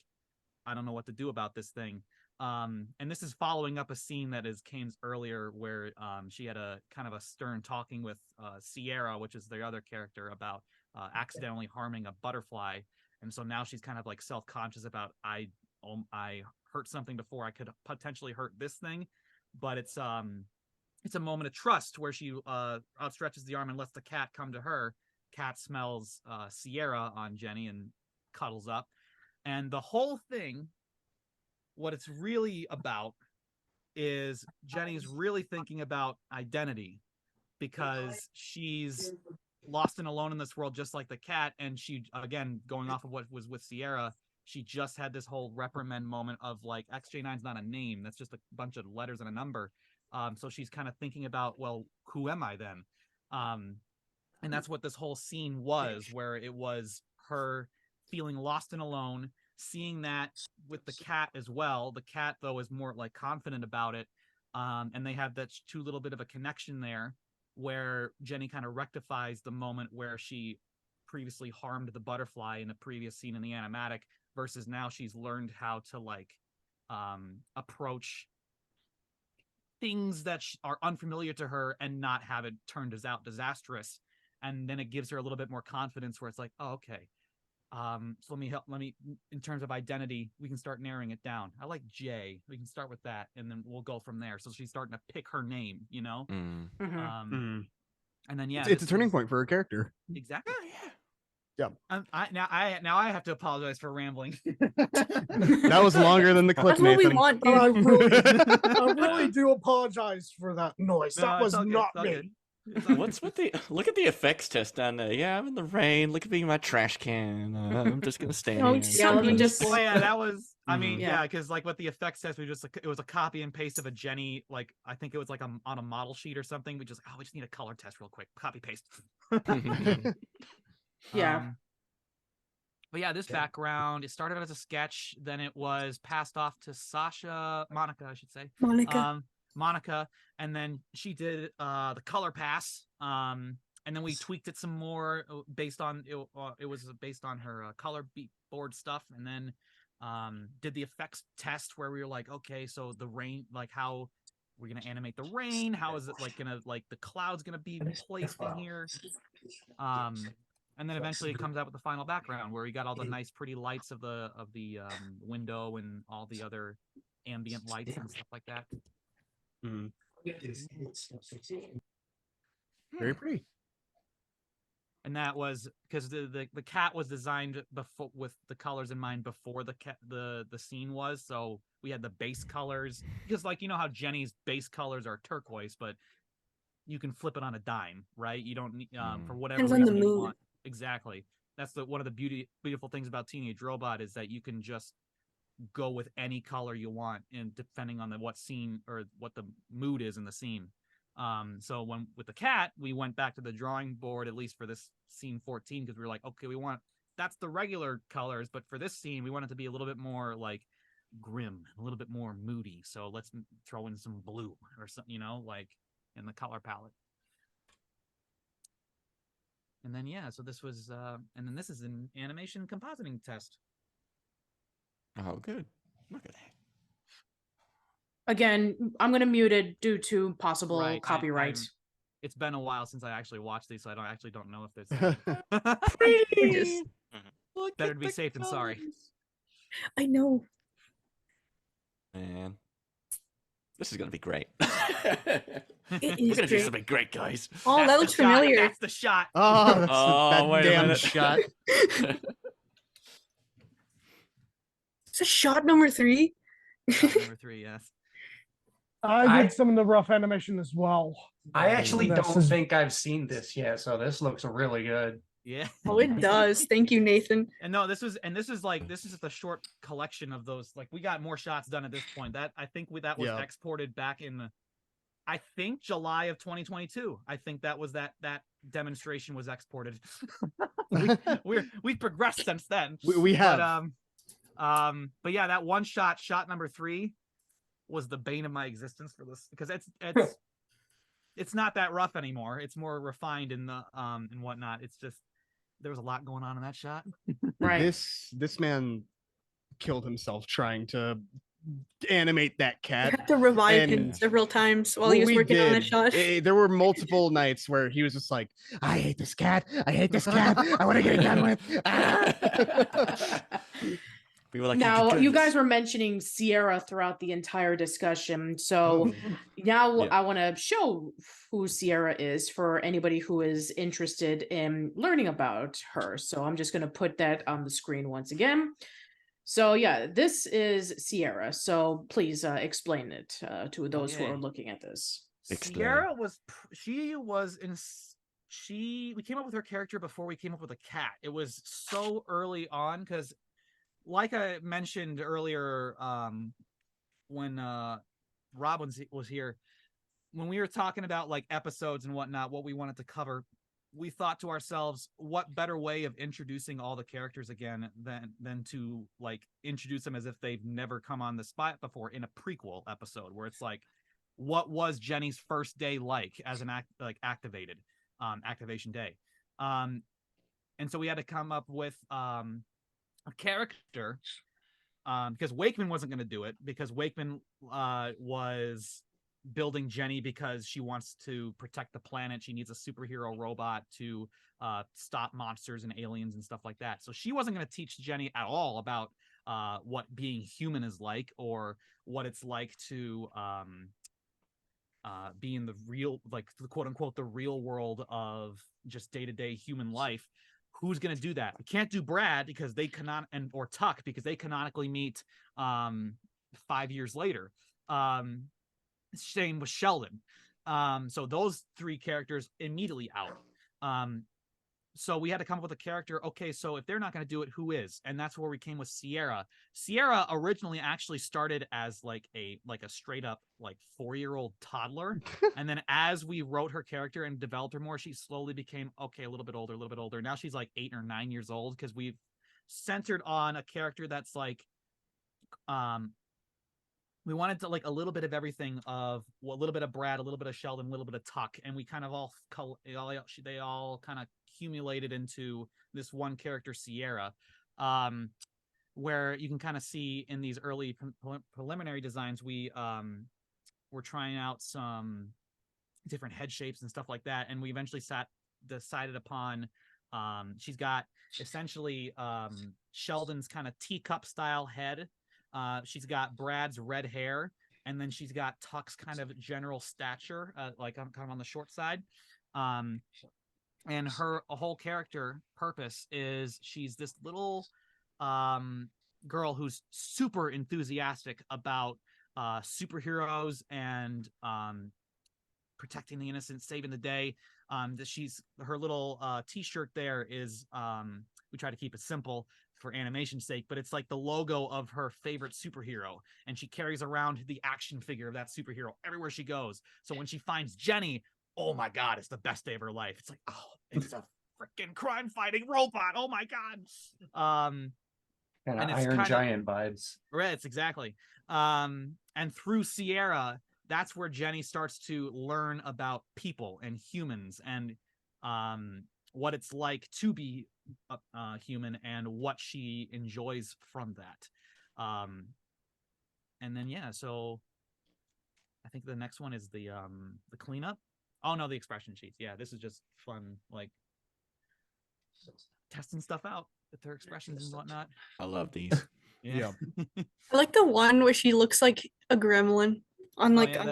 I don't know what to do about this thing. And this is following up a scene that is Kane's earlier where she had a kind of a stern talking with Sierra, which is the other character, about accidentally harming a butterfly. And so now she's kind of like self-conscious about I hurt something before, I could potentially hurt this thing. But it's a moment of trust where she outstretches the arm and lets the cat come to her. Cat smells Sierra on Jenny and cuddles up. And the whole thing, what it's really about is Jenny's really thinking about identity because she's lost and alone in this world just like the cat. And she, again, going off of what was with Sierra, she just had this whole reprimand moment of like, XJ9's not a name. That's just a bunch of letters and a number. So she's kind of thinking about, well, who am I then? And that's what this whole scene was, where it was her feeling lost and alone, seeing that with the cat as well. The cat, though, is more like confident about it. And they have that too little bit of a connection there where Jenny kind of rectifies the moment where she previously harmed the butterfly in a previous scene in the animatic versus now she's learned how to like approach things that are unfamiliar to her and not have it turned out disastrous. And then it gives her a little bit more confidence where it's like, oh, okay. So let me, in terms of identity, we can start narrowing it down. I like J. We can start with that, and then we'll go from there. So she's starting to pick her name, you know? Mm-hmm. And then, yeah. It's a turning point for her character. Exactly. Yeah. Now I have to apologize for rambling. That was longer than the clip, That's what we Nathan. want, dude. I really do apologize for that noise. No, That was it's all good, not it's all me. good. What's with the look at the effects test down there? Yeah, I'm in the rain. Look at me in my trash can. I'm just gonna stand. No, here. it's Yeah, let me just. Well, yeah, that was. I mean, Yeah. yeah, because like what the effects says, it was a copy and paste of a Jenny. Like I think it was like on a model sheet or something. We just need a color test real quick. Copy paste. Yeah. But yeah, this background, it started as a sketch, then it was passed off to Monica, I should say. Monica, and then she did the color pass, and then we tweaked it some more based on it was based on her color board stuff, and then did the effects test where we were like, okay, so the rain, like how we're gonna animate the rain, how is it like gonna like the clouds gonna be placed in here, and then eventually it comes out with the final background where we got all the nice pretty lights of the window and all the other ambient lights and stuff like that. Very pretty. And that was because the cat was designed before with the colors in mind before the scene was. So we had the base colors because, like, you know how Jenny's base colors are turquoise, but you can flip it on a dime, right? You don't need for whatever Depends on the reason you mood. want. Exactly. That's one of the beautiful things about Teenage Robot is that you can just go with any color you want, and depending on what scene or what the mood is in the scene. So with the cat, we went back to the drawing board, at least for this scene 14, because we were like, okay, that's the regular colors, but for this scene, we want it to be a little bit more like grim, a little bit more moody. So let's throw in some blue or something, you know, like in the color palette. And then yeah, so this was and then this is an animation compositing test. Oh, good. Look at that. Again, I'm gonna mute it due to possible Right, copyright. It's been a while since I actually watched these, so I actually don't know if there's Gorgeous. better to be safe than sorry. I know. Man, this is gonna be great. It We're is gonna do great. something great, guys. Oh, That's that the looks shot, familiar. That's the shot. Oh, that's that wait a damn minute. shot. Is it shot number 3? Shot number 3, yes. I did some of the rough animation as well. I actually This don't is- think I've seen this yet, so this looks really good. Yeah. Oh, it does. Thank you, Nathan. And no, this is just a short collection of those. Like we got more shots done at this point. That I think that was Yeah. exported back in I think July of 2022. I think that was that demonstration was exported. We've progressed since then. We have. But yeah, that one shot number 3 was the bane of my existence for this because it's not that rough anymore. It's more refined in the and whatnot. It's just there was a lot going on in that shot. Right. This man killed himself trying to animate that I cat. had to revive him And several times while he was we working on that did. shot. There were multiple nights where he was just like, I hate this cat. I hate this cat. I want to get it done with. Ah. We were like, Now, can do you this." guys were mentioning Sierra throughout the entire discussion. So now Yeah. I want to show who Sierra is for anybody who is interested in learning about her. So I'm just going to put that on the screen once again. So yeah, this is Sierra. So please explain it to those who are Okay. looking at this. Sierra was we came up with her character before we came up with a cat. It was so early on because like I mentioned earlier when Rob was here, when we were talking about like episodes and whatnot, what we wanted to cover, we thought to ourselves, what better way of introducing all the characters again than to like introduce them as if they've never come on the spot before in a prequel episode where it's like, what was Jenny's first day like as an activation day? And so we had to come up with a character because Wakeman wasn't going to do it because Wakeman was building Jenny because she wants to protect the planet. She needs a superhero robot to stop monsters and aliens and stuff like that. So she wasn't going to teach Jenny at all about what being human is like or what it's like to be in the real, like the quote unquote, the real world of just day-to-day human life. Who's going to do that? We can't do Brad because they or Tuck because they canonically meet 5 years later. Same with Sheldon. So those 3 characters immediately out. So we had to come up with a character. Okay, so if they're not going to do it, who is? And that's where we came with Sierra. Sierra originally actually started as like a straight up like 4-year-old toddler. And then as we wrote her character and developed her more, she slowly became okay, a little bit older. Now she's like 8 or 9 years old because we've centered on a character that's like we wanted to like a little bit of everything of a little bit of Brad, a little bit of Sheldon, a little bit of Tuck, and we kind of they all kind of accumulated into this one character, Sierra, where you can kind of see in these early preliminary designs we're trying out some different head shapes and stuff like that, and we eventually decided upon she's got essentially Sheldon's kind of teacup style head. She's got Brad's red hair, and then she's got Tuck's kind of general stature, like kind of on the short side. And her whole character purpose is she's this little girl who's super enthusiastic about superheroes and protecting the innocent, saving the day. Her little t-shirt there is we try to keep it simple for animation's sake, but it's like the logo of her favorite superhero, and she carries around the action figure of that superhero everywhere she goes. So when she finds Jenny, oh my god, it's the best day of her life. It's like, oh, it's a freaking crime fighting robot. Oh my god. Kind And of it's Iron kinda- Giant vibes. Right, it's exactly. And through Sierra, that's where Jenny starts to learn about people and humans and what it's like to be human and what she enjoys from that. And then yeah, so I think the next one is the cleanup. Oh no, the expression sheets. Yeah, this is just fun, like testing stuff out with their expressions and whatnot. I love these. Yeah. I like the one where she looks like a gremlin on Oh, like yeah,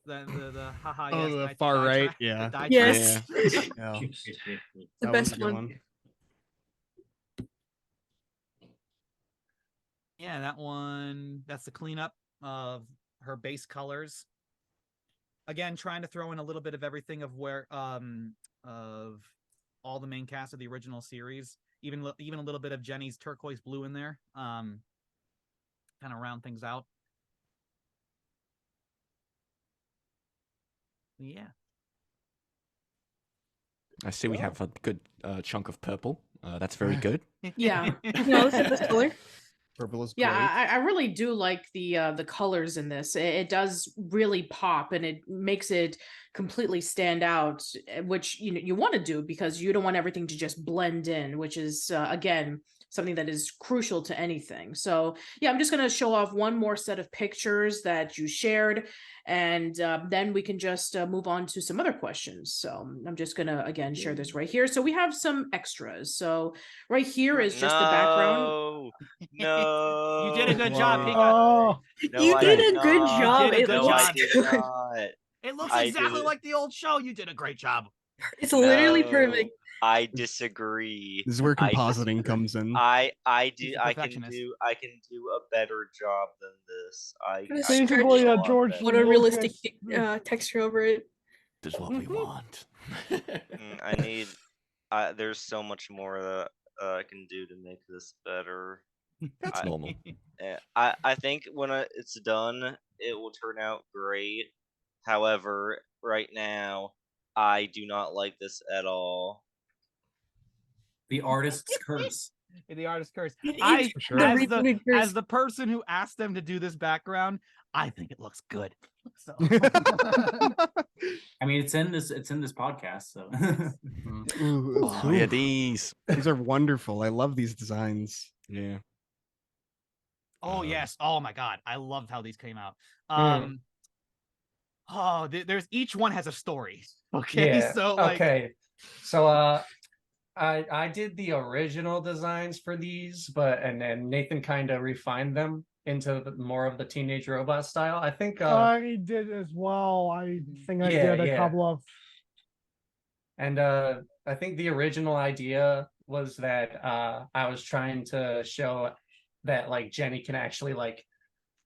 the haha. Oh, Yes, the die- far die right, track- the yeah. die Yes. track. Yeah. the That one's best a good one. Yeah, that one. That's the cleanup of her base colors. Again, trying to throw in a little bit of everything of where of all the main cast of the original series. Even a little bit of Jenny's turquoise blue in there. Kind of round things out. Yeah. I see we have a good chunk of purple. That's very good. Yeah. No, this color. Purple is Yeah, great. I really do like the colors in this. It does really pop, and it makes it completely stand out, which you want to do because you don't want everything to just blend in, which is again something that is crucial to anything. So yeah, I'm just gonna show off one more set of pictures that you shared, and then we can just move on to some other questions. So I'm just gonna again share this right here. So we have some extras. So right here is just the background. No. You did a good job, Pika. Oh, No, You I did did a good not. job. You did a It good No, I looks job. did good. not. It looks I exactly did- like the old show. You did a great job. It's literally No, perfect. I disagree. This is where I compositing comes in. I He's do a I can perfectionist. do a better job than this. I This can is do basically, a lot George better. What a realistic Lucas- texture over it. This is what we want. I need. There's so much more that I can do to make this better. That's normal. I think when it's done, it will turn out great. However, right now, I do not like this at all. The artist's curse. The artist curse. It I, is For sure. the as rebooted curse. as the person who asked them to do this background, I think it looks good. So I mean, it's in this podcast, so Ooh, Oh yeah, these. these are wonderful. I love these designs. Yeah. oh yes. Oh my god. I loved how these came out. Mm. Oh, there's each one has a story. Okay. Yeah. So like okay. So I did the original designs for these, and then Nathan kind of refined them into more of the Teenage Robot style. I think I did as well. I think I Yeah, did a yeah. couple of. and I think the original idea was that I was trying to show that like Jenny can actually like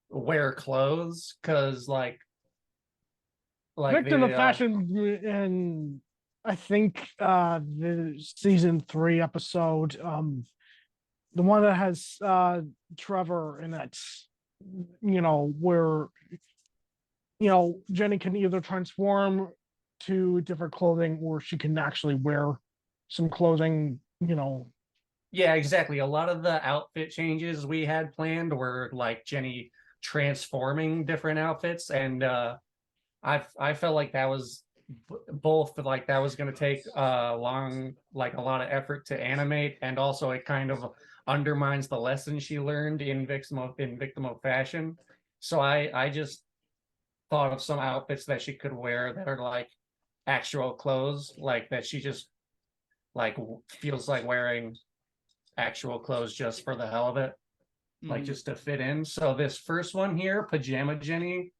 wear clothes because like Victim of the, fashion in I think the season 3 episode, the one that has Trevor in it, where Jenny can either transform to different clothing or she can actually wear some clothing. Yeah, exactly. A lot of the outfit changes we had planned were like Jenny transforming different outfits, and I felt like that was both like that was going to take a lot of effort to animate, and also it kind of undermines the lesson she learned in victim of fashion. So I just thought of some outfits that she could wear that are like actual clothes, like that she just like feels like wearing actual clothes just for the hell of it, like just to fit in. So this first one here, Pajama Jenny,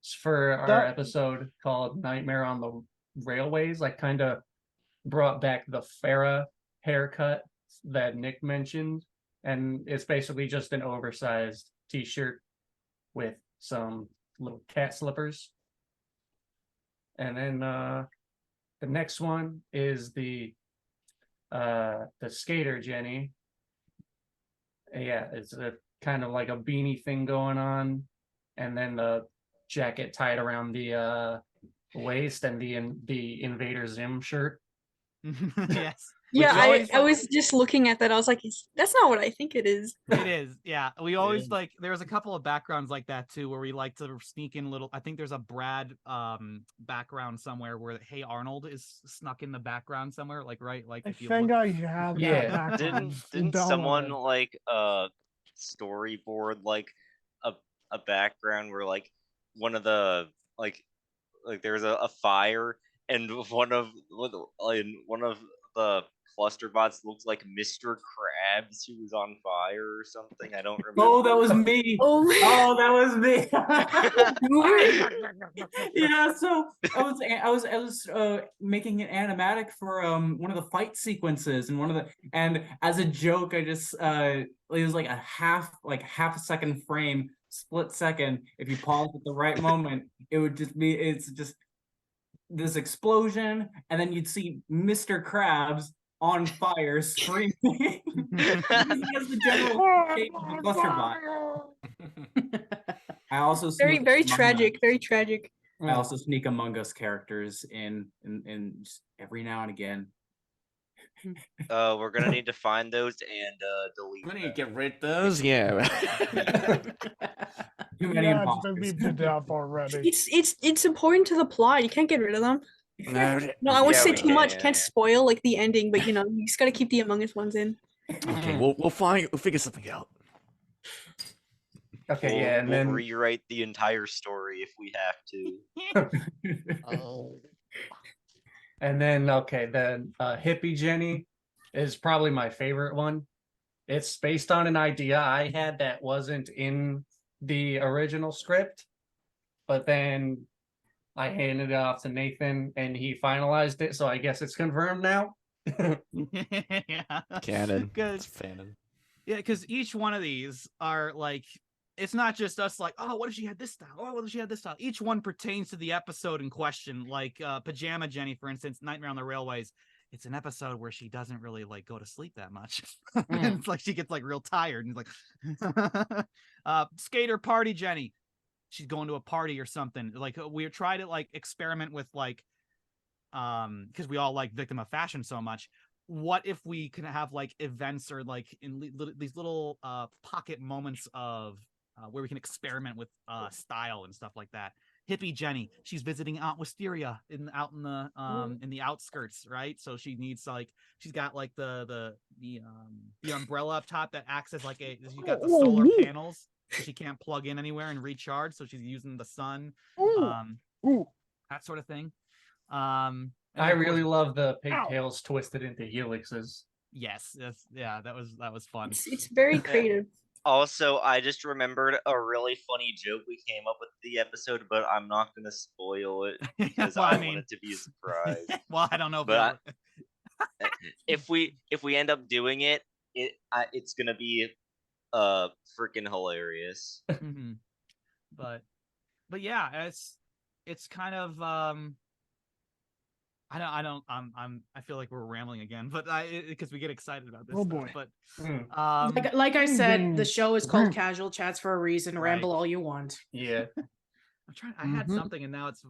is for our episode called Nightmare on the Railways. I kind of brought back the Farrah haircut that Nick mentioned, and it's basically just an oversized t-shirt with some little cat slippers. And then the next one is the skater Jenny. Yeah, it's a kind of like a beanie thing going on, and then the jacket tied around the waist, and the Invader Zim shirt. Yes. Yeah, We always, I was just looking at that. I was like, that's not what I think it is. It is, yeah. We always like. There's a couple of backgrounds like that too, where we like to sneak in little. I think there's a Brad background somewhere where Hey Arnold is snuck in the background somewhere, like right, like I if you think look. I have that background. Didn't Download someone it. like storyboard like a background where like one of the like there's a fire and one of the cluster bots looks like Mr. Krabs who was on fire or something. I don't remember. Oh, that was me. Oh, Oh, that was me. Yeah, so I was making an animatic for one of the fight sequences, and as a joke I just it was like a half a second frame, split second. If you pause at the right moment, it's just this explosion, and then you'd see Mr. Krabs on fire screaming. He has the general shape of the cluster bot. I also very, sneak very Among Us. tragic. Very tragic. I also sneak Among Us characters in just every now and again. We're gonna need to find those and delete. We need to get rid of those. Yeah. Too many Yeah, it's imposters. been beeped to death already. It's important to the plot. You can't get rid of them. No, No, I won't Yeah, say we too much. can. Can't spoil like the ending, but you know, you just gotta keep the Among Us ones in. okay, we'll figure something out. Okay, yeah, and we'll then rewrite the entire story if we have to. Oh. and then Hippie Jenny is probably my favorite one. It's based on an idea I had that wasn't in the original script, but then I handed it off to Nathan and he finalized it, so I guess it's confirmed now. Yeah. Canon. Because Fanon. yeah, because each one of these are like, it's not just us like, oh, what if she had this style? Oh, what if she had this style? Each one pertains to the episode in question. Like Pajama Jenny, for instance, Nightmare on the Railways. It's an episode where she doesn't really like go to sleep that much. It's like she gets like real tired and like Skater Party Jenny. She's going to a party or something. Like we try to like experiment with like because we all like Victim of Fashion so much. What if we can have like events or like in these little pocket moments of where we can experiment with style and stuff like that. Hippie Jenny, she's visiting Aunt Wisteria out in the outskirts, right? So she needs like she's got like the umbrella up top that acts as like she's got the solar panels. So she can't plug in anywhere and recharge, so she's using the sun, that sort of thing. I really love the pigtails twisted into helixes. Yes, yeah, that was fun. It's very creative. Also, I just remembered a really funny joke we came up with the episode, but I'm not gonna spoil it because Well, I I mean- want it to be a surprise. Well, I don't know, But if we end up doing it, it's gonna be freaking hilarious. Mhm. But yeah, it's kind of I feel like we're rambling again, but because we get excited about this Oh, stuff, boy. but Like I said, the Mm. show is called Casual Chats for a reason. Right. Ramble all you want. Yeah. I'm trying. I had something and now it's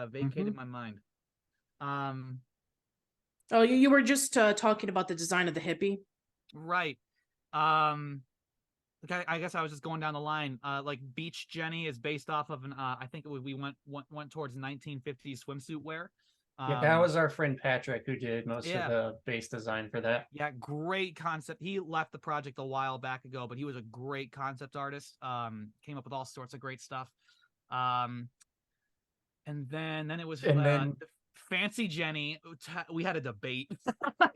vacated my mind. Oh, you were just talking about the design of the hippie. Right. Okay, I guess I was just going down the line. Like Beach Jenny is based off of an I think we went towards 1950s swimsuit wear. Yeah, that was our friend Patrick who did most yeah. of the base design for that. Yeah, great concept. He left the project a while back ago, but he was a great concept artist. Came up with all sorts of great stuff. And then it was Fancy Jenny. We had a debate.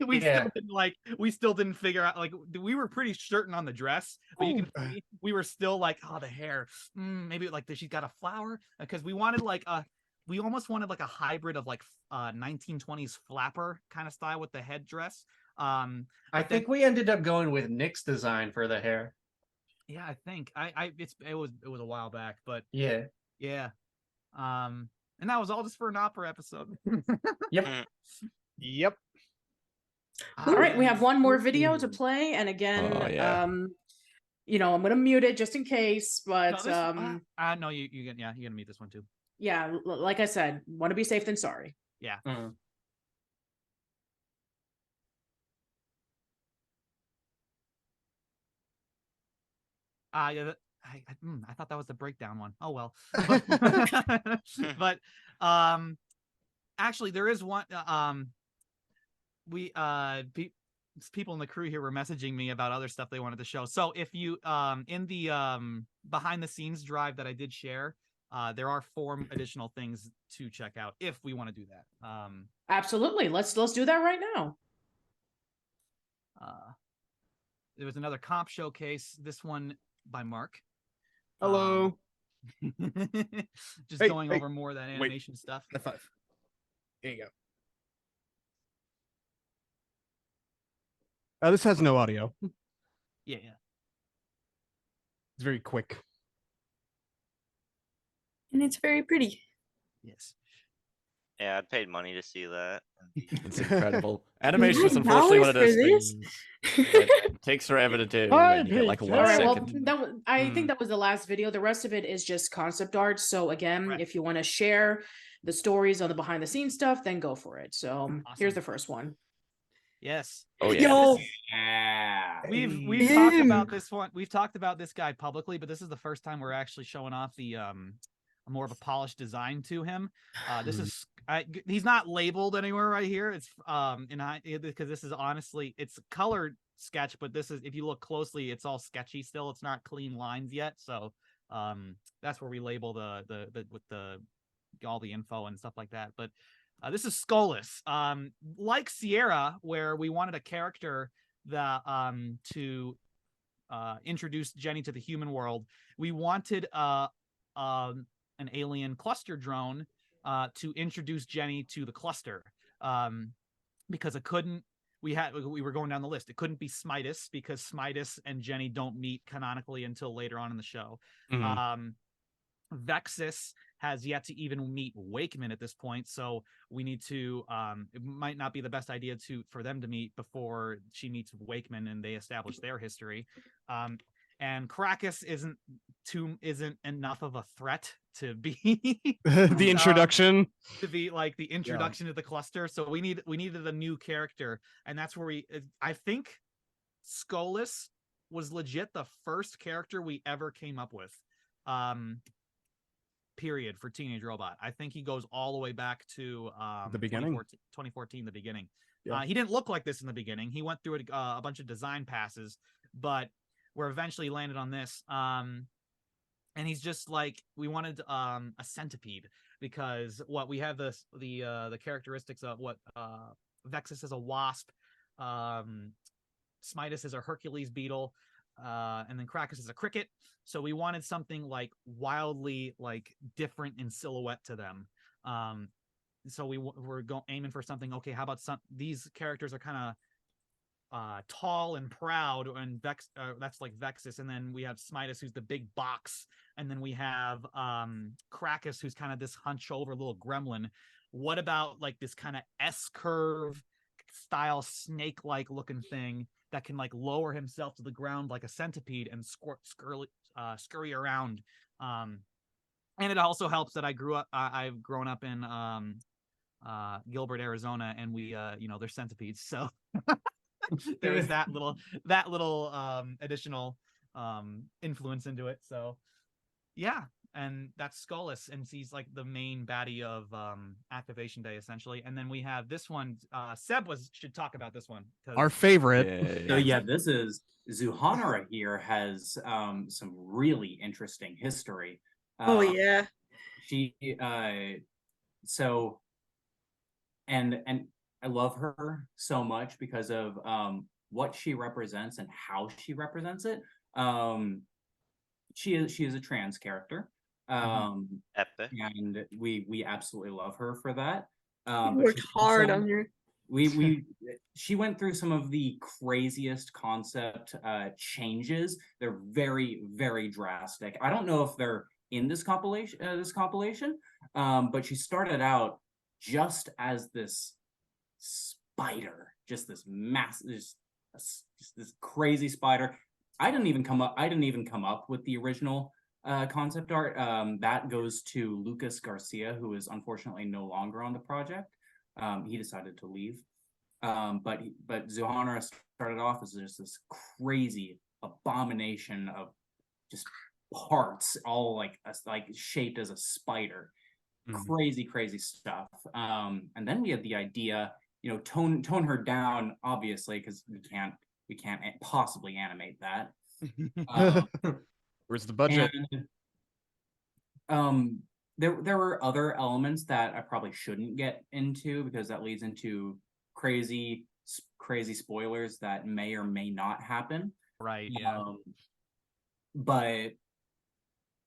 we still didn't figure out. Like we were pretty certain on the dress, but you can see we were still like, oh, the hair. Maybe like she's got a flower because we wanted like a. We almost wanted like a hybrid of like 1920s flapper kind of style with the headdress. I think we ended up going with Nick's design for the hair. Yeah, I think it was a while back, but yeah. And that was all just for an opera episode. Yep. Yep. All right, we have one more video to play, and again, I'm gonna mute it just in case, but no, you're gonna mute this one too. Yeah, like I said, want to be safe than sorry. Yeah. I thought that was the breakdown one. Oh well. But actually there is one people in the crew here were messaging me about other stuff they wanted to show. So if you in the behind the scenes drive that I did share, there are 4 additional things to check out if we want to do that. Absolutely. Let's do that right now. There was another comp showcase, this one by Mark. Hello. Just going over more of that animation stuff. High five. There you go. This has no audio. Yeah. It's very quick. And it's very pretty. Yes. Yeah, I'd paid money to see that. It's incredible. Animation is unfortunately one of those things that takes forever to do. And you get like 1 second. Well, I think that was the last video. The rest of it is just concept art. So again, if you want to share the stories on the behind the scenes stuff, then go for it. So here's the first one. Yes. Oh yeah. Yeah. We've talked about this one. We've talked about this guy publicly, but this is the first time we're actually showing off the more of a polished design to him. This is he's not labeled anywhere right here. It's because this is honestly it's colored sketch, but this is, if you look closely, it's all sketchy still. It's not clean lines yet. So that's where we label the with the all the info and stuff like that. But this is Skolas. Like Sierra, where we wanted a character that to introduce Jenny to the human world. We wanted an alien cluster drone to introduce Jenny to the cluster, because it couldn't. We were going down the list. It couldn't be Smitus because Smitus and Jenny don't meet canonically until later on in the show. Vexus has yet to even meet Wakeman at this point, so we need to. It might not be the best idea for them to meet before she meets Wakeman and they establish their history. And Krakus isn't enough of a threat to be the introduction to be like the introduction to the cluster. So we needed a new character, and that's where I think Skolas was legit the first character we ever came up with. Period for Teenage Robot. I think he goes all the way back to the beginning, 2014, the beginning. Yeah. He didn't look like this in the beginning. He went through a bunch of design passes, but we're eventually landed on this. And he's just like, we wanted a centipede, because we have the characteristics of what Vexus is a wasp, Smitus is a Hercules beetle, and then Krakus is a cricket. So we wanted something like wildly like different in silhouette to them. So we're aiming for something. Okay, how about these characters are kind of tall and proud, and that's like Vexus, and then we have Smitus, who's the big box, and then we have Krakus, who's kind of this hunch over little gremlin. What about like this kind of S-curve style snake-like looking thing that can like lower himself to the ground like a centipede and scurry around? And it also helps that I've grown up in Gilbert, Arizona, and we there's centipedes, so there is that little additional influence into it. So yeah, and that's Skolas, and he's like the main baddie of Activation Day essentially. And then we have this one. Seb should talk about this one, our favorite. So yeah, this is Zuhanara here has some really interesting history. Oh yeah. She so and I love her so much because of what she represents and how she represents it. She is a trans character. Epic. And we absolutely love her for that. Worked hard on her. She went through some of the craziest concept changes. They're very, very drastic. I don't know if they're in this compilation, but she started out just as this spider, just this massive, just this crazy spider. I didn't even come up with the original concept art. That goes to Lucas Garcia, who is unfortunately no longer on the project. He decided to leave. But Zuhanara started off as just this crazy abomination of just parts, all like shaped as a spider. Crazy stuff. And then we had the idea, tone her down, obviously, because we can't possibly animate that. Where's the budget? And, there were other elements that I probably shouldn't get into because that leads into crazy spoilers that may or may not happen. Right. Yeah. But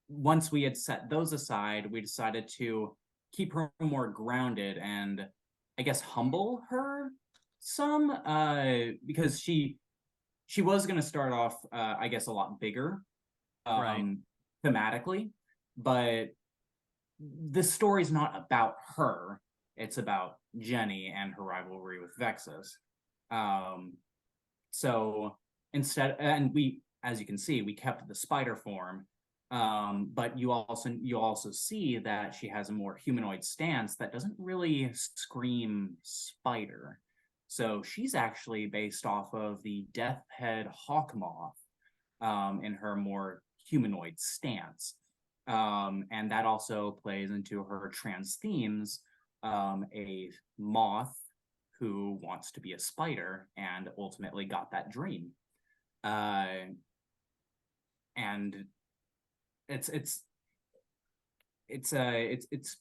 once we had set those aside, we decided to keep her more grounded and I guess humble her some, because she was going to start off, I guess, a lot bigger, thematically, but the story's not about her. It's about Jenny and her rivalry with Vexus. So instead, and we, as you can see, we kept the spider form. But you also see that she has a more humanoid stance that doesn't really scream spider. So she's actually based off of the Death Head Hawkmoth, in her more humanoid stance. And that also plays into her trans themes, a moth who wants to be a spider and ultimately got that dream. And it's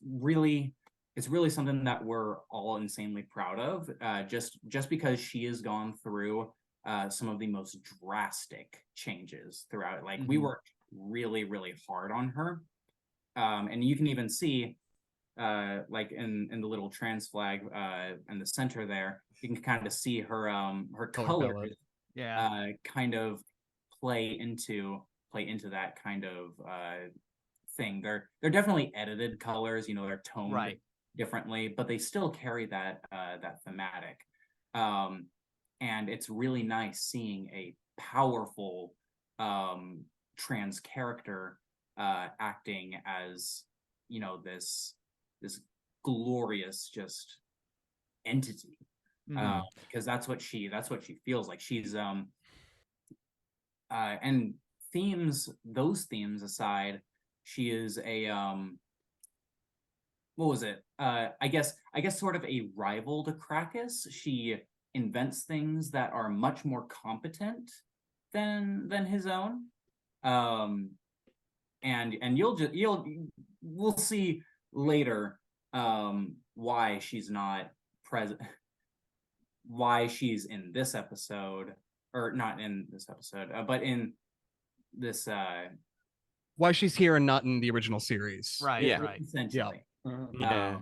really something that we're all insanely proud of, just because she has gone through some of the most drastic changes throughout. Like we worked really hard on her, and you can even see like in the little trans flag in the center there, you can kind of see her colors kind of play into that kind of thing. They're definitely edited colors, they're toned differently, but they still carry that thematic. And it's really nice seeing a powerful trans character acting as, this glorious just entity. Because that's what she feels like. She's and those themes aside, she is a what was it? I guess sort of a rival to Krakus. She invents things that are much more competent than his own. And we'll see later why she's not present, why she's in this episode, or not in this episode, but in this why she's here and not in the original series. Essentially. I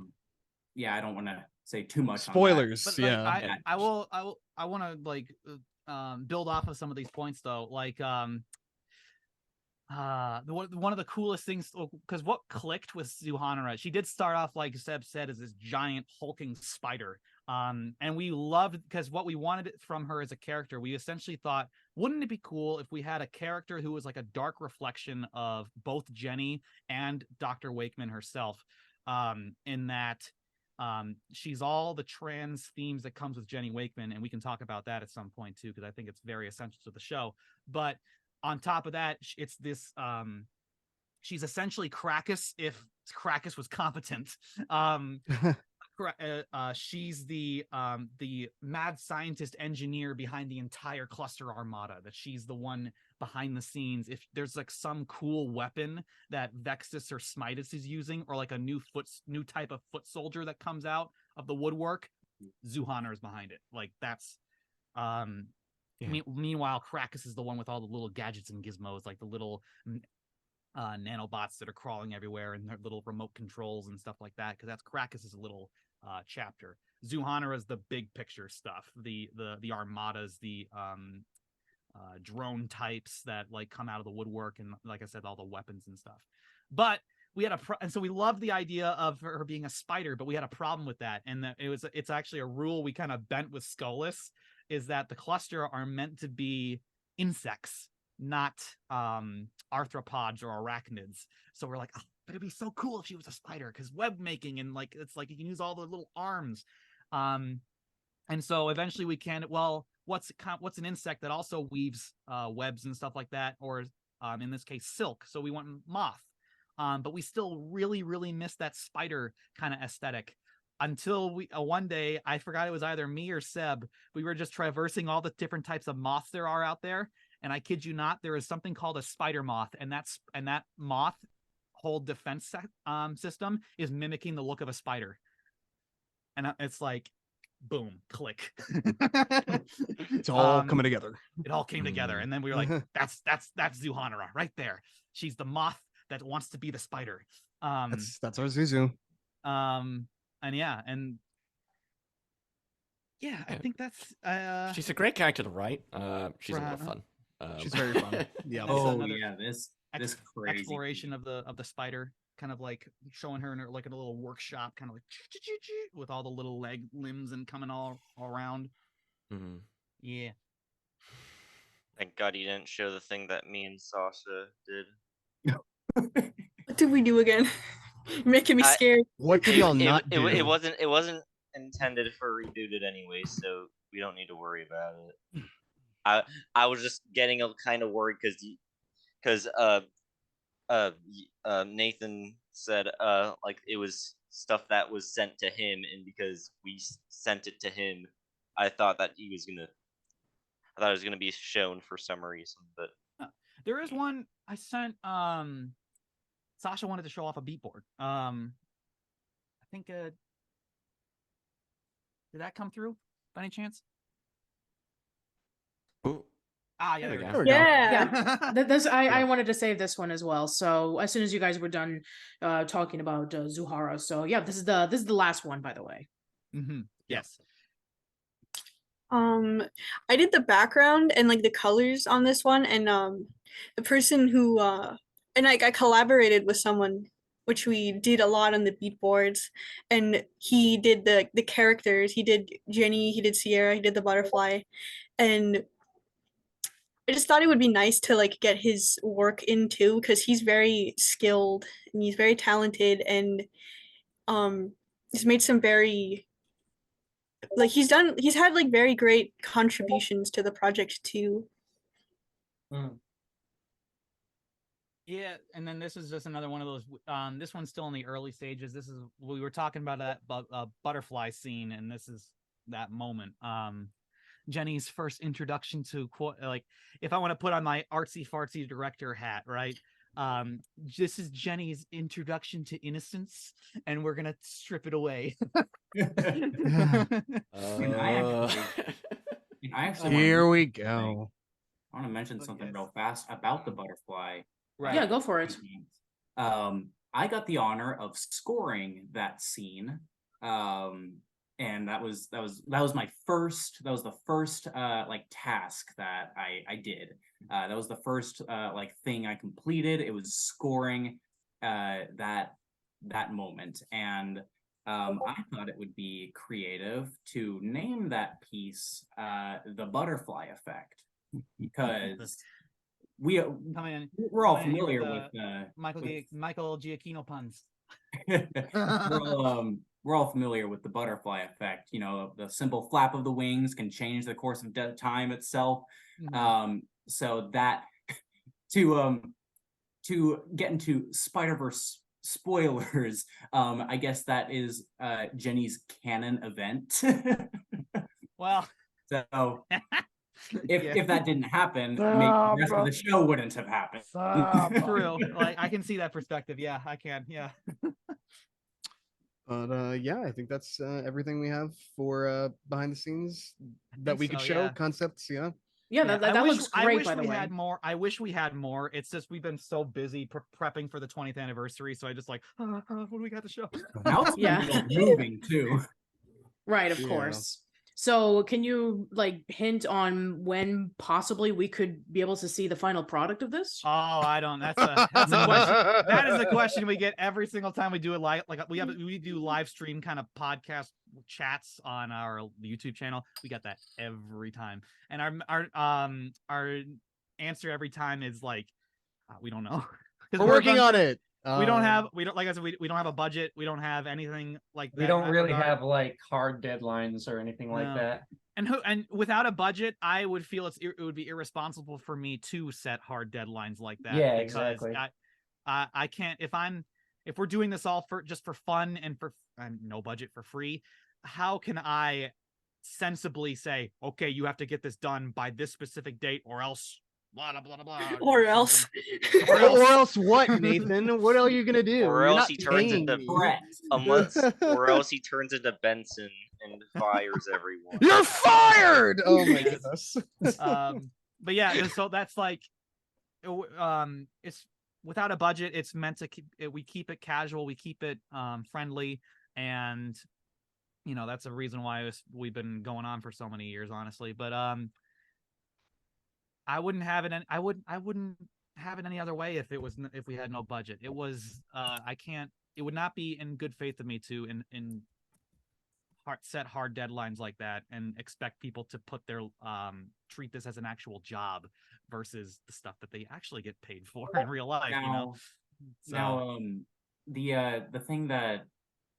don't want to say too much spoilers on that. But, I want to like build off of some of these points though, like one of the coolest things, because what clicked with Zuhanara, she did start off, like Seb said, as this giant hulking spider, and we loved, because what we wanted from her as a character, we essentially thought, wouldn't it be cool if we had a character who was like a dark reflection of both Jenny and Dr. Wakeman herself, in that she's all the trans themes that comes with Jenny Wakeman, and we can talk about that at some point too, because I think it's very essential to the show. But on top of that, it's this she's essentially Krakus if Krakus was competent. She's the mad scientist engineer behind the entire cluster armada, that she's the one behind the scenes. If there's like some cool weapon that Vexus or Smitus is using, or like a new type of foot soldier that comes out of the woodwork, Zuhanara is behind it. Like that's meanwhile, Krakus is the one with all the little gadgets and gizmos, like the little nanobots that are crawling everywhere, and their little remote controls and stuff like that, because that's Krakus's little chapter. Zuhanara is the big picture stuff, the armadas, the drone types that like come out of the woodwork, and like I said, all the weapons and stuff. But we had and so we loved the idea of her being a spider, but we had a problem with that, and that it's actually a rule we kind of bent with Skullus, is that the cluster are meant to be insects, not arthropods or arachnids. So we're like, oh, but it'd be so cool if she was a spider, because web making, and like it's like you can use all the little arms. And so eventually we can, well, what's an insect that also weaves webs and stuff like that, or in this case silk, so we went moth. But we still really miss that spider kind of aesthetic until we one day, I forgot it was either me or Seb, we were just traversing all the different types of moths there are out there, and I kid you not, there is something called a spider moth, and that moth whole defense system is mimicking the look of a spider, and it's like boom, click. It's all coming together. It all came together, and then we were like, that's Zuhanara right there. She's the moth that wants to be the spider. That's our Zuzu. And yeah, I think that's she's a great character to write. She's a lot of fun. She's very fun. Yeah. This crazy exploration of the spider, kind of like showing her in her, like in a little workshop, kind of like with all the little limbs and coming all around. Mm-hmm. Yeah. Thank God you didn't show the thing that me and Sasha did. What did we do again? You're making me scared. What did y'all not do? It wasn't intended for Rebooted anyway, so we don't need to worry about it. I was just getting kind of worried because Nathan said like it was stuff that was sent to him, and because we sent it to him, I thought it was gonna be shown for some reason. But there is one I sent. Sasha wanted to show off a beat board. I think did that come through by any chance? Ooh. Yeah, there we go. Yeah. I wanted to save this one as well. So as soon as you guys were done talking about Zuhara, so yeah, this is the last one, by the way. Mm-hmm. Yes. I did the background and like the colors on this one, and the person who and I collaborated with someone, which we did a lot on the beat boards, and he did the characters. He did Jenny, he did Sierra, he did the butterfly, and I just thought it would be nice to like get his work in too, because he's very skilled and he's very talented, and he's made some very like he's had like very great contributions to the project too. Yeah, and then this is just another one of those. This one's still in the early stages. This is we were talking about that butterfly scene, and this is that moment. Jenny's first introduction to like, if I want to put on my artsy fartsy director hat, right? This is Jenny's introduction to innocence, and we're gonna strip it away. Here we go. I want to mention something real fast about the butterfly. Right. Yeah, go for it. I got the honor of scoring that scene, and that was my first. That was the first like task that I did. That was the first like thing I completed. It was scoring that moment, and I thought it would be creative to name that piece the butterfly effect, because we're all familiar with Michael Giacchino puns. We're all familiar with the butterfly effect. You know, the simple flap of the wings can change the course of time itself. Mm-hmm. So that to get into Spider-Verse spoilers, I guess that is Jenny's canon event. Well, so if that didn't happen, maybe the rest of the show wouldn't have happened. True. Like, I can see that perspective. Yeah, I can. Yeah. But yeah, I think that's everything we have for behind the scenes that we could show. Concepts. Yeah, that looks great, by the way. I wish we had more. It's just we've been so busy prepping for the 20th anniversary, so I just like, what do we got to show? Yeah. Moving too. Right, of course. So can you like hint on when possibly we could be able to see the final product of this? Oh, I don't. That's a question. That is a question we get every single time we do it live. Like we do live stream kind of podcast chats on our YouTube channel. We get that every time, and our answer every time is like, we don't know. We're working on it. We don't have a budget. We don't have anything like that. We don't really have like hard deadlines or anything like that. And without a budget, I would feel it would be irresponsible for me to set hard deadlines like that. Yeah, because exactly. I can't, if we're doing this all for just for fun and no budget for free, how can I sensibly say, okay, you have to get this done by this specific date or else blah blah blah blah, Or else. Or else what, Nathan? What are you gonna do? Or You're else not he turns paying into me. or else he turns into Benson and fires everyone. You're fired. Oh my goodness. But yeah, so that's like, it's without a budget. It's meant to we keep it casual, we keep it friendly, and that's a reason why we've been going on for so many years, honestly. But I wouldn't have it. I wouldn't have it any other way if we had no budget. It was I can't. It would not be in good faith of me to set hard deadlines like that and expect people to put their treat this as an actual job versus the stuff that they actually get paid for in real life. Now, the thing that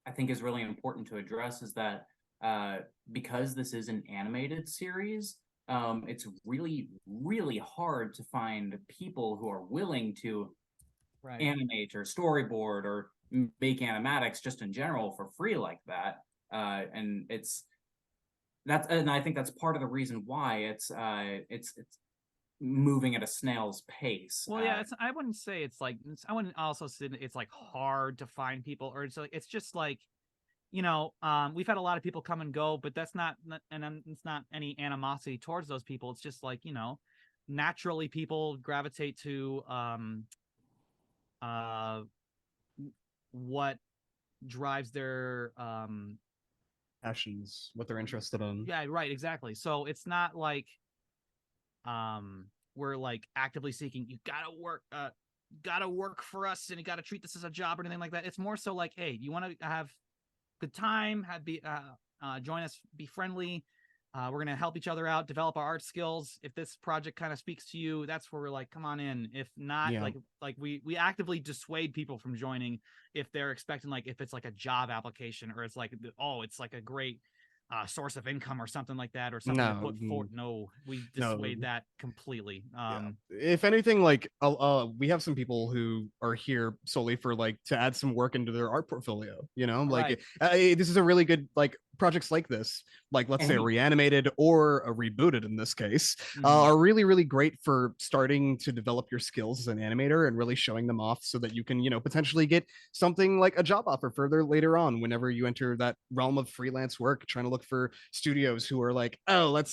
I think is really important to address is that because this is an animated series, it's really, really hard to find people who are willing to animate or storyboard or make animatics just in general for free like that. And I think that's part of the reason why it's moving at a snail's pace. Well, yeah, I wouldn't say it's like, I wouldn't also say it's like hard to find people, or it's just like, we've had a lot of people come and go, but that's not, and it's not any animosity towards those people. It's just like, naturally people gravitate to what drives their passions, what they're interested in. Yeah, right, exactly. So it's not like we're like actively seeking, you gotta work for us and you gotta treat this as a job or anything like that. It's more so like, hey, you want to have good time, join us, be friendly. We're gonna help each other out, develop our art skills. If this project kind of speaks to you, that's where we're like, come on in. If not, like we actively dissuade people from joining if they're expecting, like, if it's like a job application or it's like, oh, it's like a great source of income or something like that, or something to put forward. No, we dissuade that completely. If anything, like we have some people who are here solely for like to add some work into their art portfolio, like this is a really good, like, projects like this, like let's say Reanimated or a Rebooted in this case, are really, really great for starting to develop your skills as an animator and really showing them off so that you can, potentially get something like a job offer further later on whenever you enter that realm of freelance work, trying to look for studios who are like, oh, what,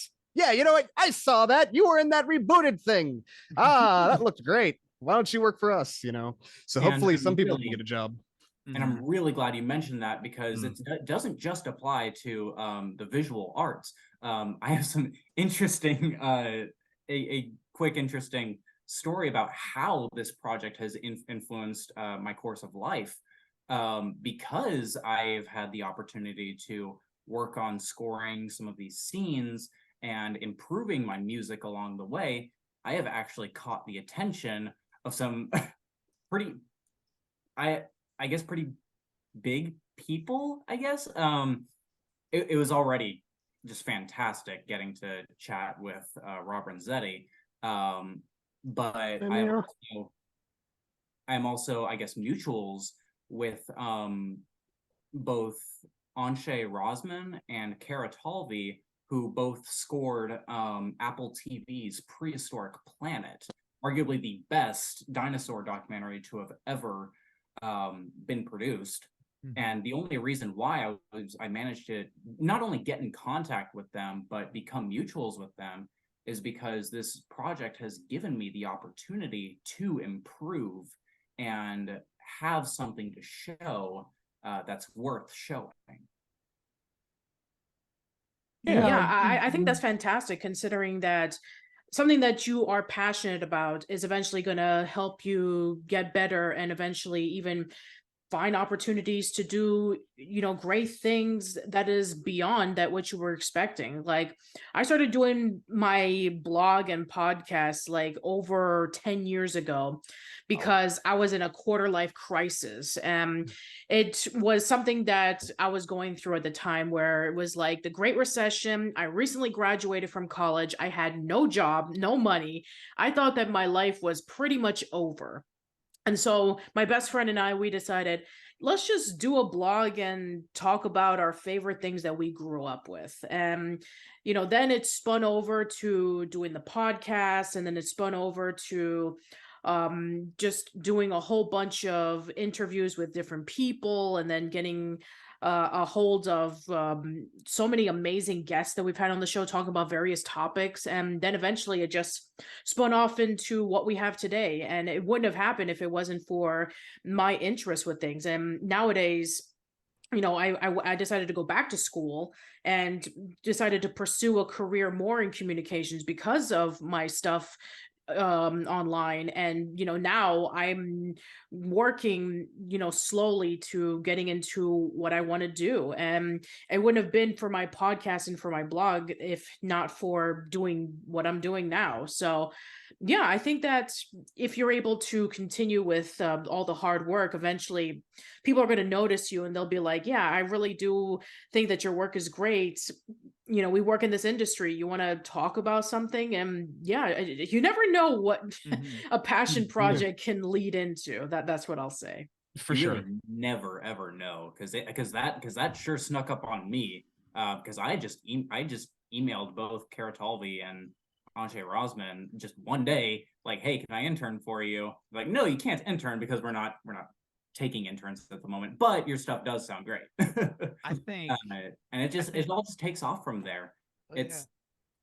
I saw that you were in that Rebooted thing, that looked great, why don't you work for us, so hopefully some people can get a job. And I'm really glad you mentioned that, because it doesn't just apply to the visual arts. I have some interesting, a quick interesting story about how this project has influenced my course of life. Because I've had the opportunity to work on scoring some of these scenes and improving my music along the way, I have actually caught the attention of some pretty big people, I guess. It was already just fantastic getting to chat with Rob Renzetti. But I'm also, I guess, mutuals with both Anshe Rosman and Kara Talvi, who both scored Apple TV's Prehistoric Planet, arguably the best dinosaur documentary to have ever been produced. And the only reason why I managed to not only get in contact with them but become mutuals with them is because this project has given me the opportunity to improve and have something to show that's worth showing. I think that's fantastic, considering that something that you are passionate about is eventually going to help you get better and eventually even find opportunities to do, great things that is beyond that what you were expecting. Like, I started doing my blog and podcast like over 10 years ago because I was in a quarter life crisis. And it was something that I was going through at the time, where it was like the Great Recession. I recently graduated from college. I had no job, no money. I thought that my life was pretty much over. And so my best friend and I, we decided, let's just do a blog and talk about our favorite things that we grew up with. And, then it spun over to doing the podcast, and then it spun over to just doing a whole bunch of interviews with different people, and then getting a hold of so many amazing guests that we've had on the show talking about various topics. And then eventually it just spun off into what we have today. And it wouldn't have happened if it wasn't for my interest with things. And nowadays, I decided to go back to school and decided to pursue a career more in communications because of my stuff online. And now I'm working slowly to getting into what I want to do. And it wouldn't have been for my podcast and for my blog if not for doing what I'm doing now. So yeah, I think that if you're able to continue with all the hard work, eventually people are going to notice you, and they'll be like, yeah, I really do think that your work is great. We work in this industry. You want to talk about something? And yeah, you never know what a passion project can lead into. That's what I'll say. For You sure. really never ever know, because that sure snuck up on me. Because I just emailed both Karatalvi and Anjay Rosman just one day, like, hey, can I intern for you? Like, no, you can't intern because we're not taking interns at the moment, but your stuff does sound great. I think, and it all just takes off from there. It's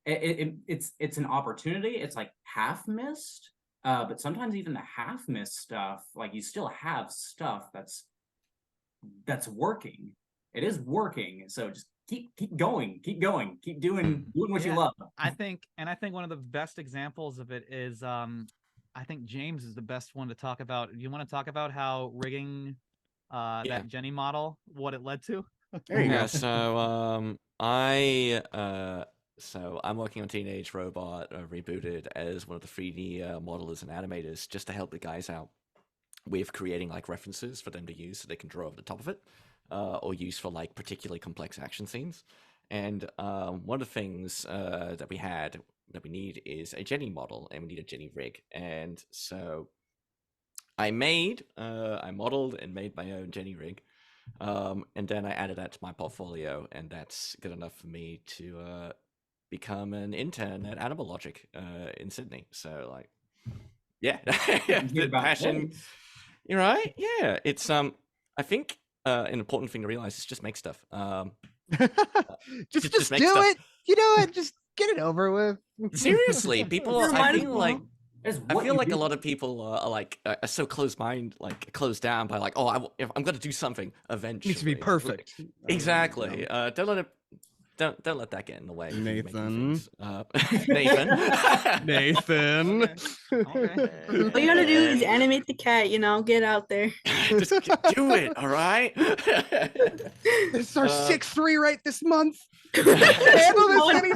an opportunity. It's like half missed, but sometimes even the half missed stuff, like, you still have stuff that's working. It is working, so just keep going, keep doing what you love. I think one of the best examples of it is I think James is the best one to talk about. Do you want to talk about how rigging that Jenny model, what it led to? There you go. So I'm working on Teenage Robot Rebooted as one of the 3D modelers and animators, just to help the guys out with creating like references for them to use so they can draw over the top of it, or use for like particularly complex action scenes. And one of the things that we need is a Jenny model, and we need a Jenny rig. And so I modeled and made my own Jenny rig, and then I added that to my portfolio, and that's good enough for me to become an intern at Animal Logic in Sydney. So like, yeah, the passion. You're right. Yeah, it's I think an important thing to realize is just make stuff. just make do stuff. it. You know what? Just get it over with. Seriously, people. I feel like do. a lot of people are so closed closed down by like, oh, I'm going to do something eventually. Needs to be perfect. Exactly. Don't let that get in the way. Nathan. Nathan. Nathan. Okay. All you gotta do is animate the cat, get out there. Just do it, all right? This is our 6-3 right this month.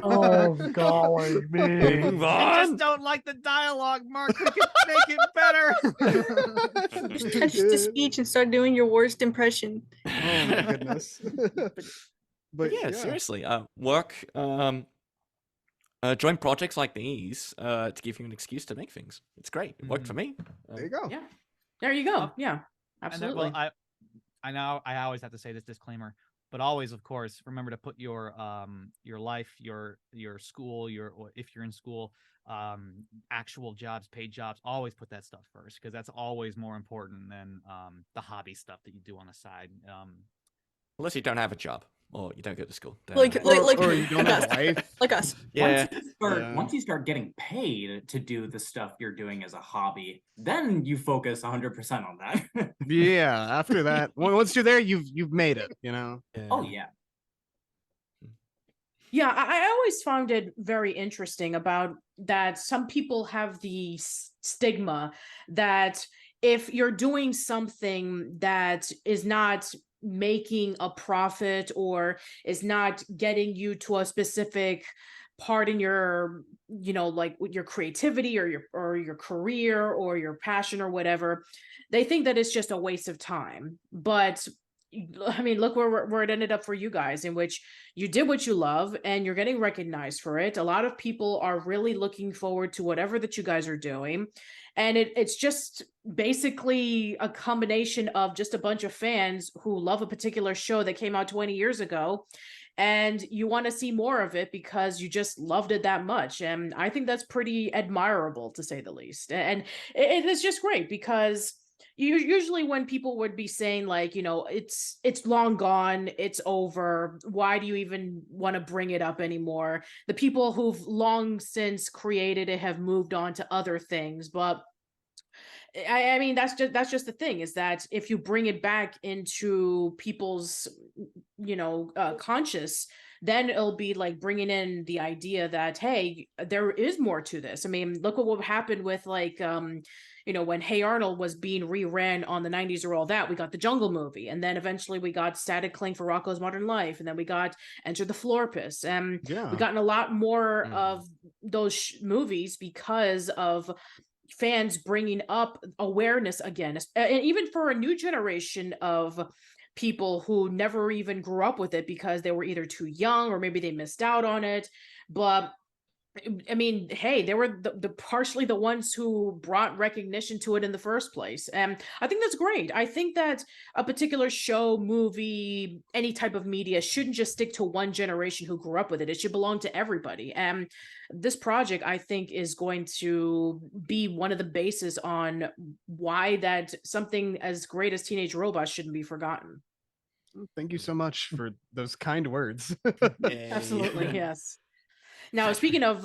Oh, golly me. Move I on. just don't like the dialogue, Mark. We can make it better. Just touch the speech and start doing your worst impression. Oh my goodness. But yeah, seriously, work, join projects like these to give you an excuse to make things. It's great. It worked for me. There you go. Yeah, there you go. Yeah, And absolutely. then, I know I always have to say this disclaimer, but always, of course, remember to put your life, your school, or if you're in school, actual jobs, paid jobs, always put that stuff first, because that's always more important than the hobby stuff that you do on the side. Unless you don't have a job or you don't go to school. Then, Like or you don't have a life. like us. yeah. Once you start getting paid to do the stuff you're doing as a hobby, then you focus 100% on that. Yeah. After that, once you're there, you've made it. Oh yeah. Yeah, I always found it very interesting about that some people have the stigma that if you're doing something that is not making a profit or is not getting you to a specific part in your, like with your creativity or your career or your passion or whatever, they think that it's just a waste of time. But I mean, look where it ended up for you guys, in which you did what you love and you're getting recognized for it. A lot of people are really looking forward to whatever that you guys are doing. And it's just basically a combination of just a bunch of fans who love a particular show that came out 20 years ago. And you want to see more of it because you just loved it that much. And I think that's pretty admirable, to say the least. And it is just great because usually when people would be saying like, it's long gone, it's over, why do you even want to bring it up anymore, the people who've long since created it have moved on to other things. But I mean, that's just the thing, is that if you bring it back into people's conscious, then it'll be like bringing in the idea that, hey, there is more to this. I mean, look at what happened with like when Hey Arnold was being reran on the 90s or all that, we got the Jungle movie, and then eventually we got Static Cling for Rocko's Modern Life, and then we got Enter the Florpus, and we gotten a lot more of those movies because of fans bringing up awareness again, and even for a new generation of people who never even grew up with it because they were either too young or maybe they missed out on it. But I mean, hey, they were the partially the ones who brought recognition to it in the first place. And I think that's great. I think that a particular show, movie, any type of media shouldn't just stick to one generation who grew up with it. It should belong to everybody. And this project, I think, is going to be one of the bases on why that something as great as Teenage Robot shouldn't be forgotten. Thank you so much for those kind words. Absolutely, yes. Now, speaking of,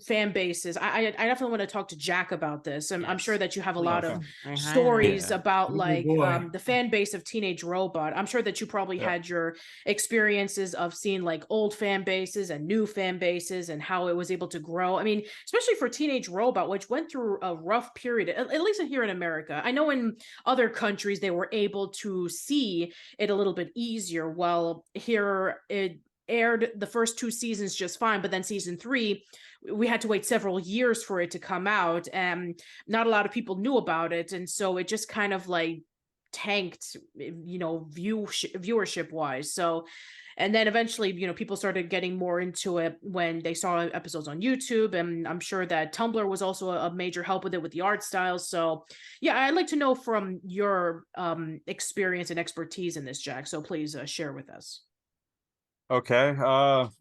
fan bases, I definitely want to talk to Jack about this. I'm sure that you have a lot of stories about like the fan base of Teenage Robot. I'm sure that you probably had your experiences of seeing like old fan bases and new fan bases and how it was able to grow. I mean, especially for Teenage Robot, which went through a rough period, at least here in America. I know in other countries they were able to see it a little bit easier. Well, here it aired the first 2 seasons just fine, but then season 3 we had to wait several years for it to come out, and not a lot of people knew about it, and so it just kind of like tanked, viewership wise. So, and then eventually, people started getting more into it when they saw episodes on YouTube, and I'm sure that Tumblr was also a major help with it, with the art styles. So yeah, I'd like to know from your experience and expertise in this, Jack, so please share with us. Okay. Well,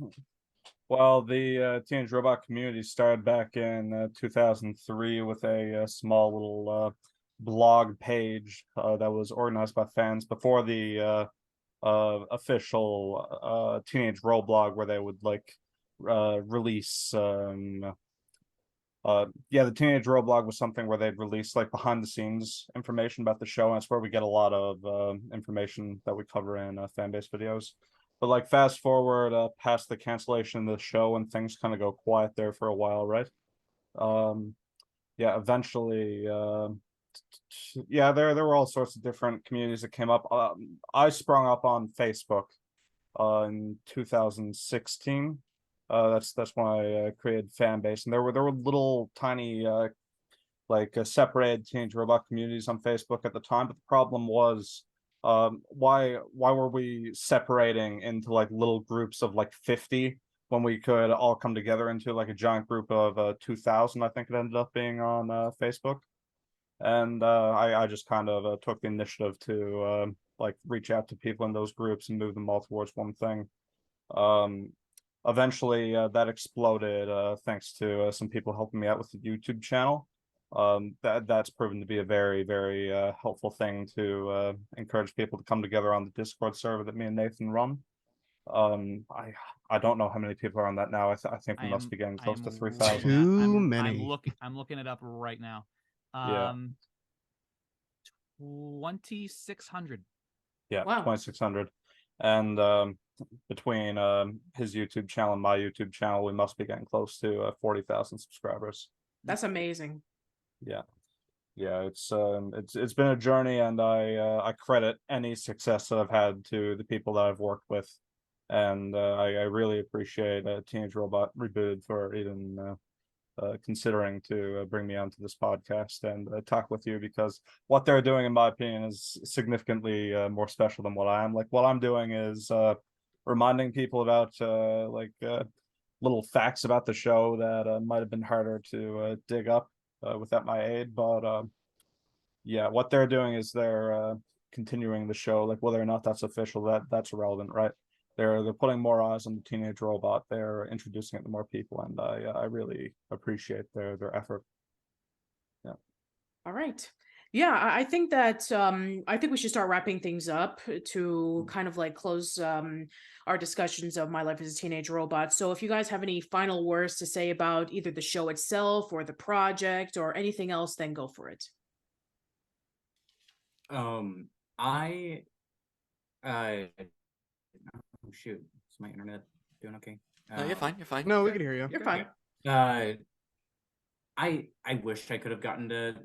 the Teenage Robot community started back in 2003 with a small little blog page that was organized by fans before the official Teenage Roblog, where they would like release. The Teenage Roblog was something where they'd release like behind the scenes information about the show, and that's where we get a lot of information that we cover in Fanbase videos. But like fast forward past the cancellation of the show, and things kind of go quiet there for a while, right? Eventually, there were all sorts of different communities that came up. I sprung up on Facebook in 2016. That's when I created Fanbase, and there were little tiny separated Teenage Robot communities on Facebook at the time. But the problem was, why were we separating into like little groups of like 50 when we could all come together into like a giant group of 2,000? I think it ended up being on Facebook. And I just kind of took the initiative to reach out to people in those groups and move them all towards one thing. Eventually that exploded thanks to some people helping me out with the YouTube channel. That's proven to be a very, very helpful thing to encourage people to come together on the Discord server that me and Nathan run. I don't know how many people are on that now. I think we must be getting close to 3,000. Too many. I'm looking it up right now. 2,600. Yeah, wow. 2,600. And between his YouTube channel and my YouTube channel, we must be getting close to 40,000 subscribers. That's amazing. Yeah. yeah, it's been a journey, and I credit any success that I've had to the people that I've worked with, and I really appreciate Teenage Robot Rebooted for even considering to bring me onto this podcast and talk with you, because what they're doing, in my opinion, is significantly more special than what I am. Like, what I'm doing is reminding people about little facts about the show that might have been harder to dig up without my aid. But yeah, what they're doing is they're continuing the show. Like, whether or not that's official, that's irrelevant, right? They're putting more eyes on the Teenage Robot. They're introducing it to more people, and I really appreciate their effort. Yeah. All right. Yeah, I think that I think we should start wrapping things up to kind of like close our discussions of My Life as a Teenage Robot. So if you guys have any final words to say about either the show itself or the project or anything else, then go for it. I oh shoot, is my internet doing okay? No, you're fine. You're fine. No, we can hear you. You're fine. I wish I could have gotten to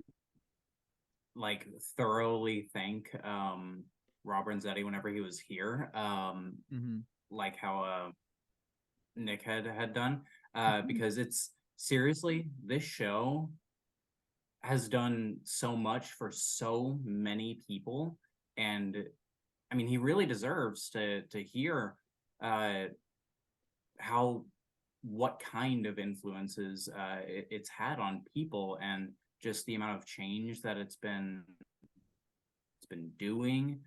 like thoroughly thank Rob Renzetti whenever he was here. Like how Nick had done. Because it's seriously, this show has done so much for so many people, and I mean, he really deserves to hear what kind of influences it's had on people, and just the amount of change that it's been doing.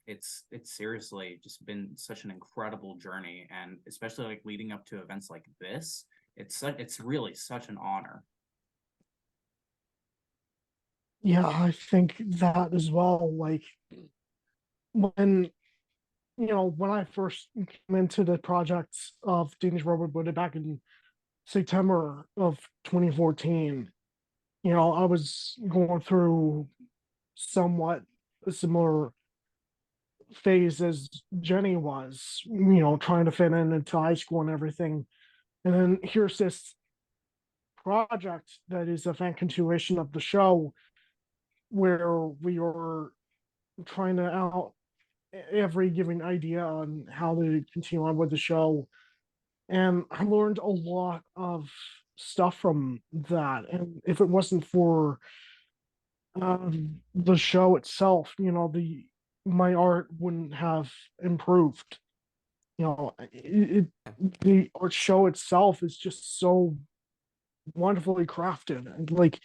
It's seriously just been such an incredible journey, and especially like leading up to events like this, it's really such an honor. Yeah, I think that as well. Like when when I first came into the project of Teenage Robot Fanbase back in September of 2014, I was going through somewhat a similar phase as Jenny was, trying to fit into high school and everything. And then here's this project that is a fan continuation of the show where we are trying to out every given idea on how to continue on with the show. And I learned a lot of stuff from that. And if it wasn't for the show itself, my art wouldn't have improved. The art show itself is just so wonderfully crafted, and like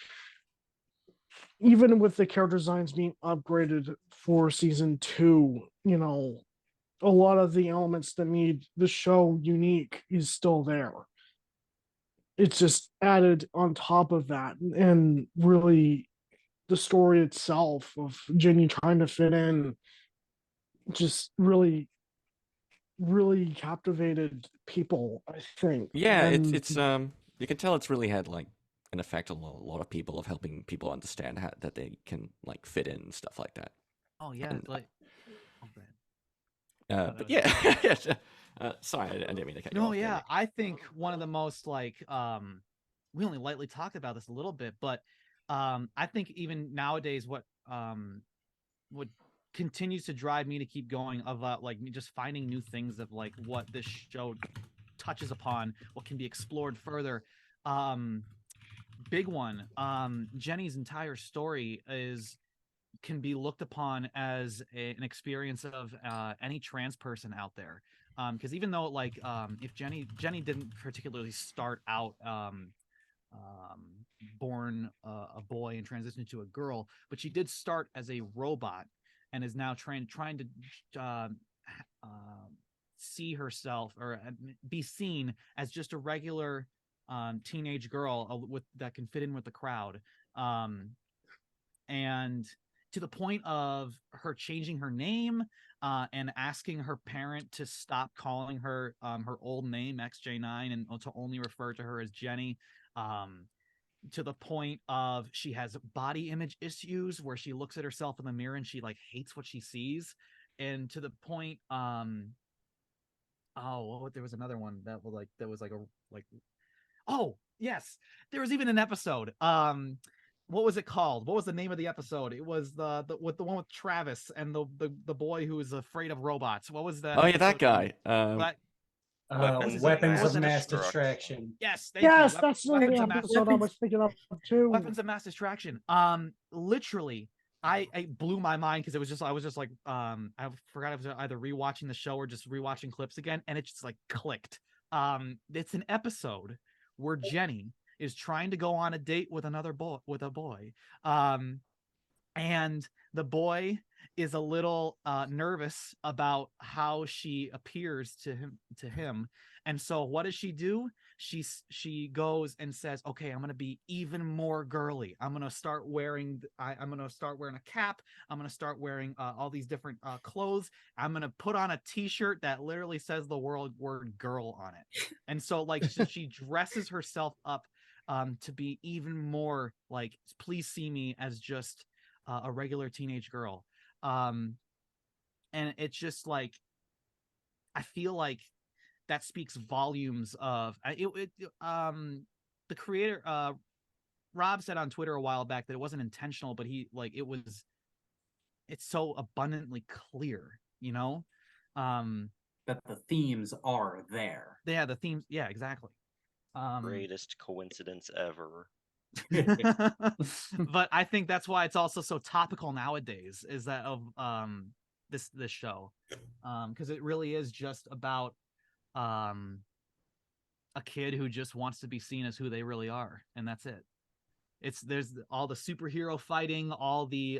even with the character designs being upgraded for season 2, a lot of the elements that made the show unique is still there. It's just added on top of that, and really the story itself of Jenny trying to fit in just really captivated people, I think. Yeah, And it's you can tell it's really had like an effect on a lot of people, of helping people understand how that they can like fit in and stuff like that. Oh yeah, And, like but yeah, sorry, I didn't mean to cut you off. no, yeah, I think one of the most like we only lightly talked about this a little bit, but I think even nowadays what continues to drive me to keep going of like me just finding new things of like what this show touches upon, what can be explored further. Big one, Jenny's entire story can be looked upon as an experience of any trans person out there, because even though like if Jenny didn't particularly start out born a boy and transition to a girl, but she did start as a robot and is now trying to see herself or be seen as just a regular teenage girl that can fit in with the crowd, and to the point of her changing her name and asking her parent to stop calling her her old name XJ9 and to only refer to her as Jenny, to the point of she has body image issues where she looks at herself in the mirror and she like hates what she sees, and to the point there was another one that was like oh yes, there was even an episode what was it called? What was the name of the episode? It was the one with Travis and the boy who is afraid of robots. What was that? Oh yeah, that episode guy. Weapons of Mass Mass Distraction. Yes, thank Yes, you. that's the Weapons of mass episode I was thinking of too. Weapons of mass distraction. Literally, I blew my mind because I was just like, I forgot I was either rewatching the show or just rewatching clips again, and it just like clicked. It's an episode where Jenny is trying to go on a date with a boy. And the boy is a little nervous about how she appears to him. And so what does she do? She goes and says, okay, I'm going to be even more girly. I'm going to start wearing a cap. I'm going to start wearing all these different clothes. I'm going to put on a t-shirt that literally says the word girl on it. And so like she dresses herself up to be even more like, please see me as just a regular teenage girl. And it's just like, I feel like that speaks volumes of the creator. Rob said on Twitter a while back that it wasn't intentional, but it's so abundantly clear, you know, that the themes are there. Yeah, the themes. Yeah, exactly. Greatest coincidence ever. But I think that's why it's also so topical nowadays, is that of this show, because it really is just about a kid who just wants to be seen as who they really are, and that's it. There's all the superhero fighting, all the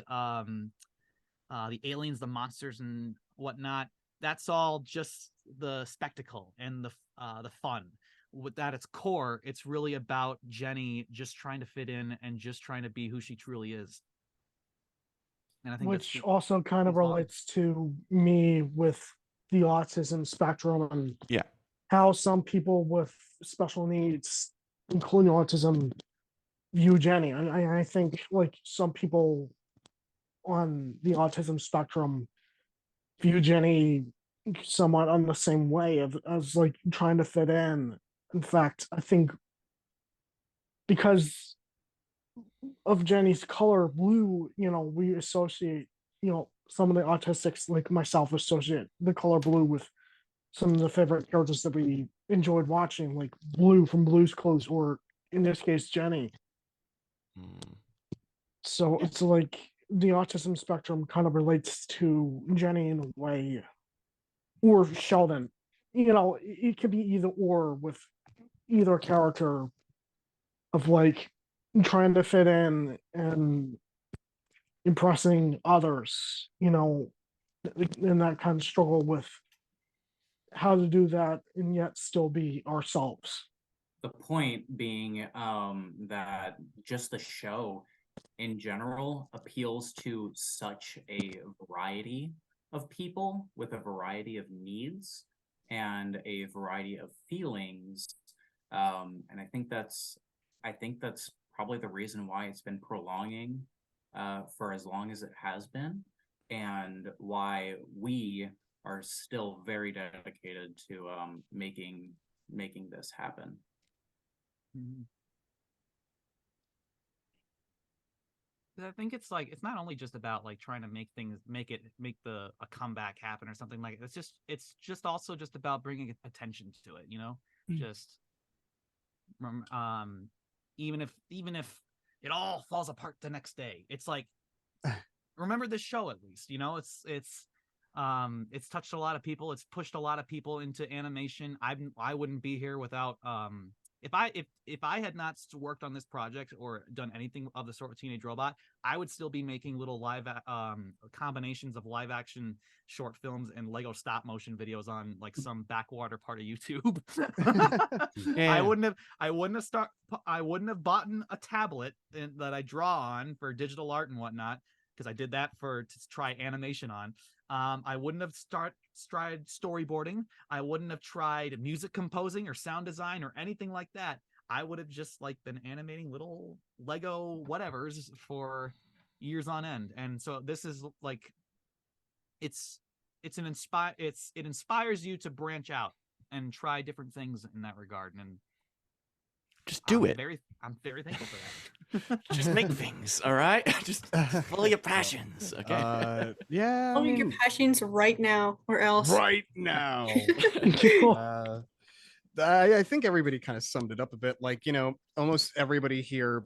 aliens, the monsters and whatnot. That's all just the spectacle and the fun. With that, its core, it's really about Jenny just trying to fit in and just trying to be who she truly is. And I think which also kind of relates to me with the autism spectrum and how some people with special needs, including autism, view Jenny. I think like some people on the autism spectrum view Jenny somewhat on the same way as like trying to fit in. In fact, I think because of Jenny's color blue, we associate, some of the autistics like myself associate the color blue with some of the favorite characters that we enjoyed watching, like Blue from Blue's Clues, or in this case, Jenny. So it's like the autism spectrum kind of relates to Jenny in a way, or Sheldon. It could be either or with either character of like trying to fit in and impressing others, and that kind of struggle with how to do that and yet still be ourselves. The point being that just the show in general appeals to such a variety of people with a variety of needs and a variety of feelings, and I think that's probably the reason why it's been prolonging for as long as it has been, and why we are still very dedicated to making this happen. I think it's like, it's not only just about like trying to make a comeback happen or something like it. It's just also just about bringing attention to it, just even if it all falls apart the next day, it's like, remember this show at least, it's touched a lot of people, it's pushed a lot of people into animation. I wouldn't be here without if I had not worked on this project or done anything of the sort with Teenage Robot, I would still be making little live combinations of live action short films and Lego stop motion videos on like some backwater part of YouTube. I wouldn't have bought a tablet that I draw on for digital art and whatnot, because I did that to try animation on. I wouldn't have tried storyboarding. I wouldn't have tried music composing or sound design or anything like that. I would have just like been animating little Lego whatevers for years on end. And so this is like, it inspires you to branch out and try different things in that regard. And just do it. I'm very thankful for that. Just make things, all right? Just follow your passions, okay? Yeah. Follow your passions right now, or else. Right now. I think everybody kind of summed it up a bit. Like, almost everybody here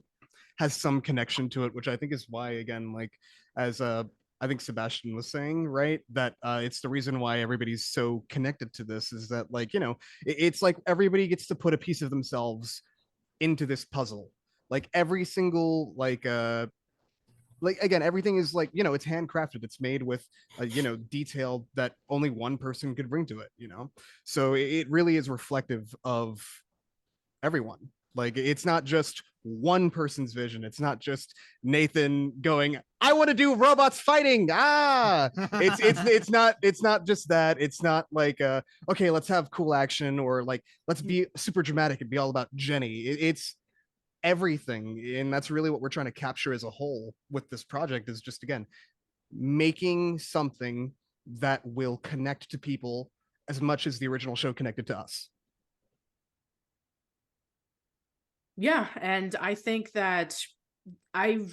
has some connection to it, which I think is why, again, like, as I think Sebastian was saying, right, that it's the reason why everybody's so connected to this, is that, like, it's like everybody gets to put a piece of themselves into this puzzle. Like every single, like again, everything is like, it's handcrafted, it's made with detail that only one person could bring to it, so it really is reflective of everyone. Like, it's not just one person's vision, it's not just Nathan going, I want to do robots fighting, it's not just that. It's not like okay, let's have cool action, or like let's be super dramatic and be all about Jenny. It's everything, and that's really what we're trying to capture as a whole with this project, is just, again, making something that will connect to people as much as the original show connected to us. Yeah, and I think that I'm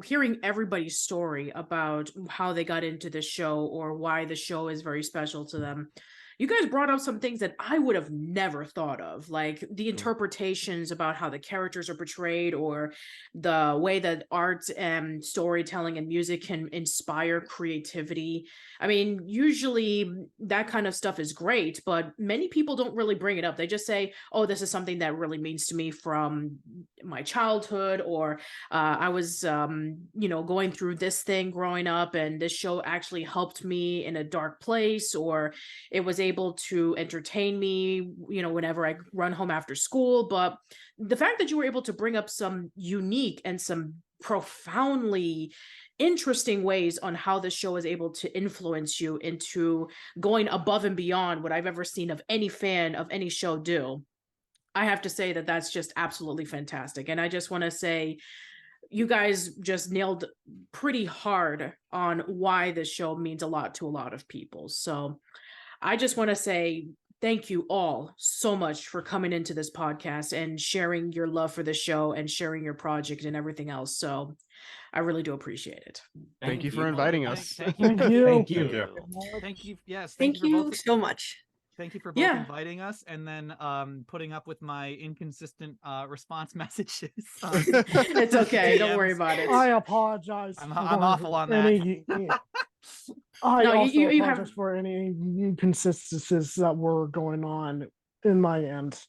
hearing everybody's story about how they got into the show or why the show is very special to them. You guys brought up some things that I would have never thought of, like the interpretations about how the characters are portrayed, or the way that art and storytelling and music can inspire creativity. I mean, usually that kind of stuff is great, but many people don't really bring it up. They just say, oh, this is something that really means to me from my childhood, or I was, going through this thing growing up, and this show actually helped me in a dark place, or it was able to entertain me, whenever I run home after school. But the fact that you were able to bring up some unique and some profoundly interesting ways on how the show is able to influence you into going above and beyond what I've ever seen of any fan of any show do, I have to say that that's just absolutely fantastic. And I just want to say, you guys just nailed pretty hard on why this show means a lot to a lot of people. So I just want to say thank you all so much for coming into this podcast and sharing your love for the show and sharing your project and everything else. So I really do appreciate it. Thank you for inviting us. Thank Thank you. Thank you. Thank you. Yes. Thank for you both- so much. Thank you for both Yeah. inviting us, and then putting up with my inconsistent response messages. It's okay. Don't worry DMs. about it. I apologize. I'm for awful on that. I No, also you have- apologize for any inconsistencies that were going on in my end.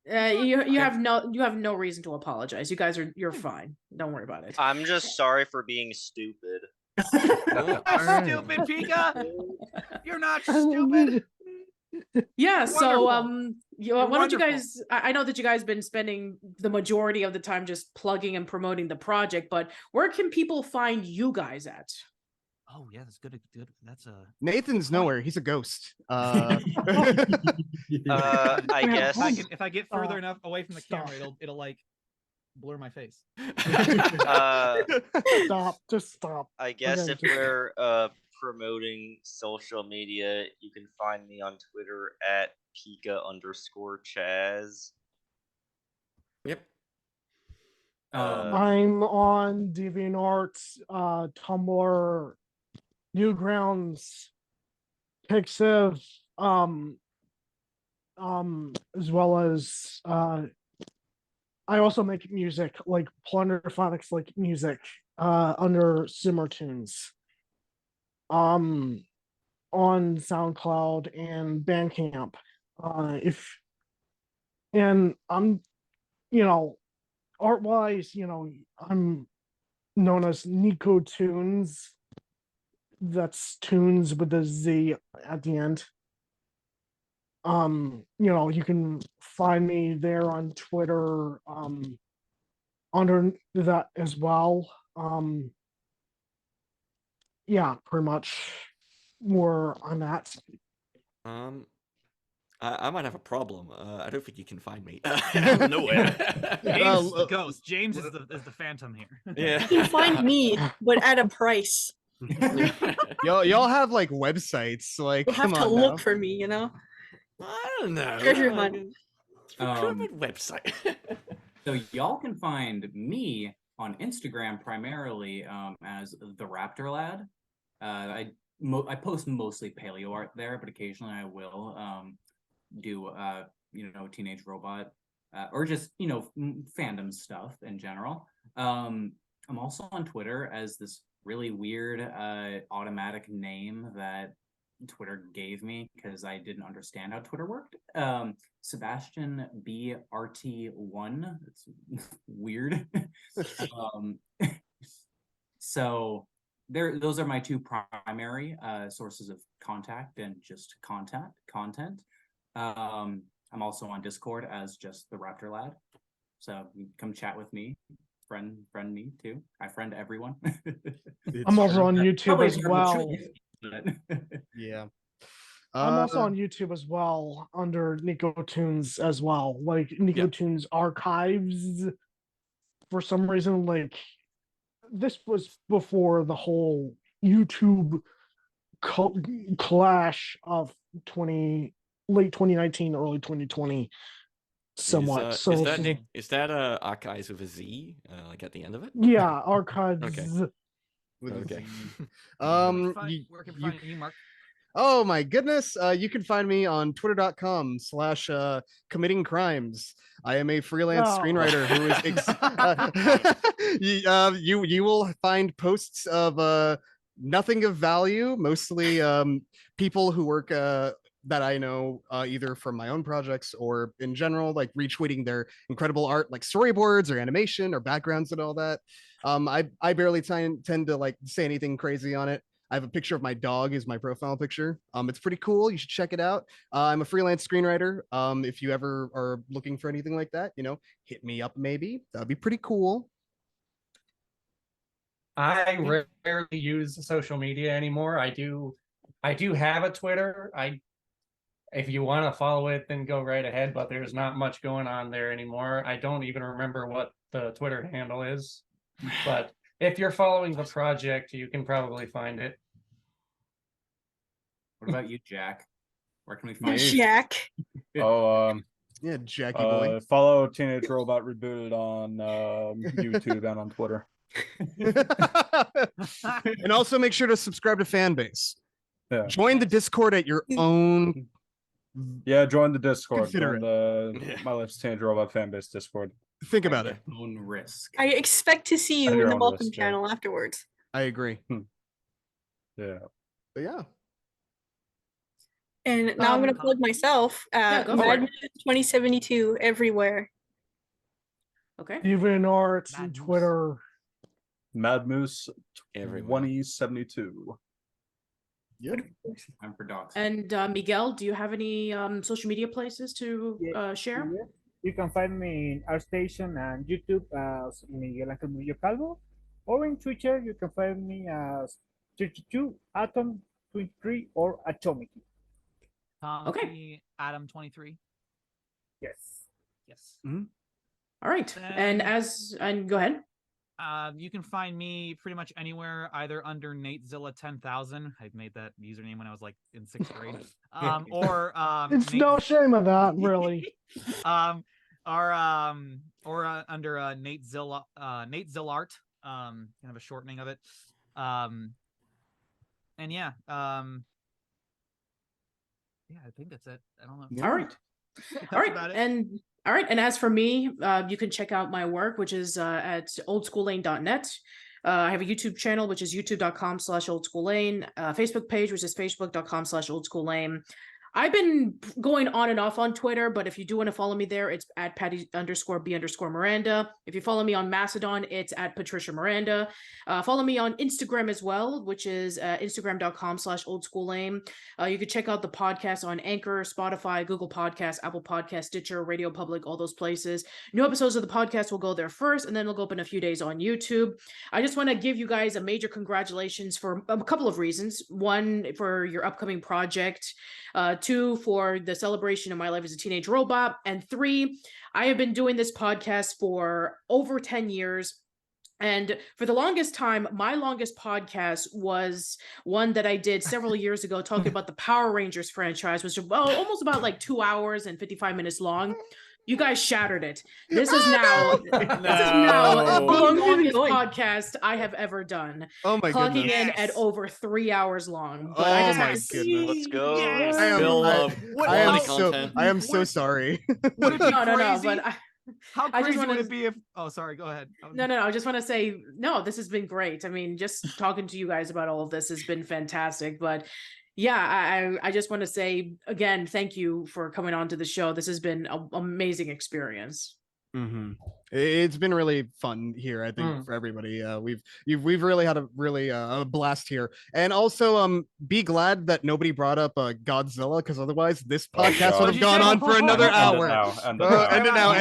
You have no reason to apologize. You guys you're fine. Don't worry about it. I'm just sorry for being stupid. Stupid Pika! You're not stupid. Yeah, so why don't wonderful. you guys, I know that you guys been spending the majority of the time just plugging and promoting the project, but where can people find you guys at? Oh yeah, that's good. That's a Nathan's nowhere, he's a ghost. I guess if I get further enough away from the camera, it'll like blur my face. Stop, just stop. I guess Okay, if just- we're promoting social media, you can find me on Twitter at Pika_Chaz. Yep. I'm on DeviantArt, Tumblr, Newgrounds, Pixiv, as well as I also make music, like Plunderphonics, like music, under Simmer Tunes, on SoundCloud and Bandcamp. And I'm, art-wise, I'm known as Nico Tunes. That's tunes with a Z at the end. You can find me there on Twitter, under that as well. Yeah, pretty much where I'm at. I might have a problem. I don't think you can find me out of nowhere. James is the ghost. James is the phantom here. Yeah. You can find me, but at a price. Y'all have like websites, like You have come to on look now. for me, I don't know. Treasure hunt. Recruitment website. So y'all can find me on Instagram primarily as the Raptor Lad. I post mostly paleo art there, but occasionally I will do Teenage Robot or just fandom stuff in general. I'm also on Twitter as this really weird automatic name that Twitter gave me because I didn't understand how Twitter worked. Sebastian BRT1. It's weird. So those are my two primary sources of contact and just content. I'm also on Discord as just the Raptor Lad. So you can come chat with me. Friend me too. I friend everyone. I'm also on YouTube as well. Yeah. I'm also on YouTube as well under Nickelodeon as well. Like Nickelodeon archives. For some reason, like this was before the whole YouTube clash of late 2019, early 2020. Somewhat. Is that archives with a Z, like at the end of it? Yeah, archives. Okay. Okay. Where can we find you, Mark? Oh my goodness. You can find me on twitter.com/committing crimes. I am a freelance screenwriter who is you will find posts of nothing of value, mostly people who work that I know either from my own projects or in general, like retweeting their incredible art, like storyboards or animation or backgrounds and all that. I barely tend to like say anything crazy on it. I have a picture of my dog as my profile picture. It's pretty cool. You should check it out. I'm a freelance screenwriter. If you ever are looking for anything like that, hit me up maybe. That'd be pretty cool. I rarely use social media anymore. I do have a Twitter. If you want to follow it, then go right ahead, but there's not much going on there anymore. I don't even remember what the Twitter handle is, but if you're following the project, you can probably find it. What about you, Jack? Where can we find you? Jack. Yeah, Jackie boy. Follow Teenage Robot Rebooted on YouTube and on Twitter. And also make sure to subscribe to Fanbase. Yeah. Join the Discord at your own. Yeah, join the Discord. Consider Join the My Life's Teenage Robot Fanbase Discord. Think about it. Own risk. I expect to see you At in your the own welcome risk, yeah. channel afterwards. I agree. Yeah. But yeah. And now I'm going to plug myself. go for it. 2072 everywhere. Okay. Even art, Mad Moose. Twitter. Mad Moose Everywhere. 2072. Yep. I'm for dogs. And Miguel, do you have any social media places to share? Yeah. You can find me in ArtStation and YouTube as Miguel Ángel Murillo Calvo, or in Twitter you can find me as 32 Atom 23 or Atomiki. Okay. Adam 23. Yes. Yes. All right. And go ahead. You can find me pretty much anywhere, either under NateZilla 10,000. I made that username when I was like in 6th grade. Or It's no shame of that, really. or under NateZilla Art, kind of a shortening of it. And yeah, I think that's it. I don't know. All right. All right. All right. And as for me, you can check out my work, which is at oldschoollane.net. I have a YouTube channel, which is youtube.com/oldschoollane, Facebook page, which is facebook.com/oldschoollane. I've been going on and off on Twitter, but if you do want to follow me there, it's at Patty_B_Miranda. If you follow me on Mastodon, it's at Patricia Miranda. Follow me on Instagram as well, which is instagram.com/oldschoollane. You can check out the podcast on Anchor, Spotify, Google Podcasts, Apple Podcasts, Stitcher, Radio Public, all those places. New episodes of the podcast will go there first, and then it'll go up in a few days on YouTube. I just want to give you guys a major congratulations for a couple of reasons. One, for your upcoming project. 2, for the celebration of my life as a teenage robot. And 3, I have been doing this podcast for over 10 years. And for the longest time, my longest podcast was one that I did several years ago talking about the Power Rangers franchise, which was almost about like 2 hours and 55 minutes long. You guys shattered it. This is now the longest podcast I have ever done. Oh my Clocking goodness. in at over 3 hours long. But I Oh just my had to goodness. Let's go. Yes. Still love quality I am content. so sorry. Would it be no, crazy? but How I just crazy would wanna- it be if? Oh, sorry. Go ahead. no, I just want to say, no, this has been great. I mean, just talking to you guys about all of this has been fantastic. But yeah, I just want to say again, thank you for coming on to the show. This has been an amazing experience. It's been really fun here, I think, for everybody. We've really had a blast here, and also be glad that nobody brought up Godzilla, because otherwise this podcast would have gone on for another hour. End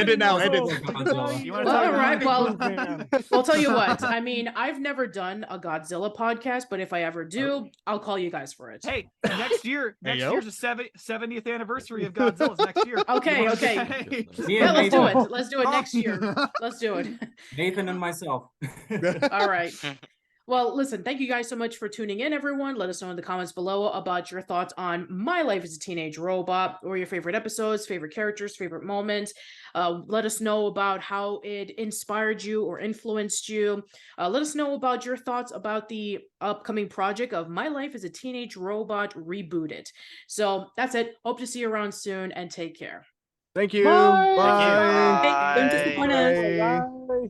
it now. You want to All talk right, well, Man. I'll tell you what. I mean, I've never done a Godzilla podcast, but if I ever do, I'll call you guys for it. Hey, next year's the 70th anniversary of Godzilla's next year. Okay. Yeah, let's do it. Let's do it next year. Let's do it. Nathan and myself. All right. Well, listen, thank you guys so much for tuning in, everyone. Let us know in the comments below about your thoughts on My Life as a Teenage Robot, or your favorite episodes, favorite characters, favorite moments. Let us know about how it inspired you or influenced you. Let us know about your thoughts about the upcoming project of My Life as a Teenage Robot Rebooted. So that's it. Hope to see you around soon, and take care. Thank you. Bye. Bye. Don't disappoint us. Bye.